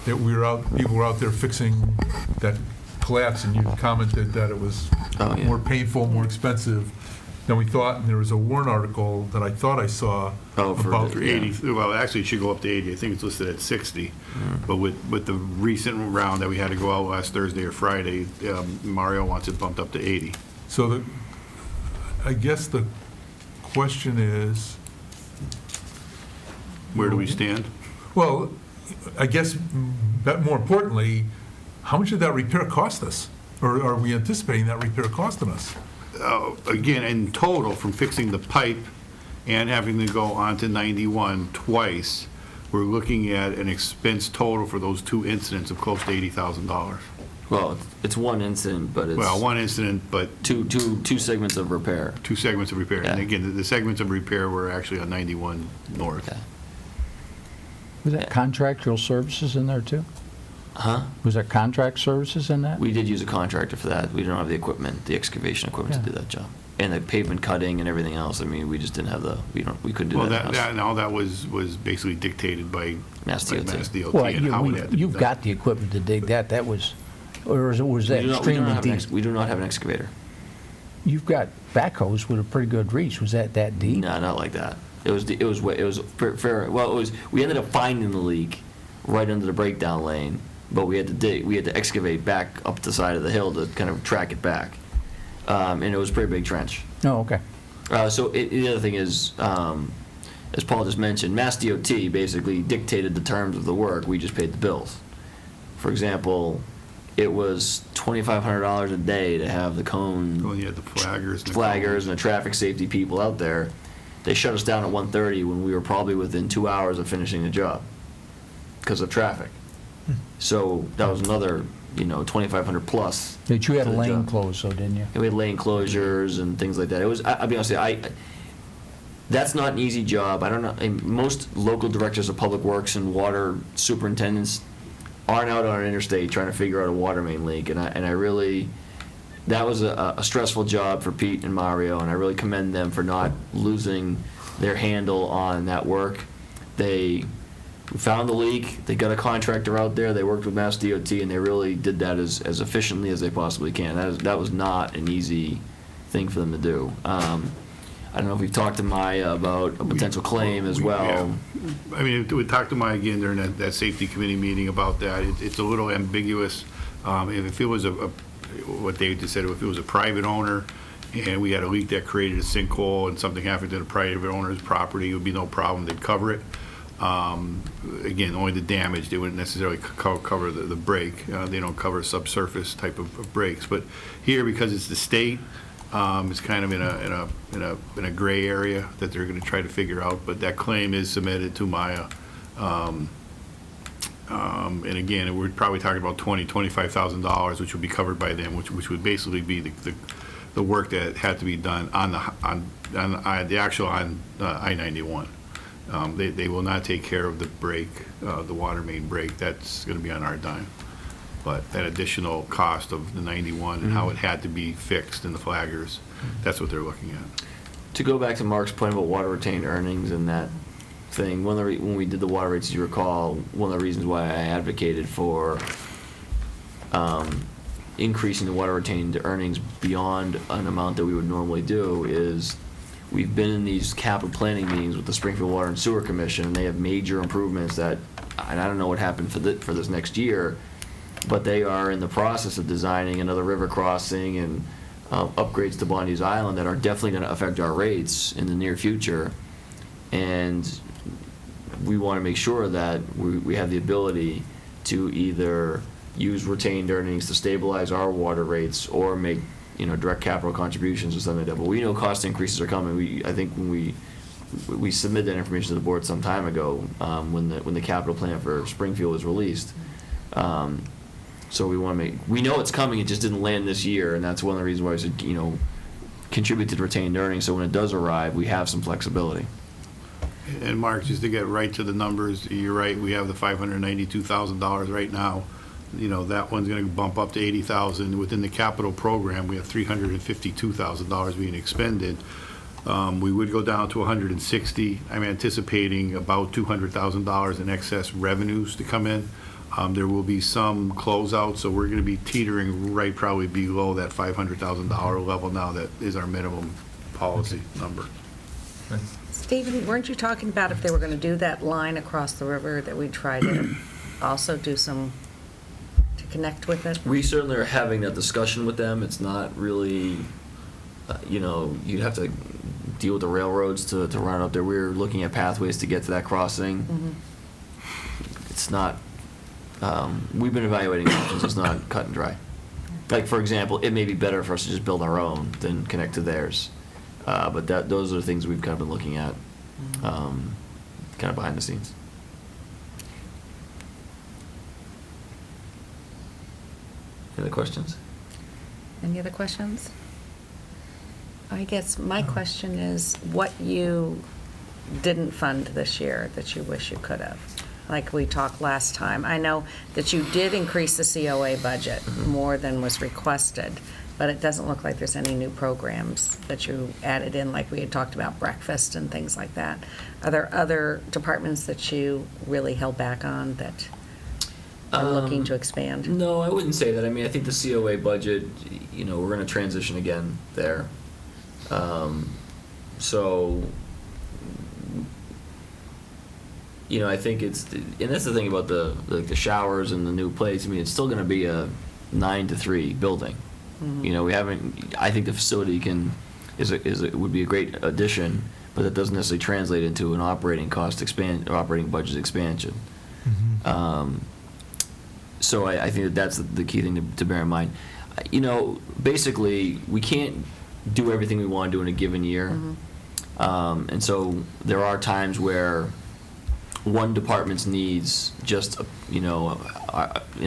people were out there fixing that collapse, and you commented that it was Oh, yeah. more painful, more expensive than we thought, and there was a warrant article that I thought I saw Oh, for about. For 80, well, actually, it should go up to 80. I think it's listed at 60. But with the recent round that we had to go out last Thursday or Friday, Mario wants it bumped up to 80. So I guess the question is, Where do we stand? well, I guess, but more importantly, how much did that repair cost us? Or are we anticipating that repair costing us? Again, in total, from fixing the pipe and having to go on to 91 twice, we're looking at an expense total for those 2 incidents of close to $80,000. Well, it's one incident, but it's Well, one incident, but two segments of repair. 2 segments of repair. And Yeah. again, the segments of repair were actually on 91 North. Okay. Was that contractual services in there too? Huh? Was there contract services in that? We did use a contractor for that. We don't have the equipment, the excavation equipment to Yeah. do that job. And the pavement cutting and everything else. I mean, we just didn't have we couldn't do Well, that. that, in-house. and all that was basically dictated by Mass DOT. Mass DOT Well, and how it had to be you've done. got the equipment to dig that. That was, or was We that do not extremely have an deep? we do not have an excavator. You've got backhoes with a pretty good reach. Was that deep? No, not like that. It was fair. Well, it was. We ended up finding the leak right under the breakdown lane, but we had to dig. We had to excavate back up the side of the hill to kind of track it back, and it was a pretty big trench. Oh, okay. The other thing is, as Paul just mentioned, Mass DOT basically dictated the terms of the work. We just paid the bills. For example, it was $2,500 a day to have the cone Well, you had the flaggers. and the flaggers and the traffic safety people out there. They shut us down at 1:30 when we were probably within 2 hours of finishing the job because of traffic. So that was another, 2,500 plus. But you had a to the lane job. closed, so didn't you? And we had lane closures and things like that. It was, I'll be honest with you, that's not an easy job. I don't know, most local directors of public works and water superintendents aren't out on an interstate trying to figure out a water main leak. And I really, that was a stressful job for Pete and Mario, and I really commend them for not losing their handle on that work. They found the leak, they got a contractor out there, they worked with Mass DOT, and they really did that as efficiently as they possibly can. That was not an easy thing for them to do. I don't know if we've talked to Maya about a potential claim as well. Yeah. I mean, we talked to Maya again during that safety committee meeting about that. It's a little ambiguous. If it was what they just said, if it was a private owner and we had a leak that created a sinkhole and something happened to the private owner's property, it would be no problem. They'd cover it. Again, only the damage. They wouldn't necessarily cover the break. They don't cover subsurface type of breaks. But here, because it's the state, it's kind of in a gray area that they're going to try to figure out. But that claim is submitted to Maya. And again, we're probably talking about $25,000, which would be covered by them, which would basically be the work that had to be done on I-91. They will not take care of the break, the water main break. That's going to be on our dime. But that additional cost of the 91 and how it had to be fixed in the flaggers, that's what they're looking at. To go back to Mark's point about water retained earnings and that thing, when we did the water rates, as you recall, one of the reasons why I advocated for increasing the water retained earnings beyond an amount that we would normally do is we've been in these capital planning meetings with the Springfield Water and Sewer Commission, and they have major improvements that, and I don't know what happened for this next year, but they are in the process of designing another river crossing and upgrades to Bondi's Island that are definitely going to affect our rates in the near future. And we want to make sure that we have the ability to either use retained earnings to stabilize our water rates or make, direct capital contributions or something like that. But we know cost increases are coming. I think when we submitted that information to the board some time ago, when the capital plan for Springfield was released. So we know it's coming, it just didn't land this year, and that's one of the reasons why I said, contribute to the retained earnings, so when it does arrive, we have some flexibility. And Mark, just to get right to the numbers, you're right, we have the $592,000 right now. That one's going to bump up to $80,000. Within the capital program, we have $352,000 being expended. We would go down to $160. I'm anticipating about $200,000 in excess revenues to come in. There will be some closeout, so we're going to be teetering right probably below that $500,000 level now. That is our minimum policy number. Stephen, weren't you talking about if they were going to do that line across the river, that we'd try to also do some, to connect with it? We certainly are having that discussion with them. It's not really, you'd have to deal with the railroads to run up there. We're looking at pathways to get to that crossing. Mm-hmm. It's not, we've been evaluating options. It's not cut and dry. Like, for example, it may be better for us to just build our own than connect to theirs. But those are the things we've kind of been looking at, kind of behind the scenes. Any other questions? Any other questions? I guess my question is what you didn't fund this year that you wish you could have? Like we talked last time. I know that you did increase the COA budget more than was requested, but it doesn't look like there's any new programs that you added in, like we had talked about breakfast and things like that. Are there other departments that you really held back on that are looking to expand? No, I wouldn't say that. I mean, I think the COA budget, we're going to transition again there. So, I think and that's the thing about the showers and the new place. I mean, it's still going to be a 9 to 3 building. Mm-hmm. I think the facility would be a great addition, but that doesn't necessarily translate into an operating budget expansion. Mm-hmm. So I think that's the key thing to bear in mind. Basically, we can't do everything we want to do in a given year. Mm-hmm. And so there are times where one department's needs just, in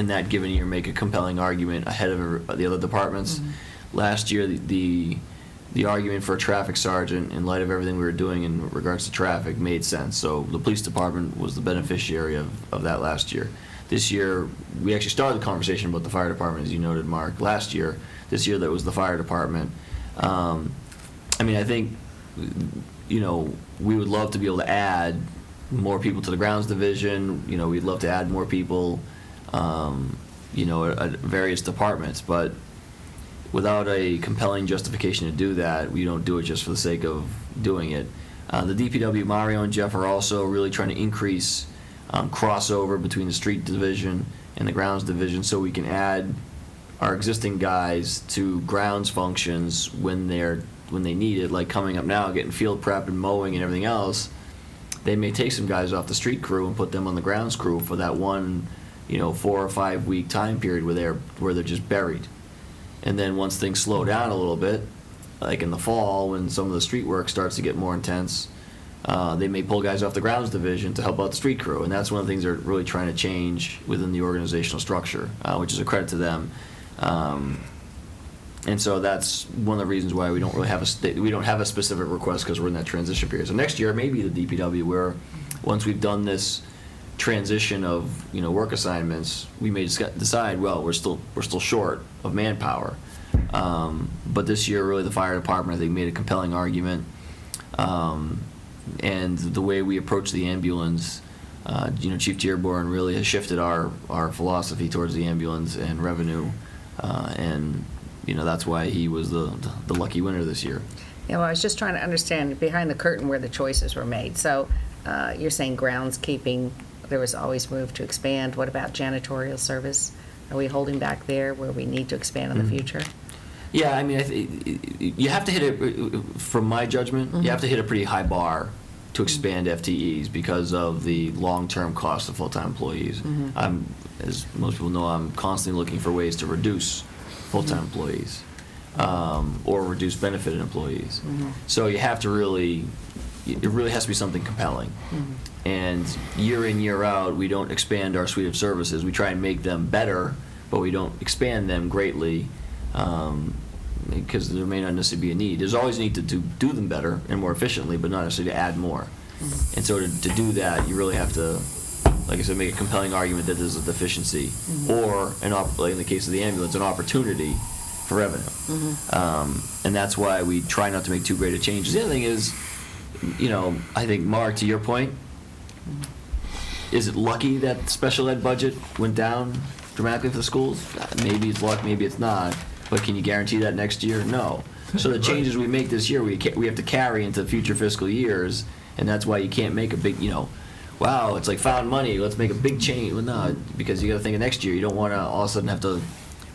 that given year make a compelling argument ahead of the other departments. Mm-hmm. Last year, the argument for a traffic sergeant, in light of everything we were doing in regards to traffic, made sense. So the police department was the beneficiary of that last year. This year, we actually started the conversation about the fire department, as you noted, Mark, last year. This year, that was the fire department. I think, we would love to be able to add more people to the grounds division. We'd love to add more people, at various departments. But without a compelling justification to do that, we don't do it just for the sake of doing it. The DPW, Mario and Jeff are also really trying to increase crossover between the street division and the grounds division, so we can add our existing guys to grounds functions when they need it, like coming up now, getting field prep and mowing and everything else. They may take some guys off the street crew and put them on the grounds crew for that one, 4 or 5 week time period where they're just buried. And then once things slow down a little bit, like in the fall when some of the street work starts to get more intense, they may pull guys off the grounds division to help out the street crew. And that's one of the things they're really trying to change within the organizational structure, which is a credit to them. And so that's one of the reasons why we don't really have we don't have a specific request, because we're in that transition period. So next year, maybe the DPW, where once we've done this transition of, work assignments, we may decide, well, we're still short of manpower. But this year, really, the fire department, I think, made a compelling argument. And the way we approach the ambulance, Chief Dearborn really has shifted our philosophy towards the ambulance and revenue. And that's why he was the lucky winner this year. Yeah, well, I was just trying to understand behind the curtain where the choices were made. So you're saying groundskeeping, there was always move to expand. What about janitorial service? Are we holding back there where we need to expand in the future? Yeah, I mean, you have to hit it, from my judgment, you have to hit a pretty high bar to expand FTEs because of the long-term cost of full-time employees. As most people know, I'm constantly looking for ways to reduce full-time employees or reduce benefited employees. So you have to it really has to be something compelling. And year in, year out, we don't expand our suite of services. We try and make them better, but we don't expand them greatly because there may not necessarily be a need. There's always a need to do them better and more efficiently, but not necessarily to add more. And so to do that, you really have to, like I said, make a compelling argument that there's a deficiency, or, like in the case of the ambulance, an opportunity for revenue. And that's why we try not to make too great a change. The other thing is, I think, Mark, to your point, is it lucky that special ed budget went down dramatically for the schools? Maybe it's luck, maybe it's not. But can you guarantee that next year? No. So the changes we make this year, we have to carry into future fiscal years, and that's why you can't make a big, wow, it's like found money, let's make a big change. Well, no, because you got to think of next year. You don't want to all of a sudden have to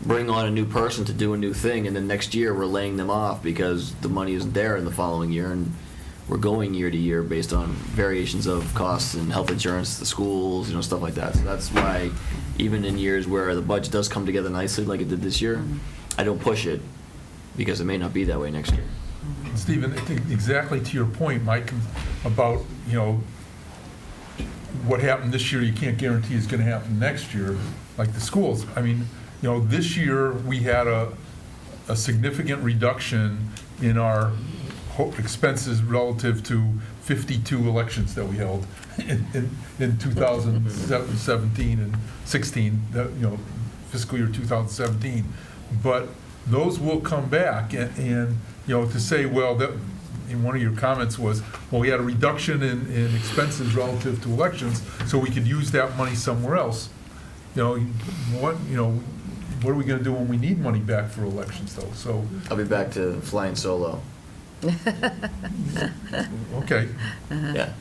bring on a new person to do a new thing, and then next year we're laying them off because the money isn't there in the following year, and we're going year to year based on variations of costs and health insurance, the schools, stuff like that. So that's why even in years where the budget does come together nicely, like it did this year, I don't push it because it may not be that way next year. Stephen, I think exactly to your point, Mike, about, what happened this year you can't guarantee is going to happen next year, like the schools. I mean, this year we had a significant reduction in our expenses relative to 52 elections that we held in 2017 and 16, fiscal year 2017. But those will come back, and to say, well, that, in one of your comments was, well, we had a reduction in expenses relative to elections, so we could use that money somewhere else. What are we going to do when we need money back for elections, though? So I'll be back to flying solo. okay, Yeah.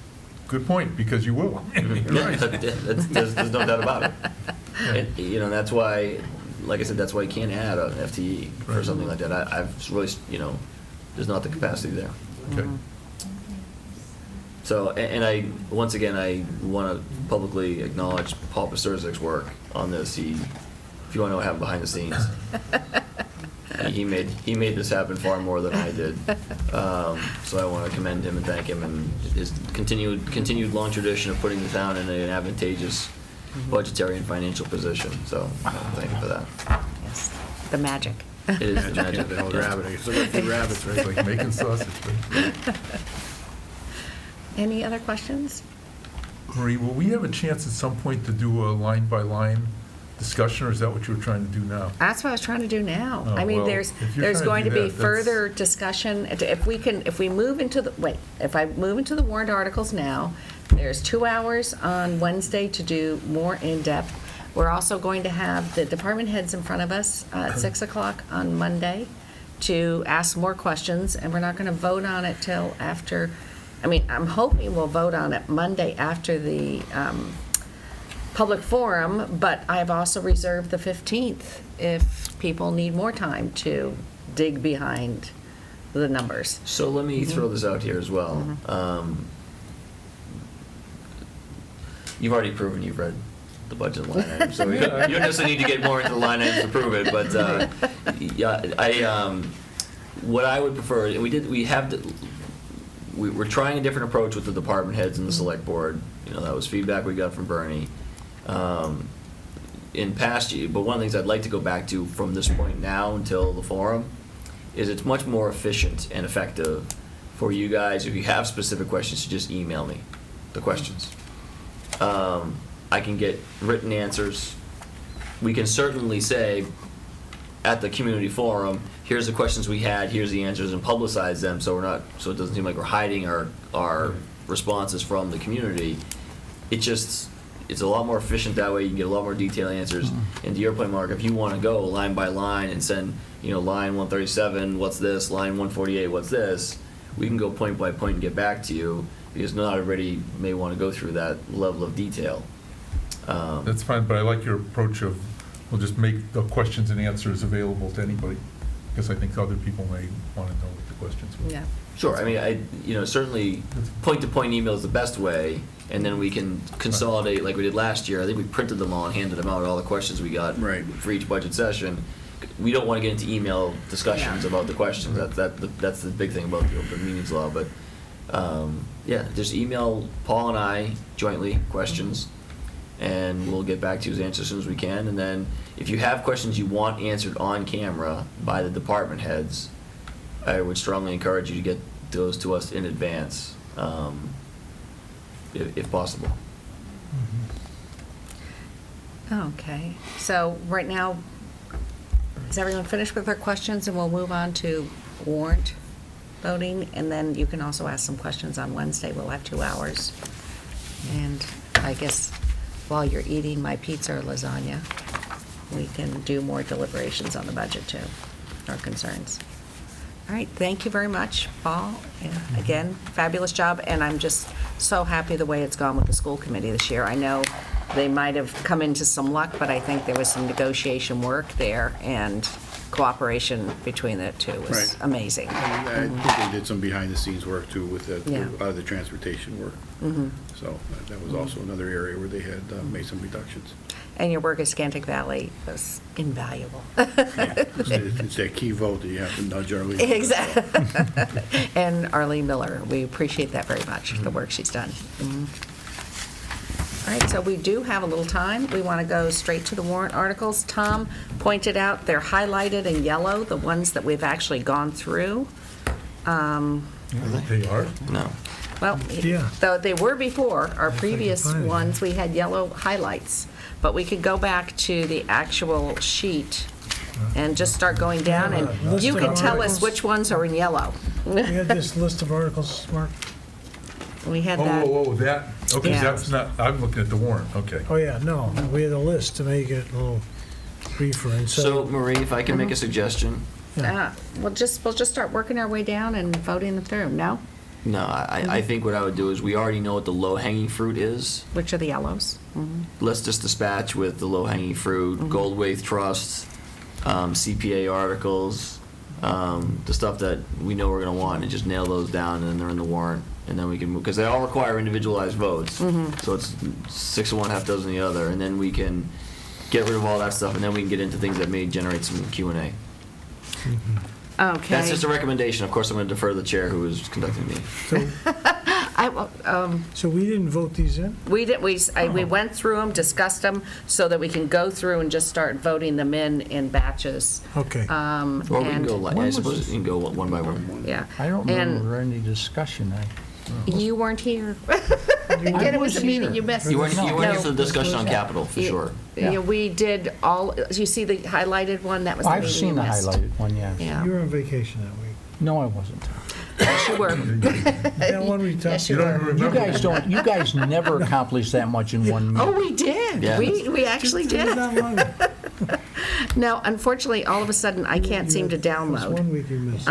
good point, because you will. You're right. There's no doubt about it. And, that's why, like I said, that's why you can't add an FTE for something like that. I've really, there's not the capacity there. Okay. So, and once again, I want to publicly acknowledge Paul Pasturzik's work on this. If you want to know what happened behind the scenes, he made this happen far more than I did. So I want to commend him and thank him, and his continued long tradition of putting the town in an advantageous budgetary and financial position. So thank you for that. Yes, the magic. It is the magic. The old rabbit, I still got a few rabbits, right? It's like making sausage. Right? Any other questions? Marie, will we have a chance at some point to do a line-by-line discussion, or is that what you were trying to do now? That's what I was trying to do now. Oh, I mean, well, there's if you're trying going to to do be that, that's- further discussion. If we move into the warrant articles now, there's 2 hours on Wednesday to do more in-depth. We're also going to have the department heads in front of us at 6 o'clock on Monday to ask more questions, and we're not going to vote on it till after, I'm hoping we'll vote on it Monday after the public forum, but I've also reserved the 15th if people need more time to dig behind the numbers. So let me throw this out here as well. You've already proven you've read the budget line item, so you don't necessarily need to get more into the line items to prove it. But what I would prefer, and we're trying a different approach with the department heads and the select board. That was feedback we got from Bernie. in past years, but one of the things I'd like to go back to from this point now until the forum is it's much more efficient and effective for you guys, if you have specific questions, to just email me the questions. I can get written answers. We can certainly say at the community forum, here's the questions we had, here's the answers, and publicize them so it doesn't seem like we're hiding our responses from the community. It's a lot more efficient that way. You can get a lot more detailed answers. And to your point, Mark, if you want to go line by line and send, line 137, what's this? Line 148, what's this? We can go point by point and get back to you, because not everybody may want to go through that level of detail. That's fine, but I like your approach of, we'll just make the questions and answers available to anybody, because I think other people may want to know what the questions were. Yeah. Sure. I mean, certainly point-to-point email is the best way, and then we can consolidate like we did last year. I think we printed them all and handed them out, all the questions we got Right. for each budget session. We don't want to get into email discussions Yeah. about the questions. That's the big thing about the open meetings law. But just email Paul and I jointly questions, and we'll get back to you as answers as soon as we can. And then if you have questions you want answered on camera by the department heads, I would strongly encourage you to get those to us in advance, if possible. Okay, so right now, is everyone finished with their questions, and we'll move on to warrant voting, and then you can also ask some questions on Wednesday. We'll have 2 hours. And I guess while you're eating my pizza or lasagna, we can do more deliberations on the budget too, or concerns. All right, thank you very much, Paul. And again, fabulous job, and I'm just so happy the way it's gone with the school committee this year. I know they might have come into some luck, but I think there was some negotiation work there, and cooperation between the two was Right. amazing. I think they did some behind-the-scenes work too with Yeah. the transportation work. So that was also another area where they had made some reductions. And your work at Scantic Valley was invaluable. It's that key vote that you have to nudge Arlene. Exactly. And Arlene Miller, we appreciate that very much, the work she's done. All right, so we do have a little time. We want to go straight to the warrant articles. Tom pointed out they're highlighted in yellow, the ones that we've actually gone through. They are? No. Well, Yeah. though they were before, our previous find it. ones, we had yellow highlights. But we could go back to the actual sheet and just start going down, and List you of can tell us articles. which ones are in yellow. We had this list of articles, Mark. We had Oh, that. that, okay, Yeah. that's not, I'm looking at the warrant, okay. Oh, yeah, no, we had a list to make it a little briefer, and So, so, Marie, if I can make a suggestion. We'll just start working our way down and voting them through, no? No, I think what I would do is, we already know what the low-hanging fruit is. Which are the yellows? Let's just dispatch with the low-hanging fruit, Goldwaith Trust, CPA articles, the stuff that we know we're gonna want, and just nail those down, and then they're in the warrant, and then we can move, because they all require individualized votes. So it's 6 of one, half dozen of the other, and then we can get rid of all that stuff, and then we can get into things that may generate some Q&A. Okay. That's just a recommendation. Of course, I'm gonna defer to the chair who is conducting the meeting. so we didn't vote these in? We went through them, discussed them, so that we can go through and just start voting them in batches. Okay. Or we can And- go, I suppose you can go one by one. Yeah. I don't And remember any discussion. you weren't here. Again, it was a meeting you missed. You weren't here No. for the discussion on capital, for You- sure. Yeah, we did all, you see the highlighted one? That was the I've meeting seen you the missed. highlighted one, yeah. Yeah. You were on vacation that week. No, I wasn't. Yes, you were. That one we talked Yes, you You don't were. even You remember? you guys never accomplish that much in one Oh, meeting. we did. Yeah. We actually It was did. not long. Now, unfortunately, all of a sudden, I can't seem to It was download. one week you missed.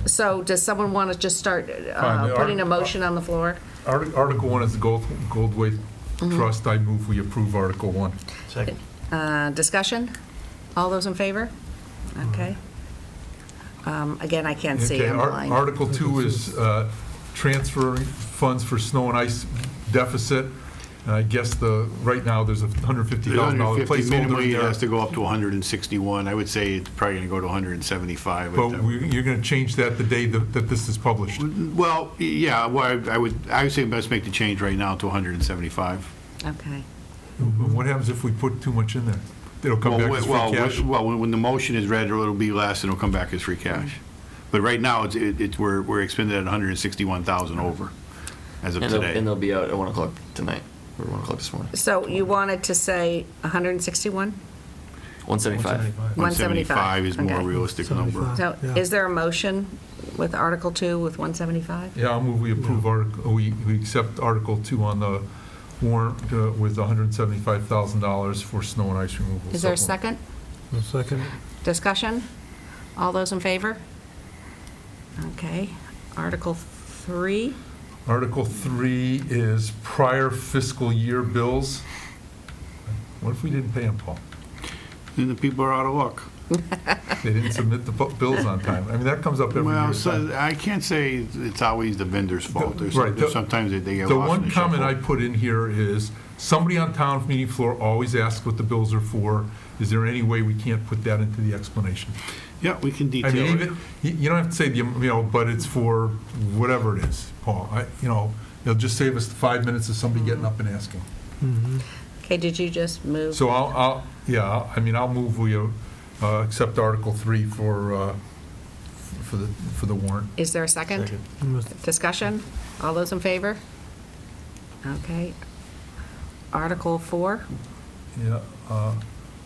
So does someone want to just start Fine. putting a motion on the floor? Article 1 is the Goldwaith Trust. I move we approve Article 1. Second. Discussion? All those in favor? Okay. Again, I can't see Okay, online. Article 2 is transferring funds for snow and ice deficit. And I guess right now, there's a $150,000 $150 placeholder minimally, in it has to there. go up to 161. I would say it's probably going to go to 175. But you're going to change that the day that this is published. Well, yeah, well, I would say best make the change right now to 175. Okay. What happens if we put too much in there? It'll come back as free cash? Well, when the motion is read, it'll be less and it'll come back as free cash. But right now, we're expended at 161,000 over as of And today. they'll be out at 1 o'clock tonight, or 1 o'clock this morning. So you wanted to say 161? 175. 175 is more Okay. realistic number. 75. So Yeah. is there a motion with Article 2 with 175? Yeah, I'll move we approve, we accept Article 2 on the warrant with $175,000 for snow and ice removal. Is there a supplement. second? A second? Discussion? All those in favor? Okay. Article 3, Article 3 is prior fiscal year bills. What if we didn't pay them, Paul? Then the people are out of luck. They didn't submit the bills on time. I mean, that comes up every Well, year. so I can't say it's always the vendor's fault. There's Right, the- sometimes they get The lost in one the comment I shuffle. put in here is, somebody on town meeting floor always asks what the bills are for. Is there any way we can't put that into the explanation? Yeah, we can I detail mean, it. even, you don't have to say, but it's for whatever it is, Paul. It'll just save us 5 minutes of somebody getting up and asking. okay, did you just move? So I'll move we accept Article 3 for the warrant. Is there a second? Discussion? All those in favor? Okay. Article 4, Yeah,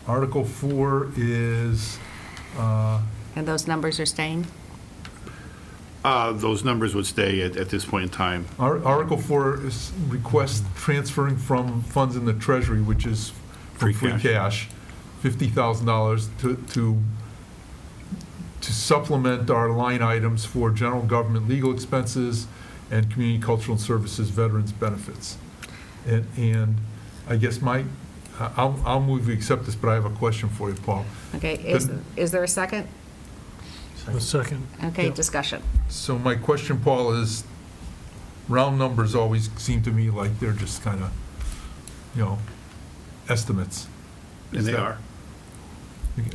Article 4 is, and those numbers are staying? Those numbers would stay at this point in time. Article 4 is request transferring from funds in the treasury, which is from Free free cash, $50,000 to supplement our line items for general government legal expenses and community cultural services veterans benefits. And I guess I'll move we accept this, but I have a question for you, Paul. Okay, Good. is there a second? A second. Okay, Yep. discussion. So my question, Paul, is round numbers always seem to me like they're just kind of, estimates. And Is they that- are.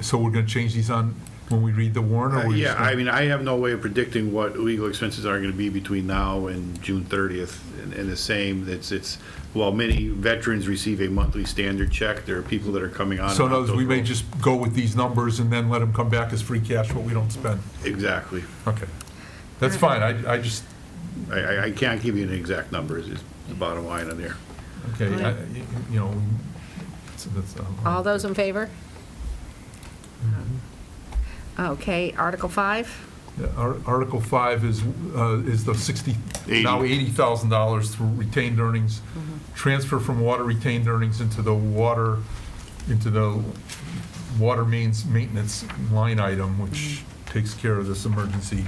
So we're going to change these on when we read the warrant, or we're Yeah, just gonna- I mean, I have no way of predicting what legal expenses are going to be between now and June 30th. And the same, while many veterans receive a monthly standard check, there are people that are coming on. So in and other out words, we those may roles. just go with these numbers and then let them come back as free cash what we don't spend. Exactly. Okay. That's fine. I just, I can't give you an exact number, is the bottom line on there. okay, that's, All those in favor? Okay, Article 5, yeah, Article 5 is the now $80,000 through retained earnings. Transfer from water retained earnings into the water mains maintenance line item, which takes care of this emergency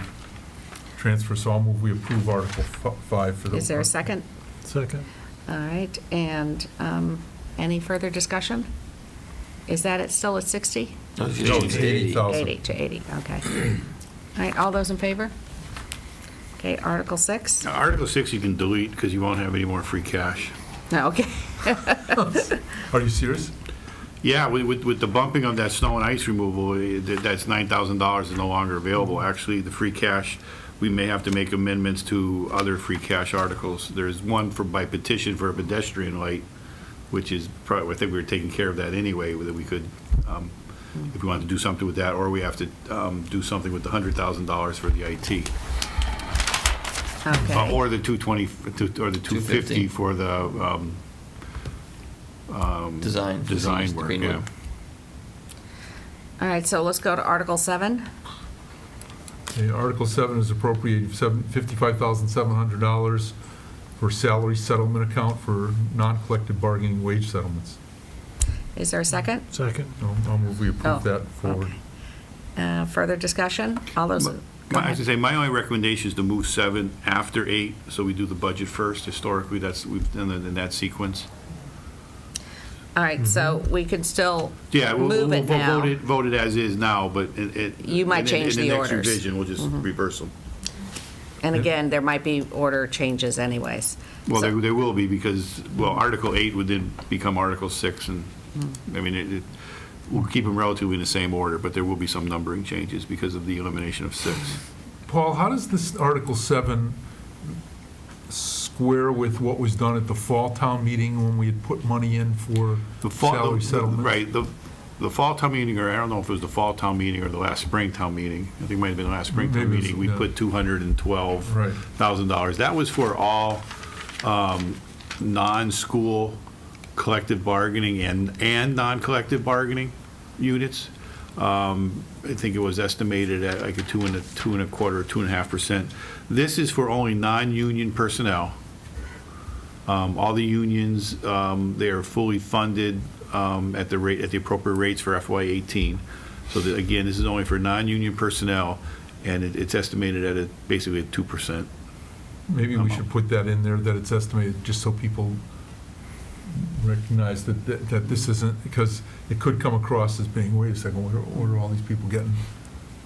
transfer. So I'll move we approve Article 5 for the. is there a second? Second. All right, and any further discussion? Is that still at 60? No, No, it's 80,000. 80 to 80, okay. All right, all those in favor? Okay, Article 6? Now, Article 6 you can delete because you won't have any more free cash. No, okay. Are you serious? Yeah, with the bumping of that snow and ice removal, that's $9,000 is no longer available. Actually, the free cash, we may have to make amendments to other free cash articles. There's one by petition for a pedestrian light, which is probably, I think we were taking care of that anyway, that we could, if we wanted to do something with that, or we have to do something with the $100,000 for the IT. Okay. Or the 220, or the 250 for the Design. design work, Greenwood. yeah. All right, so let's go to Article 7. Okay, Article 7 is appropriating $55,700 for salary settlement account for non-collective bargaining wage settlements. Is there a second? Second. I'll move we approve that forward. Further discussion? All those, go I ahead. have to say, my only recommendation is to move 7 after 8, so we do the budget first. Historically, we've done it in that sequence. All right, so we could still Yeah, we'll move it now. vote it as is now, but You might change the in the next orders. revision, we'll just reverse them. And again, there might be order changes anyways. Well, So- there will be, because, Article 8 would then become Article 6, and, I mean, we'll keep them relatively in the same order, but there will be some numbering changes because of the elimination of 6. Paul, how does this Article 7 square with what was done at the fall town meeting when we had put money in for The fall, salary settlement? right, the fall town meeting, or I don't know if it was the fall town meeting or the last spring town meeting, I think it might have been the last spring town Maybe it was, meeting, we yeah. put $212,000. That was for all non-school collective bargaining and non-collective bargaining units. I think it was estimated at like a 2.25% or 2.5%. This is for only non-union personnel. All the unions, they are fully funded at the appropriate rates for FY18. So that, again, this is only for non-union personnel, and it's estimated at basically at 2%. Maybe we should put that in there, that it's estimated, just so people recognize that this isn't, because it could come across as being, wait a second, what are all these people getting?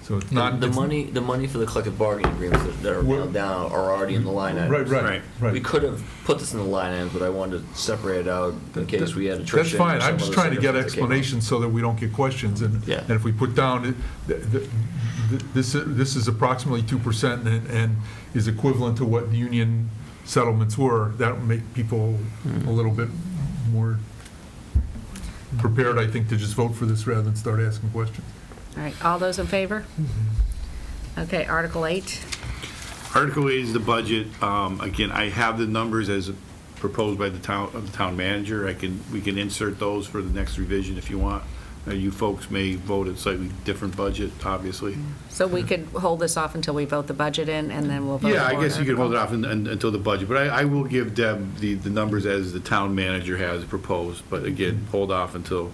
So it's not. The money for the collective bargaining agreements that are nailed down are already in the line items. Right. We could have put this in the line items, but I wanted to separate it out in case we had attrition. That's fine, or some I'm just other trying to get significance that came up. explanations so that we don't get questions, and Yeah. if we put down, this is approximately 2% and is equivalent to what the union settlements were, that would make people a little bit more prepared, I think, to just vote for this rather than start asking questions. All right, all those in favor? Okay, Article 8. Article 8 is the budget. Again, I have the numbers as proposed by the town manager. We can insert those for the next revision if you want. You folks may vote a slightly different budget, obviously. So we could hold this off until we vote the budget in, and then we'll vote. Yeah, I for guess you could hold it off article. until the budget, but I will give Deb the numbers as the town manager has proposed. But again, hold off until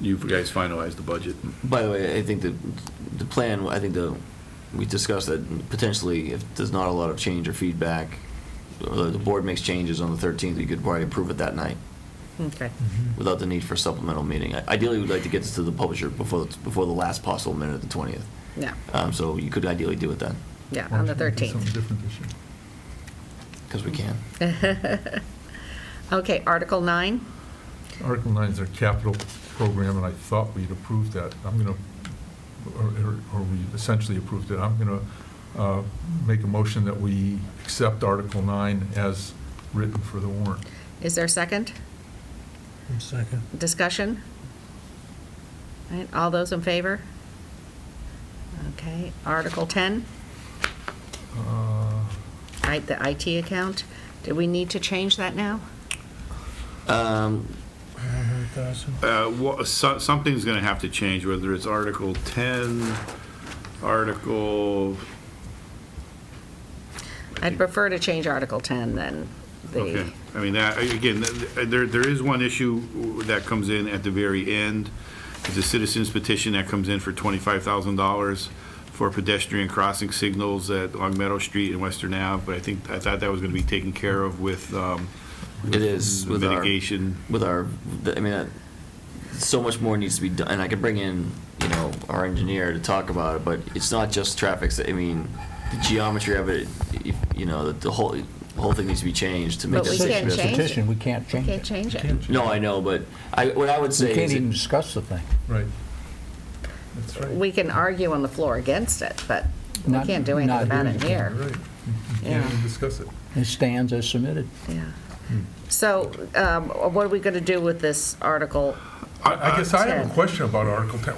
you guys finalize the budget. By the way, I think the plan, we discussed that potentially if there's not a lot of change or feedback, or the board makes changes on the 13th, we could probably approve it that night Okay, without the need for a supplemental meeting. Ideally, we'd like to get this to the publisher before the last possible minute of the 20th. yeah, So you could ideally do it then, yeah, Why on the don't you do 13th. Something different this year. because we can. Okay, Article 9. Article 9 is our capital program, and I thought we'd approved that. I'm going to, or we essentially approved it. I'm going to make a motion that we accept Article 9 as written for the warrant. Is there a second? Second. Discussion? All right, all those in favor? Okay, Article 10, right, the IT account. Do we need to change that now? Something's going to have to change, whether it's Article 10, Article... I'd prefer to change Article 10 than the, Okay, I mean, that, again, there is one issue that comes in at the very end. It's a citizen's petition that comes in for $25,000 for pedestrian crossing signals on Meadow Street and Western Ave, but I thought that was going to be taken care of with It is with mitigation. So much more needs to be done, and I could bring in, our engineer to talk about it, but it's not just traffic, the geometry of it, the whole thing needs to be changed to make But it we can't safe. change it. Petition, we can't we change can't it. change it. No, I know, but what I would We say can't is, even discuss the thing. Right. That's right. We can argue on the floor against it, but we Not- can't do anything not about doing it it. here. Right. You Yeah. can't even discuss it. It stands as submitted. Yeah. So what are we going to do with this article? I guess I have 10. a question about Article 10.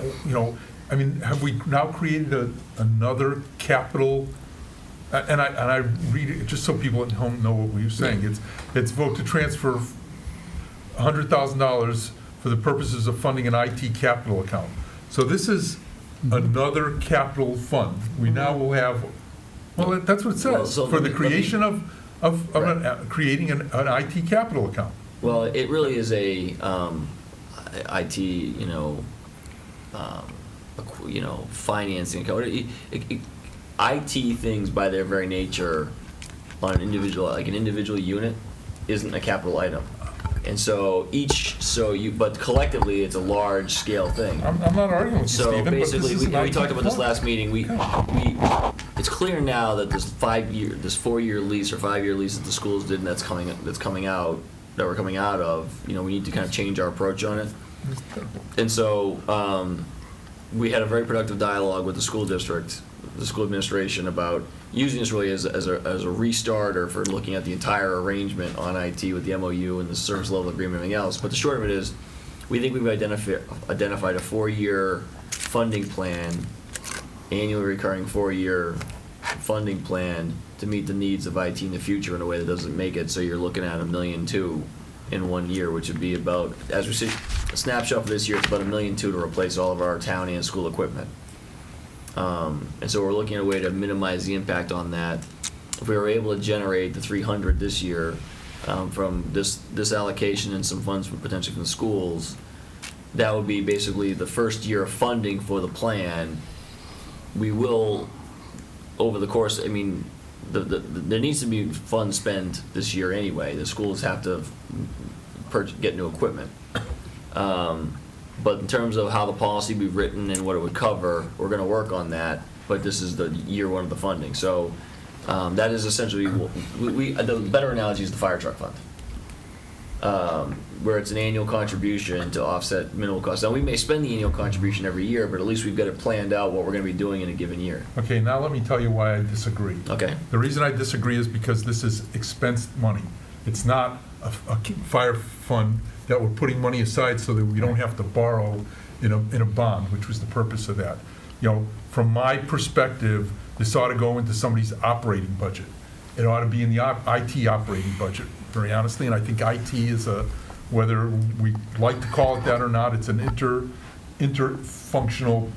Have we now created another capital? And I read it, just so people at home know what we're saying. It's vote to transfer $100,000 for the purposes of funding an IT capital account. So this is another capital fund. We now will have, well, that's what it Well, says, so for the let me- creation of creating an IT capital account. well, it really is a IT, financing account. IT things by their very nature on an individual unit isn't a capital item. And so but collectively, it's a large scale thing. I'm not arguing with you, So Stephen, but this basically, is an we IT talked about this fund. last meeting, it's clear now that this 4-year lease or 5-year lease that the schools did and that's coming out, that we're coming out of, we need to kind of change our approach on it. And so, we had a very productive dialogue with the school district the school administration about using this really as a restarter for looking at the entire arrangement on IT with the MOU and the service level agreement and everything else. But the short of it is, we think we've identified a 4-year funding plan, annually recurring 4-year funding plan to meet the needs of IT in the future in a way that doesn't make it so you're looking at $1.2 million in 1 year, which would be about, as we see, a snapshot for this year, it's about $1.2 million to replace all of our town and school equipment. And so we're looking at a way to minimize the impact on that. If we were able to generate the 300 this year from this allocation and some funds from potentially from the schools, that would be basically the first year of funding for the plan. We will, over the course, I mean, there needs to be funds spent this year anyway. The schools have to get new equipment. But in terms of how the policy be written and what it would cover, we're going to work on that. But this is the year one of the funding. So that is essentially, the better analogy is the fire truck fund, where it's an annual contribution to offset minimal costs. Now, we may spend the annual contribution every year, but at least we've got it planned out what we're going to be doing in a given year. Okay, now let me tell you why I disagree. Okay. The reason I disagree is because this is expensed money. It's not a fire fund that we're putting money aside so that we don't have to borrow in a bond, which was the purpose of that. You know, from my perspective, this ought to go into somebody's operating budget. It ought to be in the IT operating budget, very honestly, and I think IT is whether we like to call it that or not, it's an interfunctional,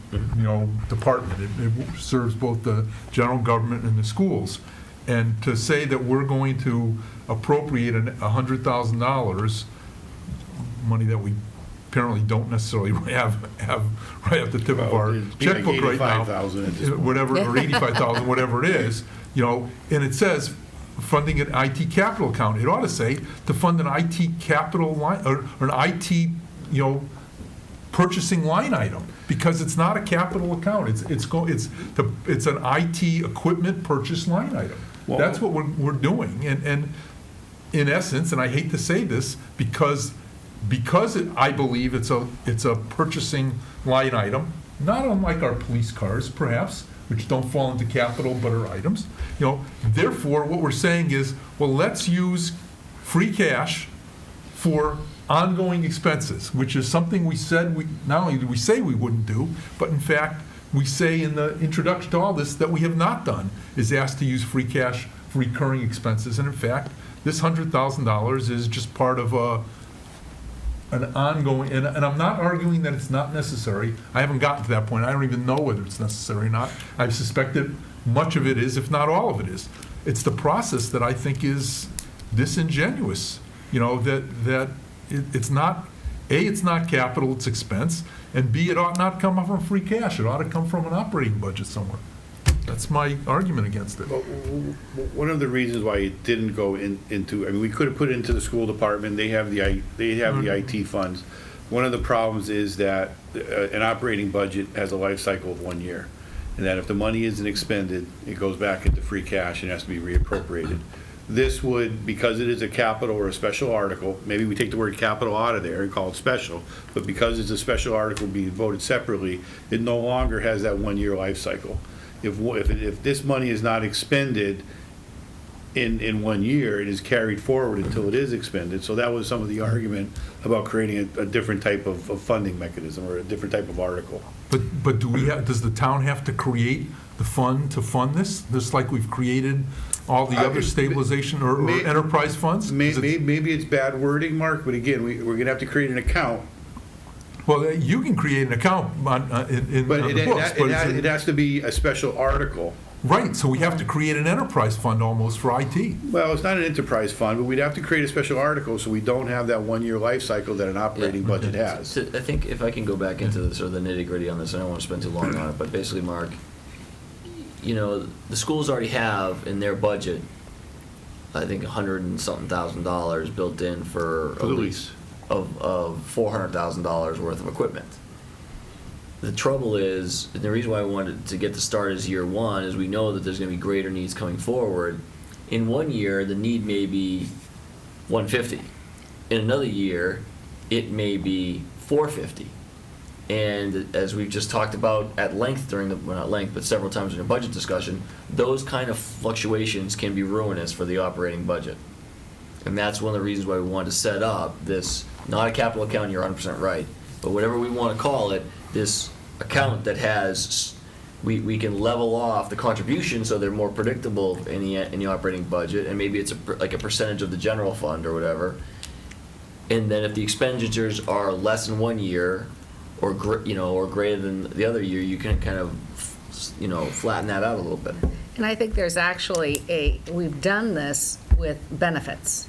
department. It serves both the general government and the schools. And to say that we're going to appropriate $100,000, money that we apparently don't necessarily have right at the tip of our It'd be like checkbook right now, 85,000 at this point. whatever, or 85,000, whatever it is, and it says funding an IT capital account. It ought to say to fund an IT capital line, or an IT, purchasing line item, because it's not a capital account. It's an IT equipment purchase line item. Well- That's what we're doing, and in essence, and I hate to say this, because I believe it's a purchasing line item, not unlike our police cars, perhaps, which don't fall into capital but are items. Therefore, what we're saying is, well, let's use free cash for ongoing expenses, which is something we said not only did we say we wouldn't do, but in fact, we say in the introduction to all this that we have not done, is asked to use free cash for recurring expenses. And in fact, this $100,000 is just part of an ongoing, and I'm not arguing that it's not necessary. I haven't gotten to that point. I don't even know whether it's necessary or not. I suspect that much of it is, if not all of it is. It's the process that I think is disingenuous, that it's not, A, it's not capital, it's expense, and B, it ought not come from free cash. It ought to come from an operating budget somewhere. That's my argument against it. But one of the reasons why it didn't go into, we could have put it into the school department, they have the IT funds. One of the problems is that an operating budget has a life cycle of 1 year, and that if the money isn't expended, it goes back into free cash and has to be reappropriated. This would, because it is a capital or a special article, maybe we take the word capital out of there and call it special, but because it's a special article being voted separately, it no longer has that 1 year life cycle. If this money is not expended in 1 year, it is carried forward until it is expended. So that was some of the argument about creating a different type of funding mechanism or a different type of article. But does the town have to create the fund to fund this, just like we've created all the other stabilization or enterprise funds? 'Cause Maybe it's bad wording, Mark, but again, we're going to have to create an account. Well, you can create an account in But the books, but it has to be a special article. right, so we have to create an enterprise fund almost for IT. Well, it's not an enterprise fund, but we'd have to create a special article so we don't have that 1 year life cycle that an operating budget has. So I think if I can go back into the nitty-gritty on this, I don't want to spend too long on it, but basically, Mark, the schools already have in their budget, I think $100 and something thousand built in for For the lease. of $400,000 worth of equipment. The trouble is, and the reason why I wanted to get the start as year one, is we know that there's going to be greater needs coming forward. In 1 year, the need may be $150. In another year, it may be $450. And as we've just talked about at length during the, well, not length, but several times in the budget discussion, those kind of fluctuations can be ruinous for the operating budget. And that's one of the reasons why we wanted to set up this, not a capital account, you're 100% right, but whatever we want to call it, this account that has, we can level off the contributions so they're more predictable in the operating budget, and maybe it's like a percentage of the general fund or whatever. And then if the expenditures are less in one year, or or greater than the other year, you can kind of, flatten that out a little bit. And I think there's actually we've done this with benefits.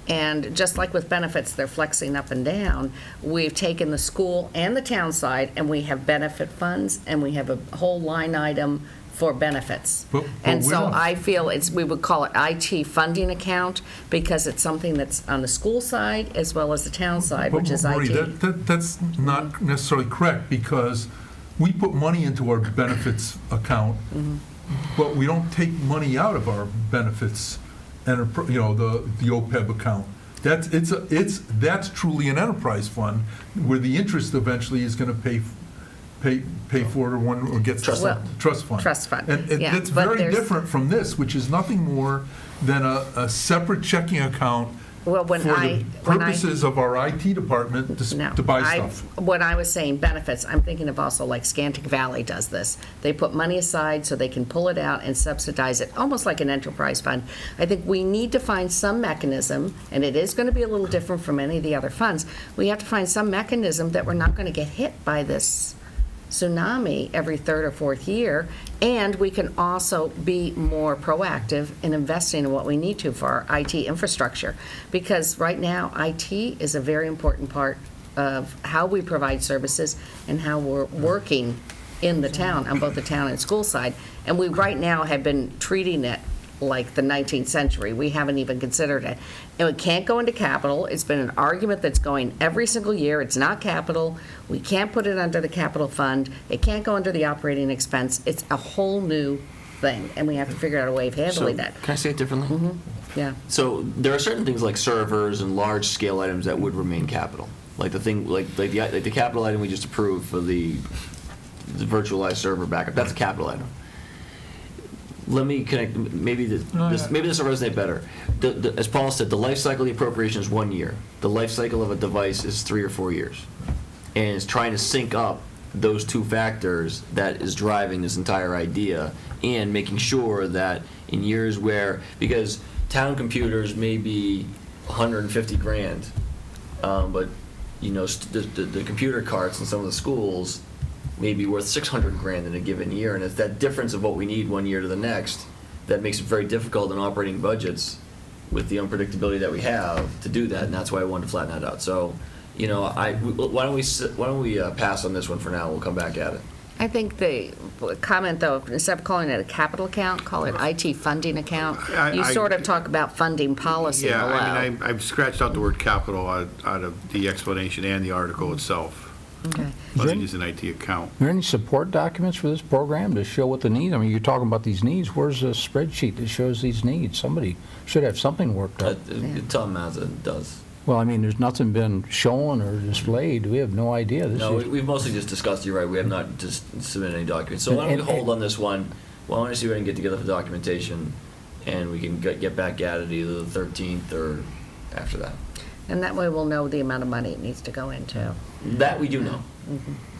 And just like with benefits, they're flexing up and down, we've taken the school and the town side, and we have benefit funds, and we have a whole line item for benefits. But And we so don't- I feel we would call it IT funding account, because it's something that's on the school side as well as the town side, which is Marie, IT. that's not necessarily correct, because we put money into our benefits account, but we don't take money out of our benefits, and the OPEB account. That's truly an enterprise fund, where the interest eventually is going to pay for it, or gets Trust fund. trust fund. Trust fund, And yeah, that's but very there's- different from this, which is nothing more than a separate checking account Well, for the purposes of our IT department No, to buy stuff. When I was saying benefits, I'm thinking of also like Scantic Valley does this. They put money aside so they can pull it out and subsidize it, almost like an enterprise fund. I think we need to find some mechanism, and it is going to be a little different from any of the other funds. We have to find some mechanism that we're not going to get hit by this tsunami every third or fourth year, and we can also be more proactive in investing in what we need to for our IT infrastructure. Because right now, IT is a very important part of how we provide services and how we're working in the town, on both the town and school side. And we right now have been treating it like the 19th century. We haven't even considered it. And it can't go into capital. It's been an argument that's going every single year. It's not capital. We can't put it under the capital fund. It can't go under the operating expense. It's a whole new thing, and we have to figure out a way of handling So, that. Can I say it differently? Yeah. So there are certain things like servers and large scale items that would remain capital, like the capital item we just approved for the virtualized server backup. That's a capital item. Let me connect. Maybe this will resonate better. As Paul said, the life cycle of the appropriation is 1 year. The life cycle of a device is 3 or 4 years, and it's trying to sync up those two factors that is driving this entire idea, and making sure that in years where, because town computers may be 150 grand, but the computer carts in some of the schools may be worth 600 grand in a given year, and it's that difference of what we need 1 year to the next that makes it very difficult in operating budgets with the unpredictability that we have to do that, and that's why I wanted to flatten that out. So, why don't we pass on this one for now? We'll come back at it. I think the comment, though, instead of calling it a capital account, call it IT funding account. You I- sort of talk about funding policy below. Yeah, I mean, I've scratched out the word capital out of the explanation and the article itself. Okay. I think it's an IT account. Are there any support documents for this program to show what the needs? I mean, you're talking about these needs. Where's a spreadsheet that shows these needs? Somebody should have something worked out. Tom Mazza does. Well, I mean, there's nothing been shown or displayed. We have no idea. This No, is- we've mostly just discussed, you're right, we have not just submitted any documents. So why don't we And- hold on this one? Why don't we see if we can get together the documentation, and we can get back at it either the 13th or after that. And that way we'll know the amount of money it needs to go into. That we do know.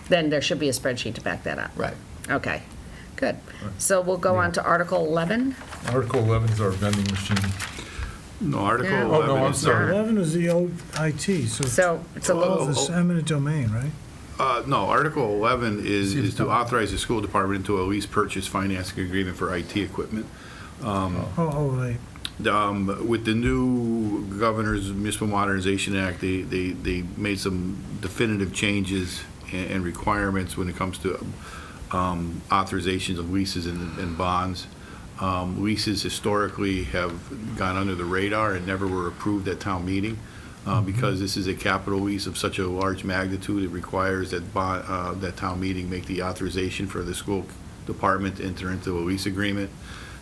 Then there should be a spreadsheet to back that up. Right. Okay, good. So we'll go on to Article 11. Article 11 is our vending machine. No, Article Yeah. 11 Oh, no, I'm is- sorry. 11 is the old IT, so So it's a little, it's eminent domain, right? No, Article 11 is to authorize the school department to a lease purchase financing agreement for IT equipment. Oh, right. With the new Governor's Municipal Modernization Act, they made some definitive changes and requirements when it comes to authorizations of leases and bonds. Leases historically have gone under the radar and never were approved at town meeting. Because this is a capital lease of such a large magnitude, it requires that town meeting make the authorization for the school department to enter into a lease agreement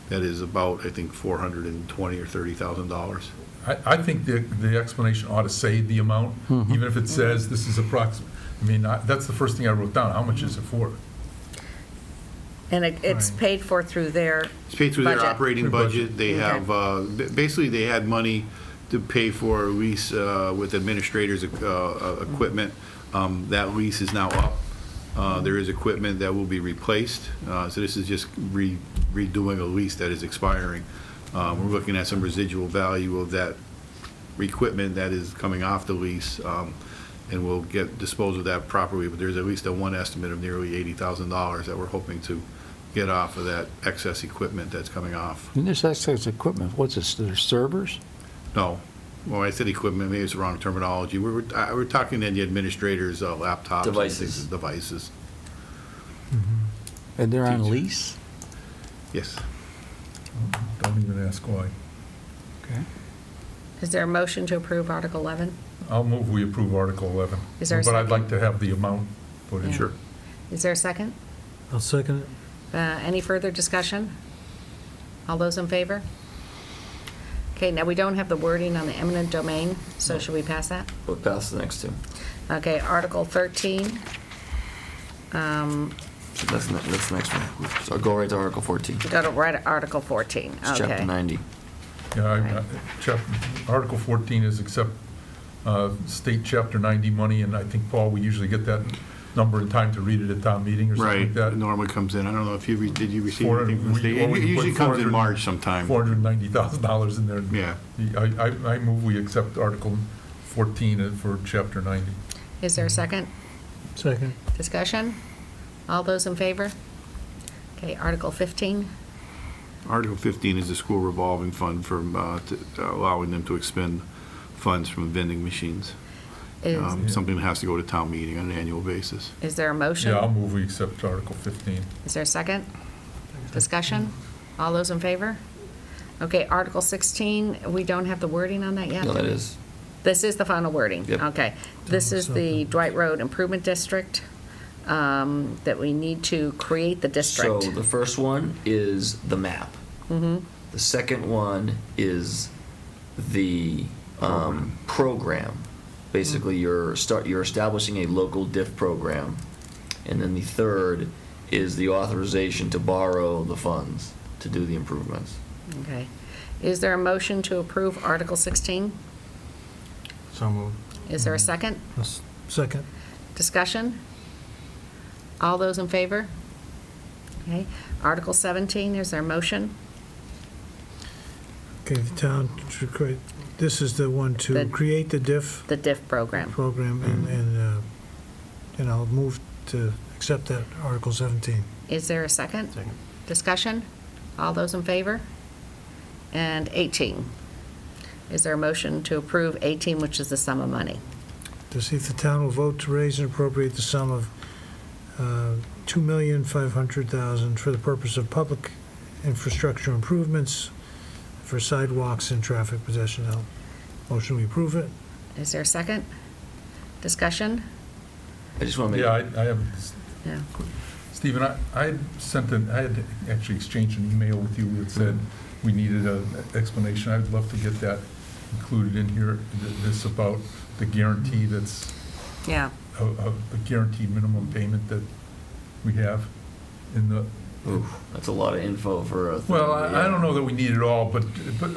that is about, I think, $420,000 or $30,000. I think the explanation ought to say the amount, even if it says this is approximate. I mean, that's the first thing I wrote down. How much is it for? And it's paid for through their It's paid through their budget. operating Their budget. budget. They have, basically, they had money to pay for a lease with administrators' equipment. That lease is now up. There is equipment that will be replaced. So this is just redoing a lease that is expiring. We're looking at some residual value of that equipment that is coming off the lease, and we'll dispose of that properly. But there's at least one estimate of nearly $80,000 that we're hoping to get off of that excess equipment that's coming off. And this excess equipment, what's this, their servers? No. Well, I said equipment, maybe it's the wrong terminology. We're talking in the administrators' laptops. and Devices. Devices. And they're on lease? Yes. Don't even ask why. Okay. Is there a motion to approve Article 11? I'll move we approve Article 11. Is there a But I'd second? like to have the amount put in. Yeah. Sure. Is there a second? I'll second it. Any further discussion? All those in favor? Okay, now we don't have the wording on the eminent domain, so should we pass that? We'll pass the next two. Okay, Article 13. So that's the next one. So go right to Article 14. Go to right at Article 14. It's Chapter Okay. 90. Yeah, Article 14 is accept state Chapter 90 money, and I think, Paul, we usually get that number in time to read it at town meeting or something Right. like that. It normally comes in. I don't know if did you receive 400 anything from the state? or we It can usually put comes in 400 March sometime. $490,000 in there. Yeah. I move we accept Article 14 for Chapter 90. Is there a second? Second. Discussion? All those in favor? Okay, Article 15. Article 15 is the school revolving fund for allowing them to expend funds from vending machines. Is Something that has to go to town meeting on an annual basis. is there a motion? Yeah, I'll move we accept Article 15. Is there a second? Discussion? All those in favor? Okay, Article 16, we don't have the wording on that yet? No, that is. This is the final wording? Yep. Okay. This is the Dwight Road Improvement District, that we need to create the district. So the first one is the map. Mhm. The second one is the program. Basically, you're establishing a local DIF program. And then the third is the authorization to borrow the funds to do the improvements. Okay. Is there a motion to approve Article 16? So moved. Is there a second? Second. Discussion? All those in favor? Okay. Article 17, is there a motion? Okay, the town should create, this is the one to The- create the DIF The DIF program. program, and I'll move to accept that, Article 17. Is there a second? Second. Discussion? All those in favor? And 18. Is there a motion to approve 18, which is the sum of money? To see if the town will vote to raise and appropriate the sum of $2,500,000 for the purpose of public infrastructure improvements for sidewalks and traffic possession. Motion, we approve it. Is there a second? Discussion? I just want to make. Yeah, I have, Yeah. Stephen, I had actually exchanged an email with you that said we needed an explanation. I'd love to get that included in here, this about the guarantee that's, Yeah. the guaranteed minimum payment that we have in the, Oof, that's a lot of info for a thing. well, I don't know that we need it all, but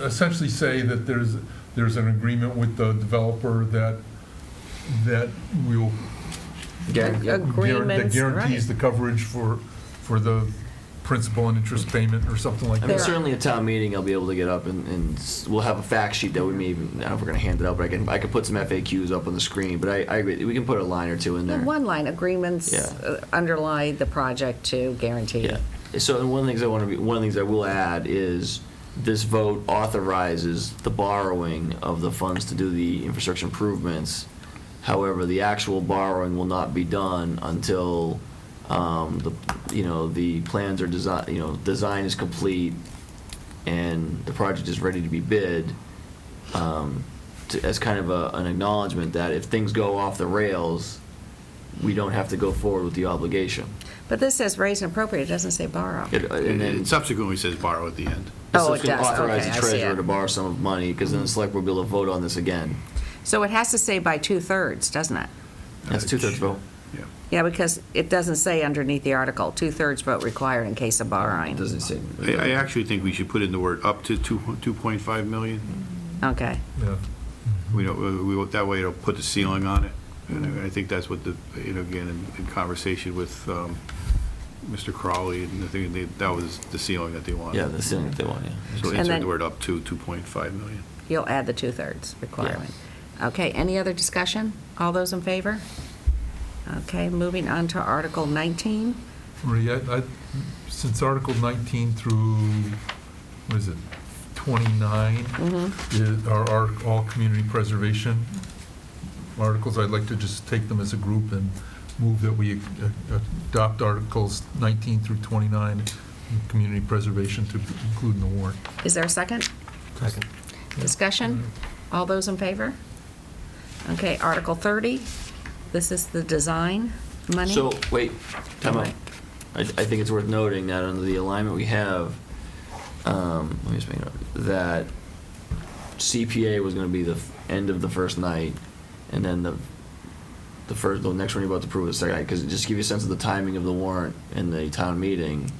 essentially say that there's an agreement with the developer that we'll Agreements, that guarantees the right. coverage for the principal and interest payment or something like I mean, that. certainly at town meeting, I'll be able to get up and we'll have a fact sheet that we may even, I don't know if we're gonna hand it out, but I can put some FAQs up on the screen, but I agree, we can put a line or two in there. One line, agreements Yeah. underlie the project to guarantee. Yeah, so and one of the things I will add is this vote authorizes the borrowing of the funds to do the infrastructure improvements. However, the actual borrowing will not be done until the plans are design is complete and the project is ready to be bid, as kind of an acknowledgement that if things go off the rails, we don't have to go forward with the obligation. But this says raise and appropriate, it doesn't say borrow. And then It subsequently says borrow at the end. Oh, it's it gonna does. authorize Okay, the I see treasurer it. to borrow some of money, because then the select board will be able to vote on this again. So it has to say by 2/3, doesn't it? That's 2/3 vote. Yeah. Yeah, because it doesn't say underneath the article, 2/3 vote required in case of It borrowing. doesn't say. I actually think we should put in the word up to 2.5 million. Okay, Yeah. We don't, that way it'll put the ceiling on it. And I think that's what the, again, in conversation with Mr. Crowley, and I think that was the ceiling that they wanted. Yeah, the ceiling that they want, yeah. So And insert then- the word up to 2.5 million. you'll add the 2/3 requirement. Okay, any other discussion? All those in favor? Okay, moving on to Article 19. Marie, since Article 19 through, what is it, 29 are all community preservation articles, I'd like to just take them as a group and move that we adopt Articles 19 through 29, in community preservation to include in the warrant. Is there a second? Second. Discussion? All those in favor? Okay, Article 30, this is the design money. So, wait, time out. Okay. I think it's worth noting that under the alignment we have, let me just make it up, that CPA was gonna be the end of the first night, and then the next one you're about to approve is the second night, because just to give you a sense of the timing of the warrant and the town meeting,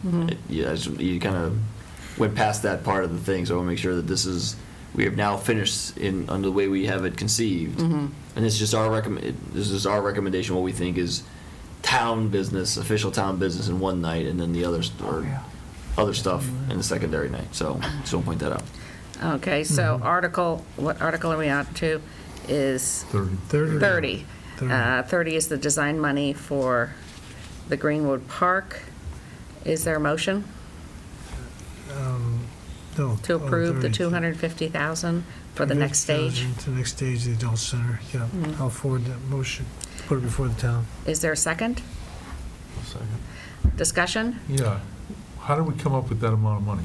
you kind of went past that part of the thing, so I want to make sure that we have now finished under the way we have it conceived. And this is just our recommendation, what we think is town business, official town business in one night, and then the other stuff in the secondary night, so just want to point that out. Okay, so what article are we on to? Is 30. 30. 30 is the design money for the Greenwood Park. Is there a motion No. to approve the 30. 250,000 for the next stage? 250,000 To the next stage, the adult center, yeah. I'll forward that motion, put it before the town. Is there a second? Discussion? Yeah. How did we come up with that amount of money?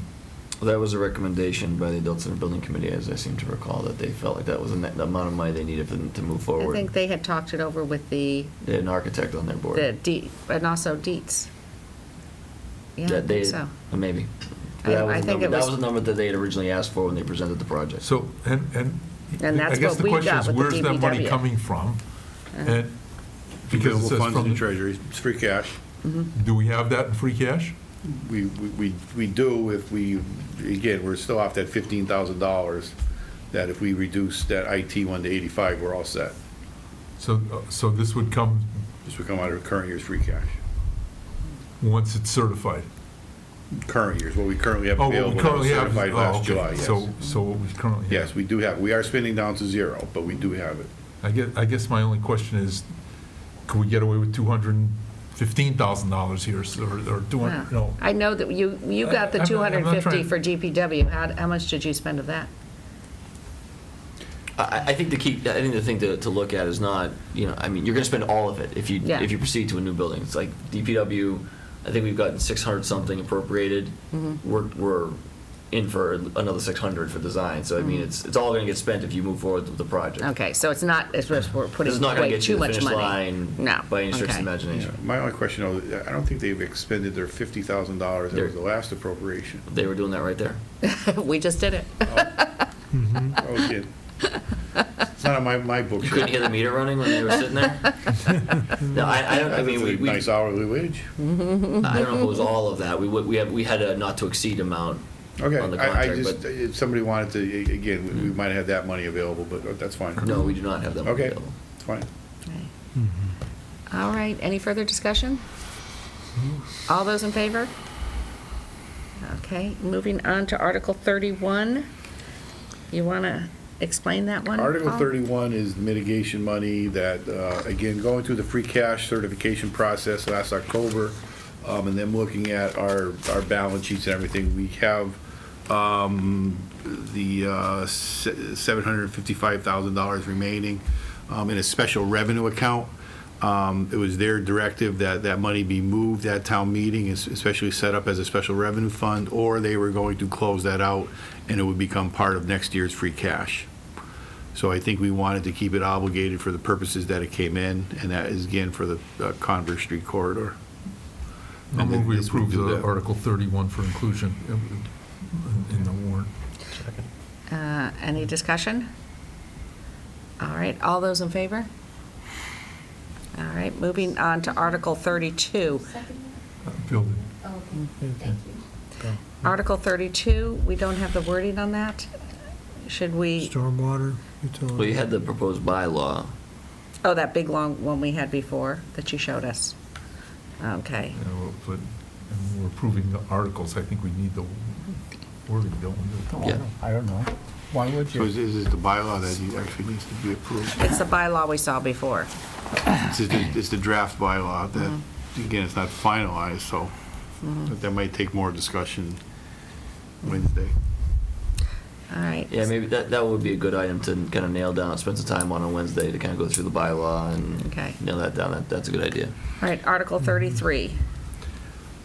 Well, that was a recommendation by the Adult Center Building Committee, as I seem to recall, that they felt like that was the amount of money they needed to move I forward. think they had talked it over with the They had an architect on their board. and also Dietz. Yeah, I That they- think so. Maybe. I- That was I the think number- it That was- was the number that they had originally asked for when they presented the project. So, and And that's I guess what the we question got is, with the where's that money DPW? coming from? And because it Available says funds in from, the treasury, it's free cash. do we have that in free cash? We do if we, again, we're still off that $15,000, that if we reduce that IT one to 85, we're all set. So this would come This would come out of current year's free cash. once it's certified? Current years, what we currently have Oh, what available, we that was currently have, certified oh, last okay. July, yes. So what we currently have? Yes, we do have, we are spending down to zero, but we do have it. I guess my only question is, could we get away with $215,000 here, or do I, no? I know that you got the I'm not 250 trying- for DPW. How much did you spend of that? I think the thing to look at is not, I mean, you're going to spend all of it if you Yeah. proceed to a new building. It's like DPW, I think we've gotten 600 something appropriated. We're in for another 600 for design. So I mean, it's all going to get spent if you move forward with the project. Okay, so it's not, we're This putting is not going to way get you too to the much finish money. line No, by any stretch of okay. the imagination. My only question, though, I don't think they've expended their $50,000, that was the last appropriation. They were doing that right there. We just did it. Oh, shit. It's not on my book. You couldn't hear the meter running when they were sitting there? No, I don't, I mean, That's a we, nice hourly wage. I don't know if it was all of that. We had a not to exceed amount Okay, on the I contract, just, but if somebody wanted to, again, we might have that money available, but that's fine. no, we do not have that money Okay, available. it's fine. Okay. All right, any further discussion? All those in favor? Okay, moving on to Article 31. You want to explain that one, Article Paul? 31 is mitigation money that, again, going through the free cash certification process last October, and then looking at our balance sheets and everything, we have the $755,000 remaining in a special revenue account. It was their directive that that money be moved at town meeting, especially set up as a special revenue fund, or they were going to close that out and it would become part of next year's free cash. So I think we wanted to keep it obligated for the purposes that it came in, and that is again for the Converse Street corridor. I'll And move we this would approve do the that. Article 31 for inclusion in the warrant. Any discussion? All right, all those in favor? All right, right, moving on to Article 32. Building. Article 32, we don't have the wording on that? Should we, Stormwater, utility. Well, you had the proposed bylaw. oh, that big, long one we had before that you showed us? Okay. But and we're approving the articles, I think we need the wording, don't we? Yeah. I don't know. Why would So you? is this the bylaw that actually needs to be approved? It's the bylaw we saw before. It's the draft bylaw that, again, it's not finalized, so that might take more discussion Wednesday. All right. Yeah, maybe that would be a good item to kind of nail down, spend some time on Wednesday to kind of go through the bylaw and Okay. nail that down. That's a good idea. All right, Article 33.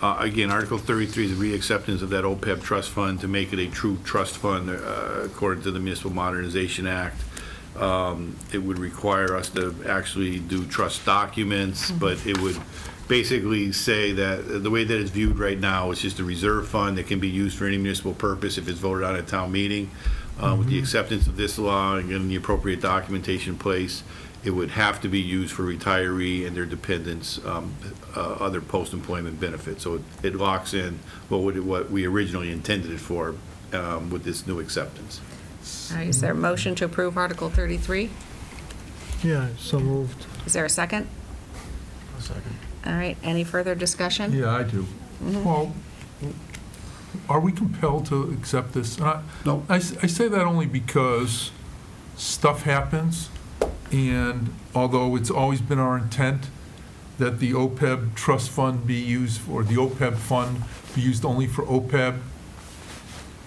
Again, Article 33 is a reacceptance of that OPEB trust fund to make it a true trust fund according to the Municipal Modernization Act. It would require us to actually do trust documents, but it would basically say that the way that it's viewed right now, it's just a reserve fund that can be used for any municipal purpose if it's voted on at town meeting. With the acceptance of this law and getting the appropriate documentation in place, it would have to be used for retiree and their dependents' other post-employment benefits. So it locks in what we originally intended it for with this new acceptance. All right, is there a motion to approve Article 33? Yeah, so moved. Is there a second? A second. All right, any further discussion? Yeah, I do. Well, are we compelled to accept this? No. I say that only because stuff happens, and although it's always been our intent that the OPEB trust fund be used, or the OPEB fund be used only for OPEB,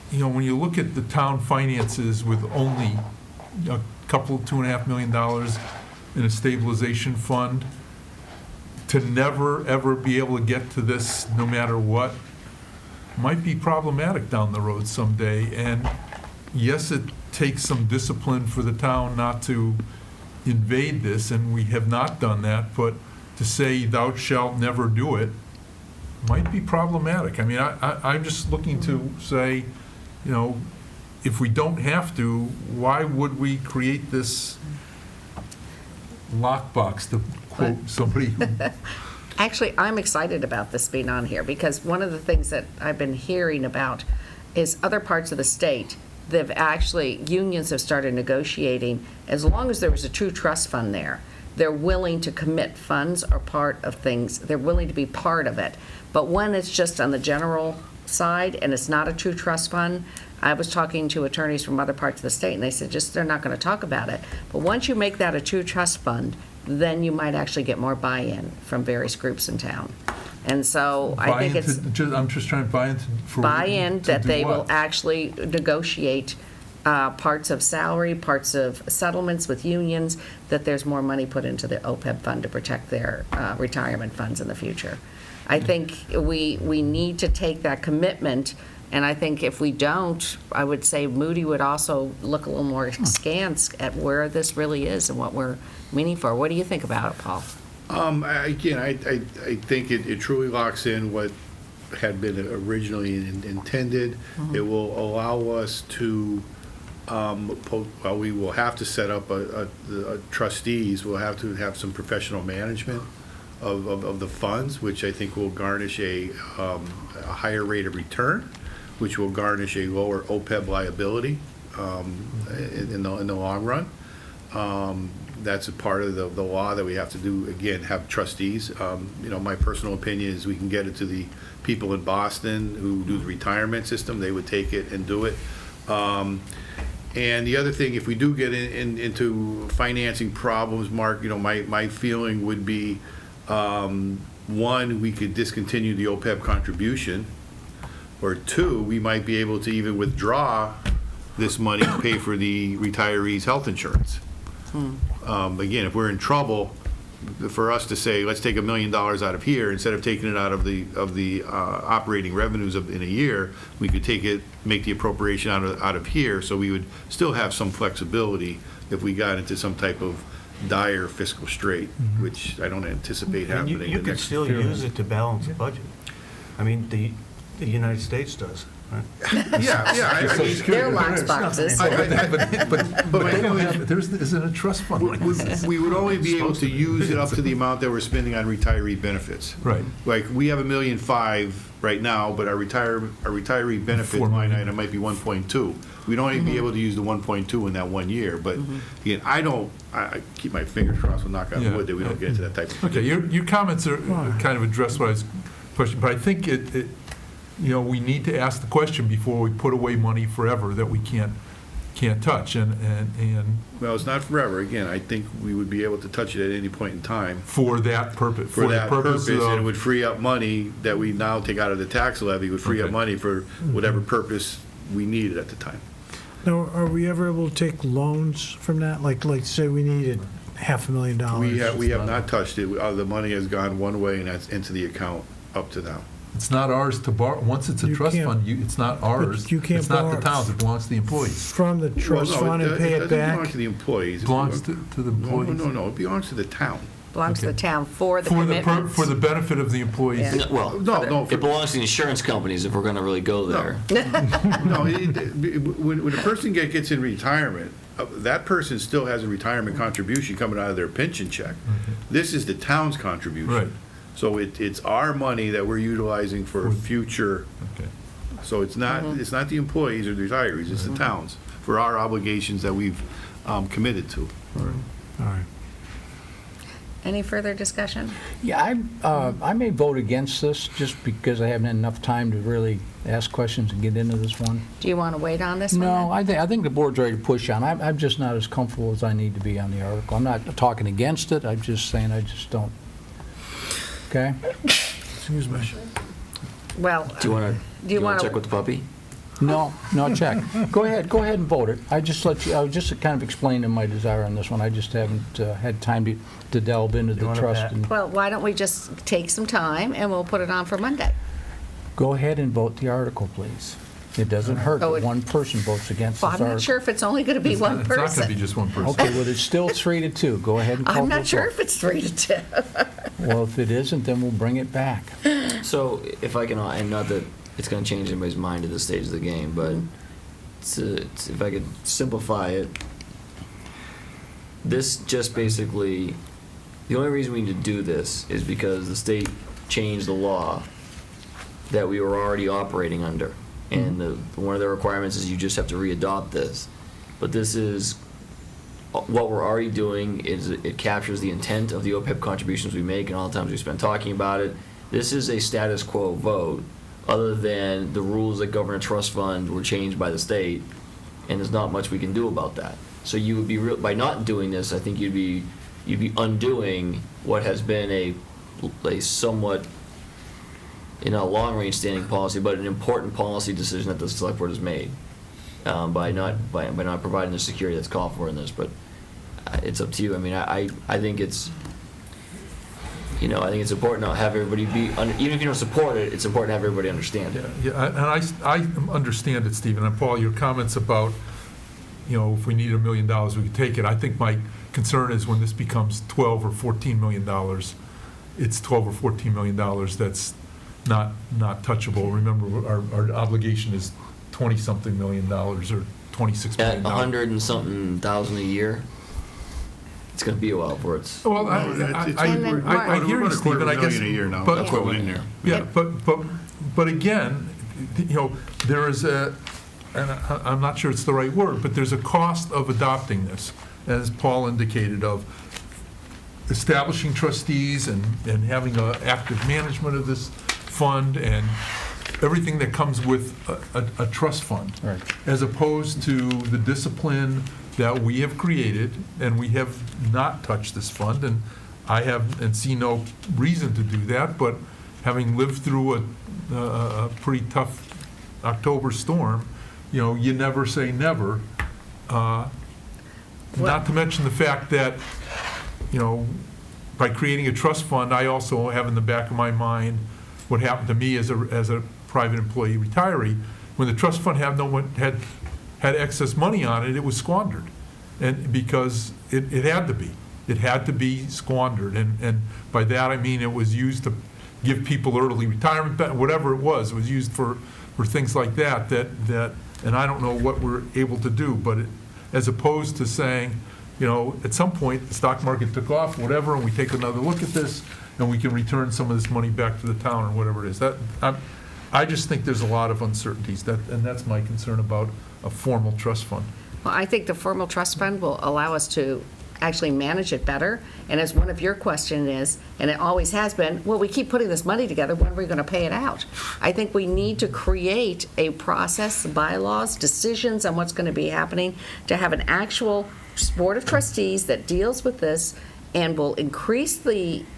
you know, when you look at the town finances with only a couple, $2.5 million in a stabilization fund, to never, ever be able to get to this no matter what might be problematic down the road someday. And yes, it takes some discipline for the town not to invade this, and we have not done that, but to say thou shalt never do it might be problematic. I mean, I'm just looking to say, you know, if we don't have to, why would we create this lockbox, to quote somebody? Actually, I'm excited about this being on here, because one of the things that I've been hearing about is other parts of the state, they've actually, unions have started negotiating, as long as there was a true trust fund there, they're willing to commit funds or part of things, they're willing to be part of it. But when it's just on the general side and it's not a true trust fund, I was talking to attorneys from other parts of the state, and they said just they're not going to talk about it. But once you make that a true trust fund, then you might actually get more buy-in from various groups in town. And so I think it's I'm just trying to buy into. buy-in that do they will what? actually negotiate parts of salary, parts of settlements with unions, that there's more money put into the OPEB fund to protect their retirement funds in the future. I think we need to take that commitment, and I think if we don't, I would say Moody would also look a little more askance at where this really is and what we're meaning for. What do you think about it, Paul? Again, I think it truly locks in what had been originally intended. It will allow us to, we will have to set up a trustees, we'll have to have some professional management of the funds, which I think will garnish a higher rate of return, which will garnish a lower OPEB liability in the long run. That's a part of the law that we have to do, again, have trustees. You know, my personal opinion is we can get it to the people in Boston who do the retirement system. They would take it and do it. And the other thing, if we do get into financing problems, Mark, you know, my feeling would be, one, we could discontinue the OPEB contribution, or two, we might be able to even withdraw this money to pay for the retirees' health insurance. Again, if we're in trouble, for us to say, let's take $1 million out of here, instead of taking it out of the operating revenues in a year, we could make the appropriation out of here, so we would still have some flexibility if we got into some type of dire fiscal strait, which I don't anticipate happening. You could still use it to balance the budget. I mean, the United States does. Yeah, I mean, They're locked boxes. But they don't have, there isn't a trust fund like this. we would only be able to use it up to the amount that we're spending on retiree benefits. Right. Like, we have $1.5 million right now, but our retiree benefit $4 line million. item might be 1.2. We'd only be able to use the 1.2 in that 1 year, but again, I keep my fingers crossed, we'll knock on Yeah. wood that we don't get into that type of. Okay, your comments are kind of address what I was questioning, but I think we need to ask the question before we put away money forever that we can't touch, and Well, it's not forever. Again, I think we would be able to touch it at any point in time. for that purpose. For that purpose, and it of- would free up money that we now take out of the tax levy, would free up Okay. money for whatever purpose we needed at the time. Now, are we ever able to take loans from that? Like say we needed $500,000? We have not touched it. The money has gone one way, and that's into the account up to now. It's not ours to borrow. Once it's a You trust can't- fund, it's not ours. you can't It's not the borrow- town's, it belongs to the employees. From the trust Well, no, fund and pay it doesn't belong back? to the employees. It belongs to the No, employees. no, it belongs to the town. Belongs to the Okay. town for the For commitments. for the benefit of the employees. Yeah. Well, No, it belongs to the insurance companies if we're going to really go there. No, when a person gets in retirement, that person still has a retirement contribution coming out of their pension check. This is the town's contribution. Right. So it's our money that we're utilizing for future, Okay. so it's not the employees or the retirees, it's the towns, for our obligations that we've committed to. All right. Any further discussion? Yeah, I may vote against this just because I haven't had enough time to really ask questions and get into this one. Do you want to wait on this one? No, then? I think the board's ready to push on. I'm just not as comfortable as I need to be on the article. I'm not talking against it, I'm just saying I just don't. Okay? Excuse me. Well, Do you want do you want to check to, with the puppy? No, check. Go ahead and vote it. I was just kind of explaining my desire on this one. I just haven't had time to delve into the want trust. to And well, why don't we just take some time and we'll put it on for Monday? go ahead and vote the article, please. It doesn't hurt Oh, if one person votes against this Well, I'm article. not sure if it's only going to be one It's not going to be person. just one person. Okay, well, it's still 3-2. Go ahead and call I'm the not sure vote. if it's 3-2. Well, if it isn't, then we'll bring it back. So if I can, and not that it's going to change anybody's mind at this stage of the game, but if I could simplify it, this just basically, the only reason we need to do this is because the state changed the law that we were already operating under. And one of the requirements is you just have to re-adopt this. But this is, what we're already doing is it captures the intent of the OPEB contributions we make and all the times we spend talking about it. This is a status quo vote, other than the rules that govern a trust fund were changed by the state, and there's not much we can do about that. So you would be, by not doing this, I think you'd be undoing what has been a somewhat, a long-range standing policy, but an important policy decision that the select board has made by not providing the security that's called for in this. But it's up to you. I mean, I think it's, I think it's important to have everybody even if you don't support it, it's important to have everybody understand it. Yeah, and I understand it, Stephen, and Paul, your comments about, if we need $1 million, we could take it. I think my concern is when this becomes $12 or $14 million, it's $12 or $14 million that's not touchable. Remember, our obligation is 20-something million dollars or $26 At million. 100 and something thousand a year, it's going to be a while before it's. Well, I And then hear you, Stephen, I guess. $250,000 a year now, but- that's what went in there. Yeah, but again, there is and I'm not sure it's the right word, but there's a cost of adopting this, as Paul indicated, of establishing trustees and having active management of this fund and everything that comes with a trust fund. Right. As opposed to the discipline that we have created, and we have not touched this fund, and I have, and see no reason to do that, but having lived through a pretty tough October storm, you never say never. Not to mention the fact that, by creating a trust fund, I also have in the back of my mind what happened to me as a private employee retiree. When the trust fund had excess money on it, it was squandered. And because it had to be. It had to be squandered. And by that I mean it was used to give people early retirement, whatever it was used for or things like that, and I don't know what we're able to do, but as opposed to saying, at some point, the stock market took off, whatever, and we take another look at this, and we can return some of this money back to the town, or whatever it is. I just think there's a lot of uncertainties, and that's my concern about a formal trust fund. Well, I think the formal trust fund will allow us to actually manage it better. And as one of your questions is, and it always has been, well, we keep putting this money together, when are we going to pay it out? I think we need to create a process, bylaws, decisions on what's going to be happening, to have an actual board of trustees that deals with this and will increase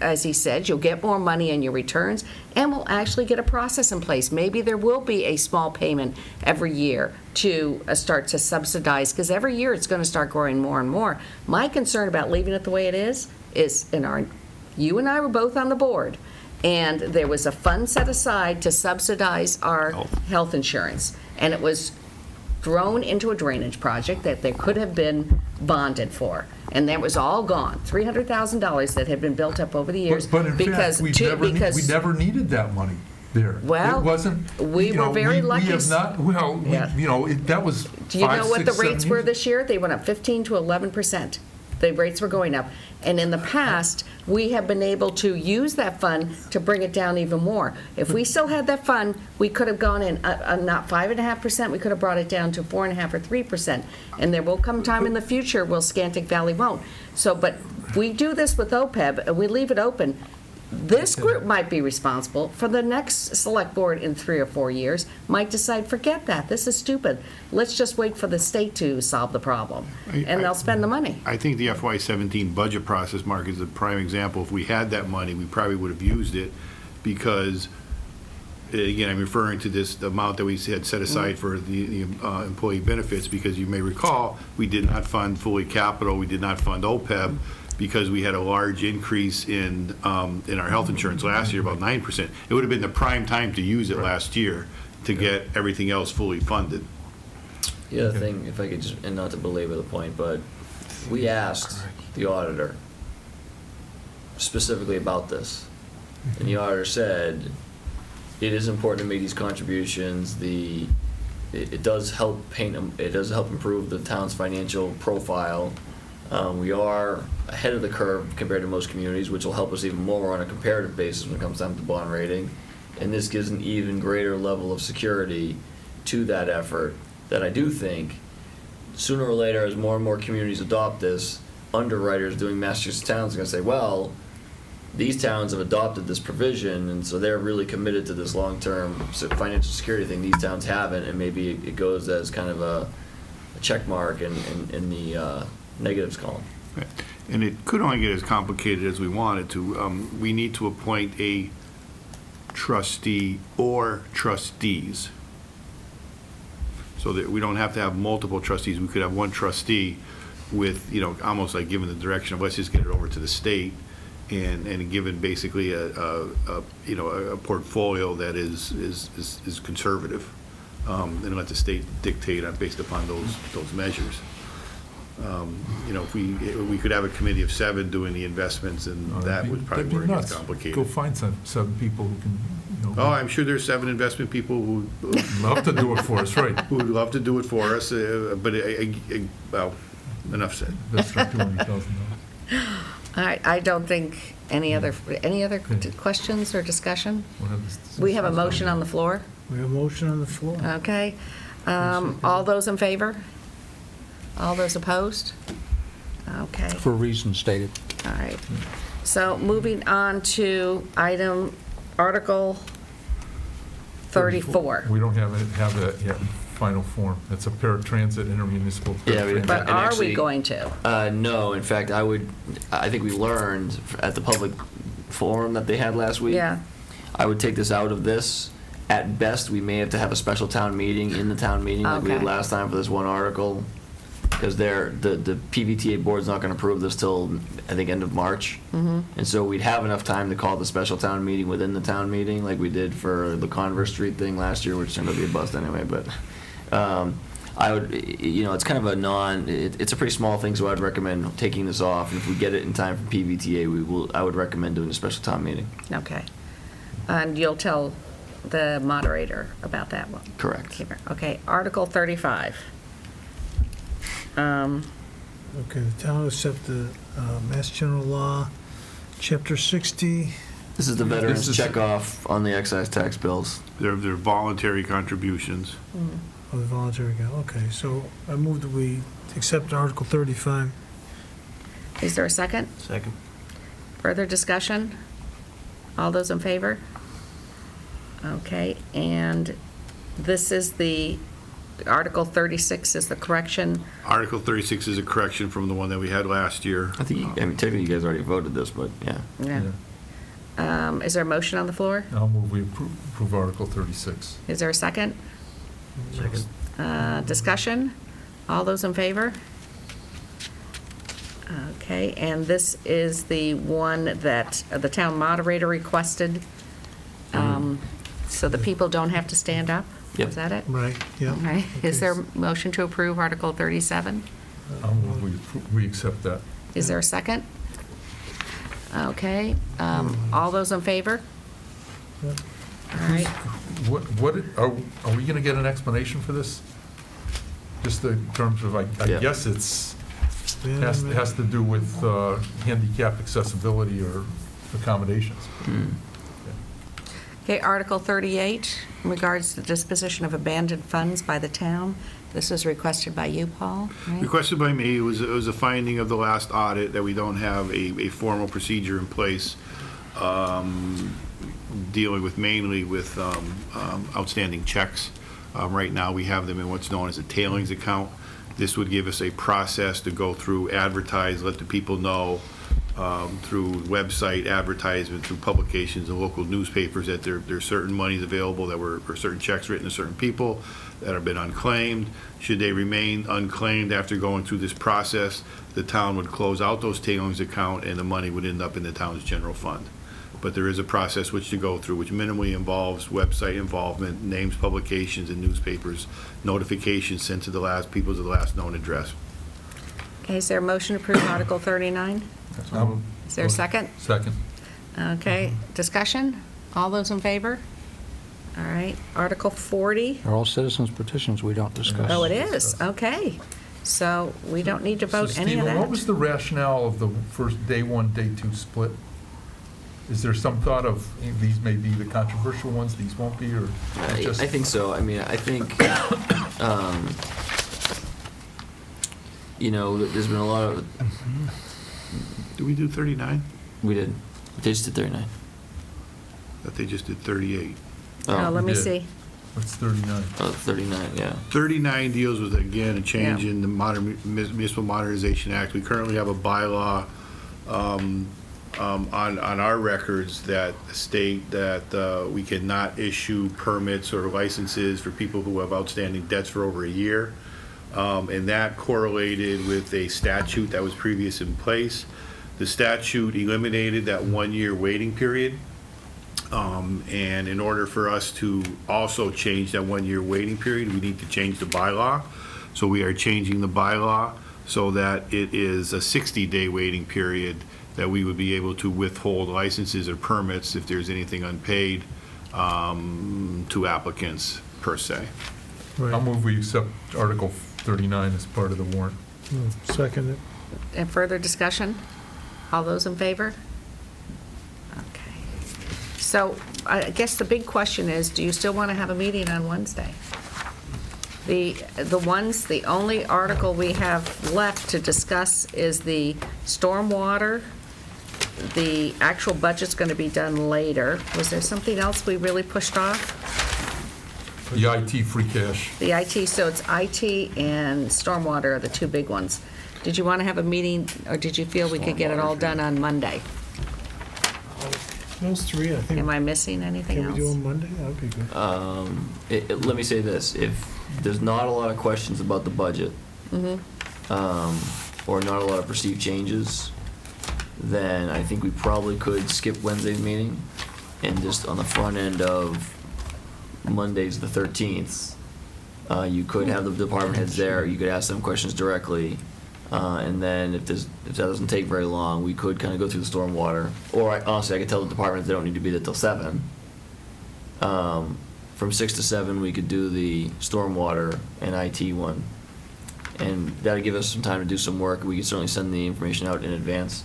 as he said, you'll get more money in your returns, and we'll actually get a process in place. Maybe there will be a small payment every year to start to subsidize, because every year it's going to start growing more and more. My concern about leaving it the way it is you and I were both on the board, and there was a fund set aside to subsidize our health insurance, and it was thrown into a drainage project that there could have been bonded for, and that was all gone. $300,000 that had been built up over the years. But in fact, we never needed that money there. Well, It wasn't, we were very lucky. We have not, Yeah. that was Do you know 5, what 6, the 7 rates were years. this year? They went up 15 to 11%. The rates were going up. And in the past, we have been able to use that fund to bring it down even more. If we still had that fund, we could have gone in, not 5.5%, we could have brought it down to 4.5% or 3%. And there will come time in the future where Scantic Valley won't. So, but we do this with OPEB, and we leave it open. This group might be responsible for the next select board in 3 or 4 years, might decide, forget that, this is stupid. Let's just wait for the state to solve the problem, and they'll spend the money. I think the FY17 budget process, Mark, is a prime example. If we had that money, we probably would have used it, because, again, I'm referring to the amount that we had set aside for the employee benefits, because you may recall, we did not fund fully capital, we did not fund OPEB, because we had a large increase in our health insurance last year, about 9%. It would have been the prime time to use it last year to get everything else fully funded. The other thing, if I could just, and not to belabor the point, but we asked the auditor specifically about this. And the auditor said, it is important to make these contributions. It does help improve the town's financial profile. We are ahead of the curve compared to most communities, which will help us even more on a comparative basis when it comes down to bond rating. And this gives an even greater level of security to that effort, that I do think sooner or later, as more and more communities adopt this, underwriters doing Massachusetts towns are going to say, well, these towns have adopted this provision, and so they're really committed to this long-term financial security thing. These towns haven't, and maybe it goes as kind of a check mark in the negatives column. Right. And it could only get as complicated as we want it to. We need to appoint a trustee or trustees, so that we don't have to have multiple trustees. We could have one trustee with, almost like giving the direction of, let's just get it over to the state, and given basically a portfolio that is conservative, and let the state dictate based upon those measures. If we could have a committee of 7 doing the investments, and that would probably That'd be where it gets nuts. complicated. Go find some people who can, Oh, I'm sure there's 7 investment people who love to do it for us, right? who would love to do it for us, but well, enough said. That's not $200,000. All right, I don't think any other questions or discussion? We have a motion on the floor, We have a motion on the floor. okay? All those in favor? All those opposed? Okay, For reasons stated. all right. So moving on to Article 34. We don't have that yet in final form. That's a paratransit intermunicipal. Yeah, we- paratransit. But And are we actually- going to? No, in fact, I think we learned at the public forum that they had last week. Yeah, I would take this out of this. At best, we may have to have a special town meeting in the town meeting like we did Okay. last time for this one article. Because the PVTA board's not going to approve this till, I think, end of March. Mm-hmm. And so we'd have enough time to call the special town meeting within the town meeting, like we did for the Converse Street thing last year, which turned out to be a bust anyway. But I would, it's kind of it's a pretty small thing, so I'd recommend taking this off. And if we get it in time for PVTA, I would recommend doing a special town meeting. okay. And you'll tell the moderator about that one? Correct. Okay, Article 35. Okay, the town will accept the Mass General Law, Chapter 60. This is the veterans This is- checkoff on the excise tax bills. They're voluntary contributions. Oh, the voluntary account, okay, so I move that we accept Article 35. Is there a second? Second. Further discussion? All those in favor? Okay, and this is the, Article 36 is the correction. Article 36 is a correction from the one that we had last year. I think, I mean, technically you guys already voted this, but yeah. Yeah. Is there a motion on the floor? I'll move we approve Article 36. Is there a second? Second. Discussion? All those in favor? Okay, and this is the one that the town moderator requested, so the people don't have to stand up? Yep. Is that it? Right, yeah. Okay, is there Okay. a motion to approve Article 37? I'll move we accept that. Is there a second? Okay, all those in favor? Yep. All right, What, are we going to get an explanation for this? Just in terms of, I Yeah. guess it's, Abandonment. has to do with handicap accessibility or accommodations. okay, Article 38, in regards to the disposition of abandoned funds by the town. This was requested by you, Paul, right? Requested by me, it was a finding of the last audit that we don't have a formal procedure in place dealing with mainly with outstanding checks. Right now, we have them in what's known as a tailings account. This would give us a process to go through, advertise, let the people know through website advertisement, through publications and local newspapers that there's certain monies available that were, or certain checks written to certain people that have been unclaimed. Should they remain unclaimed after going through this process, the town would close out those tailings account and the money would end up in the town's general fund. But there is a process which to go through, which minimally involves website involvement, names, publications, and newspapers, notifications sent to the last, people to the last known address. Okay, is there a motion to approve Article 39? Is there a second? Second. Okay, discussion? All those in favor? All right, Article 40? They're all citizens petitions we don't discuss. Oh, it is, okay. So we don't need to vote So, any of Stephen, what was that? the rationale of the first day one, day two split? Is there some thought of, these may be the controversial ones, these won't be, or I just? think so. I mean, I think, there's been a lot of, Did we do 39? we did, they just did 39. That they just did 38. Oh, let me did. see. It's 39. 39, yeah. 39 deals with, again, a change Yeah. in the Municipal Modernization Act. We currently have a bylaw on our records that state that we cannot issue permits or licenses for people who have outstanding debts for over a year. And that correlated with a statute that was previous in place. The statute eliminated that 1-year waiting period. And in order for us to also change that 1-year waiting period, we need to change the bylaw. So we are changing the bylaw so that it is a 60-day waiting period that we would be able to withhold licenses or permits if there's anything unpaid to applicants per se. I'll Right. move we accept Article 39 as part of the warrant. Second it. And further discussion? All those in favor? Okay. So I guess the big question is, do you still want to have a meeting on Wednesday? The only article we have left to discuss is the stormwater. The actual budget's going to be done later. Was there something else we really pushed off? The IT free cash. The IT, so it's IT and stormwater are the two big ones. Did you want to have a meeting, or did you feel we could get it all done on Monday? Those three, I think. Am I missing anything Can we do else? them Monday? That would be good. Let me say this, if there's not a lot of questions about the budget, or not a lot of perceived changes, then I think we probably could skip Wednesday's meeting, and just on the front end of Monday's the 13th, you could have the department heads there, you could ask them questions directly, and then if that doesn't take very long, we could kind of go through the stormwater, or honestly, I could tell the departments they don't need to be there till 7, From 6 to 7, we could do the stormwater and IT one. And that'd give us some time to do some work. We could certainly send the information out in advance.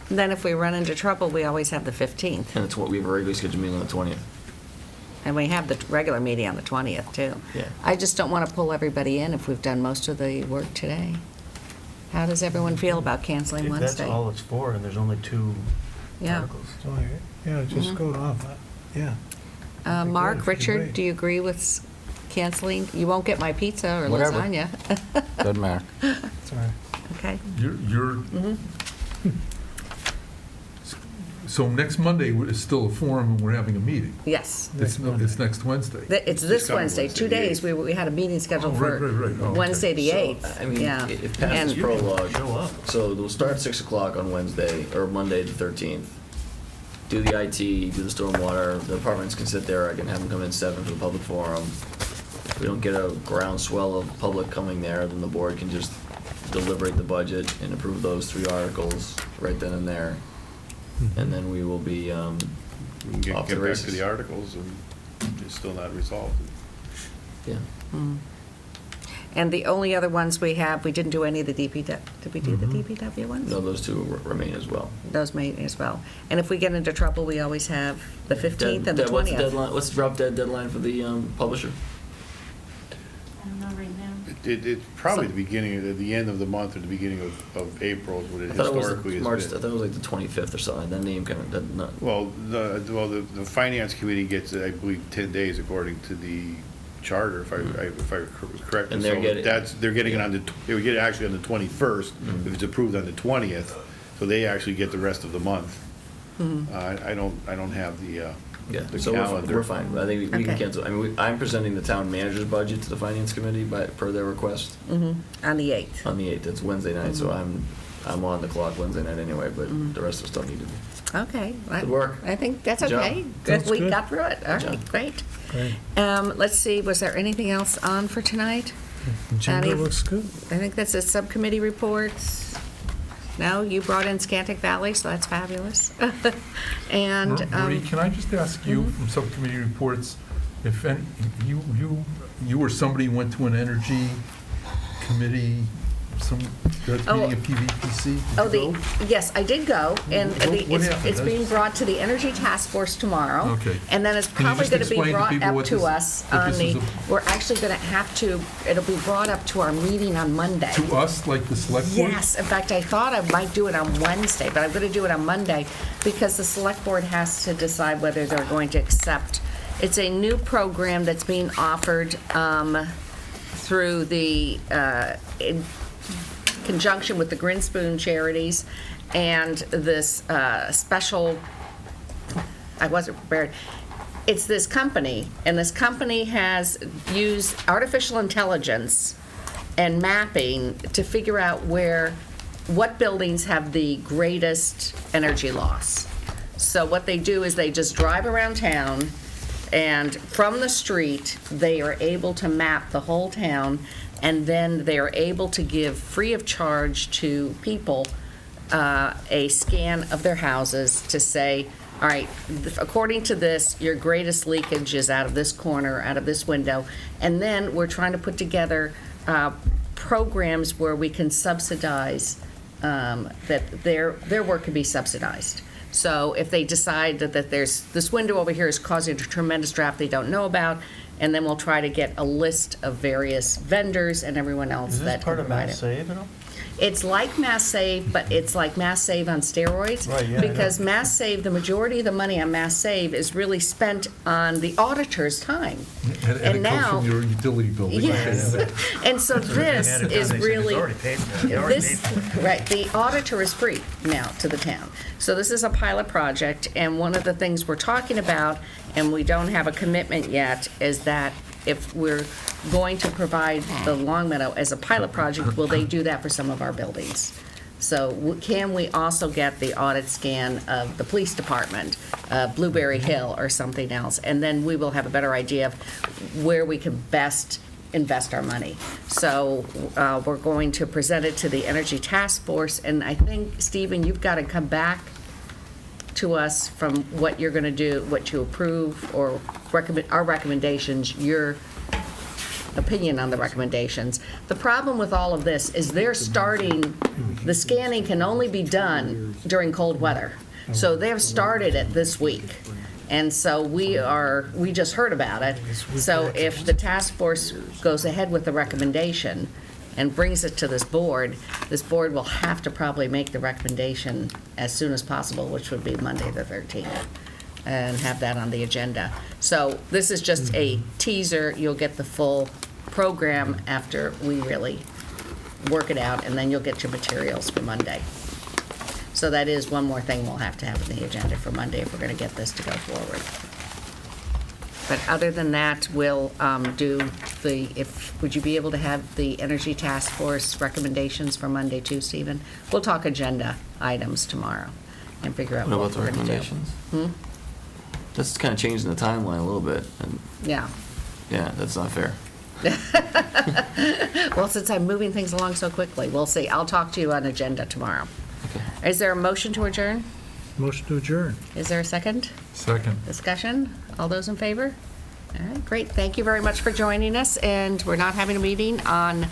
And then if we run into trouble, we always have the 15th, And we have a regularly scheduled meeting on the 20th. and we have the regular meeting on the 20th, too. Yeah. I just don't want to pull everybody in if we've done most of the work today. How does everyone feel about canceling If that's Wednesday? all it's for, and there's only 2 Yeah. articles. So, yeah, just go off, yeah. I think Mark, that should Richard, wait. do you agree with canceling? You won't get my pizza or Whatever. lasagna. Doesn't matter. Sorry. Okay. You're, so next Monday is still a forum and we're having a meeting. Yes. It's next Wednesday. It's this coming Wednesday, Wednesday, 2 the days. 8th. We had a meeting scheduled Oh, for right. Oh, okay. Wednesday, the So, 8th. I mean, Yeah. it passes And- prologue. Show up. So we'll start at 6 o'clock on Wednesday, or Monday the 13th. Do the IT, do the stormwater, the departments can sit there, I can have them come in 7 for the public forum. If we don't get a groundswell of public coming there, then the board can just deliberate the budget and approve those 3 articles right then and there. And then we will be, We can Off get the back to races. the articles, and it's still not resolved. yeah. And the only other ones we have, we didn't do any of the DPW. Did we do the DPW ones? No, those 2 remain as well. Those may as well. And if we get into trouble, we always have the 15th and the Deb, what's the 20th. deadline, what's the drop dead deadline for the publisher? I don't know right now. It's probably the beginning, at the end of the month or the beginning of April is what it I thought it was historically March, I has thought been. it was like the 25th or something, that name kind of, that, not, Well, the finance committee gets, I believe, 10 days according to the charter, if I was correct. And they're So getting- they're getting it on they would get it actually on the 21st, if it's approved on the 20th, so they actually get the rest of the month. I don't have the yeah, the so calendar. we're fine. I think we can Okay. cancel, I mean, I'm presenting the town manager's budget to the finance committee per their request On the 8th. on the 8th, it's Wednesday night, so I'm on the clock Wednesday night anyway, but the rest of us don't need to be. Okay. Good work. I think that's Good job. okay. Good, Sounds we good. got through it. All Good right, job. great. Great. Let's see, was there anything else on for tonight? Agenda Any- looks good. I think that's a subcommittee reports. No, you brought in Scantic Valley, so that's fabulous. And, Marie, can I just ask you from subcommittee reports, if any, you or somebody went to an energy committee, that's Oh. meeting at PVPC? Did oh, you go? yes, I did go, and What happened? it's being brought to the Energy Task Force tomorrow. Okay. And then it's Can you probably just going to be explain to brought people up what to this- us what on this the, is we're actually going to have to, it'll be brought up to our meeting on Monday. To us, like the select board? Yes, in fact, I thought I might do it on Wednesday, but I'm going to do it on Monday because the select board has to decide whether they're going to accept. It's a new program that's being offered through the, in conjunction with the Grinspoon Charities and this special, I wasn't prepared. It's this company, and this company has used artificial intelligence and mapping to figure out what buildings have the greatest energy loss. So what they do is they just drive around town, and from the street, they are able to map the whole town, and then they are able to give free of charge to people a scan of their houses to say, all right, according to this, your greatest leakage is out of this corner, out of this window. And then we're trying to put together programs where we can subsidize, that their work can be subsidized. So if they decide that there's, this window over here is causing a tremendous draft they don't know about, and then we'll try to get a list of various vendors and everyone else Is that this can part of provide Mass it. Save at all? It's like Mass Save, but it's like Mass Save on steroids. Right, yeah, I know. Because Mass Save, the majority of the money on Mass Save is really spent on the auditor's time. And And it now- comes from your utility bill. Yes. And so this Added is on, they said really. It's already paid for. They already paid This, for it. right, the auditor is free now to the town. So this is a pilot project, and one of the things we're talking about, and we don't have a commitment yet, is that if we're going to provide the Long Meadow as a pilot project, will they do that for some of our buildings? So can we also get the audit scan of the police department, Blueberry Hill, or something else? And then we will have a better idea of where we can best invest our money. So we're going to present it to the Energy Task Force, and I think, Stephen, you've got to come back to us from what you're going to do, what you approve, or recommend, our recommendations, your opinion on the recommendations. The problem with all of this is they're starting, the scanning can only be done during cold weather. So they've started it this week. And so we just heard about it. So if the task force goes ahead with the recommendation and brings it to this board will have to probably make the recommendation as soon as possible, which would be Monday the 13th, and have that on the agenda. So this is just a teaser. You'll get the full program after we really work it out, and then you'll get your materials for Monday. So that is one more thing we'll have to have on the agenda for Monday if we're going to get this to go forward. But other than that, we'll do would you be able to have the Energy Task Force recommendations for Monday too, Stephen? We'll talk agenda items tomorrow and figure out What what about the we're going to do. recommendations? That's kind of changing the timeline a little bit, and Yeah. yeah, that's not fair. Well, since I'm moving things along so quickly, we'll see. I'll talk to you on agenda tomorrow. Is there a motion to adjourn? Motion to adjourn. Is there a second? Second. Discussion? All those in favor? All right, great. Thank you very much for joining us. And we're not having a meeting on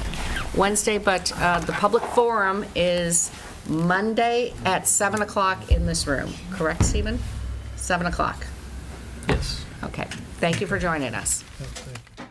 Wednesday, but the public forum is Monday at 7 o'clock in this room. Correct, Stephen? 7 o'clock. Yes. Okay. Thank you for joining us. Thank you.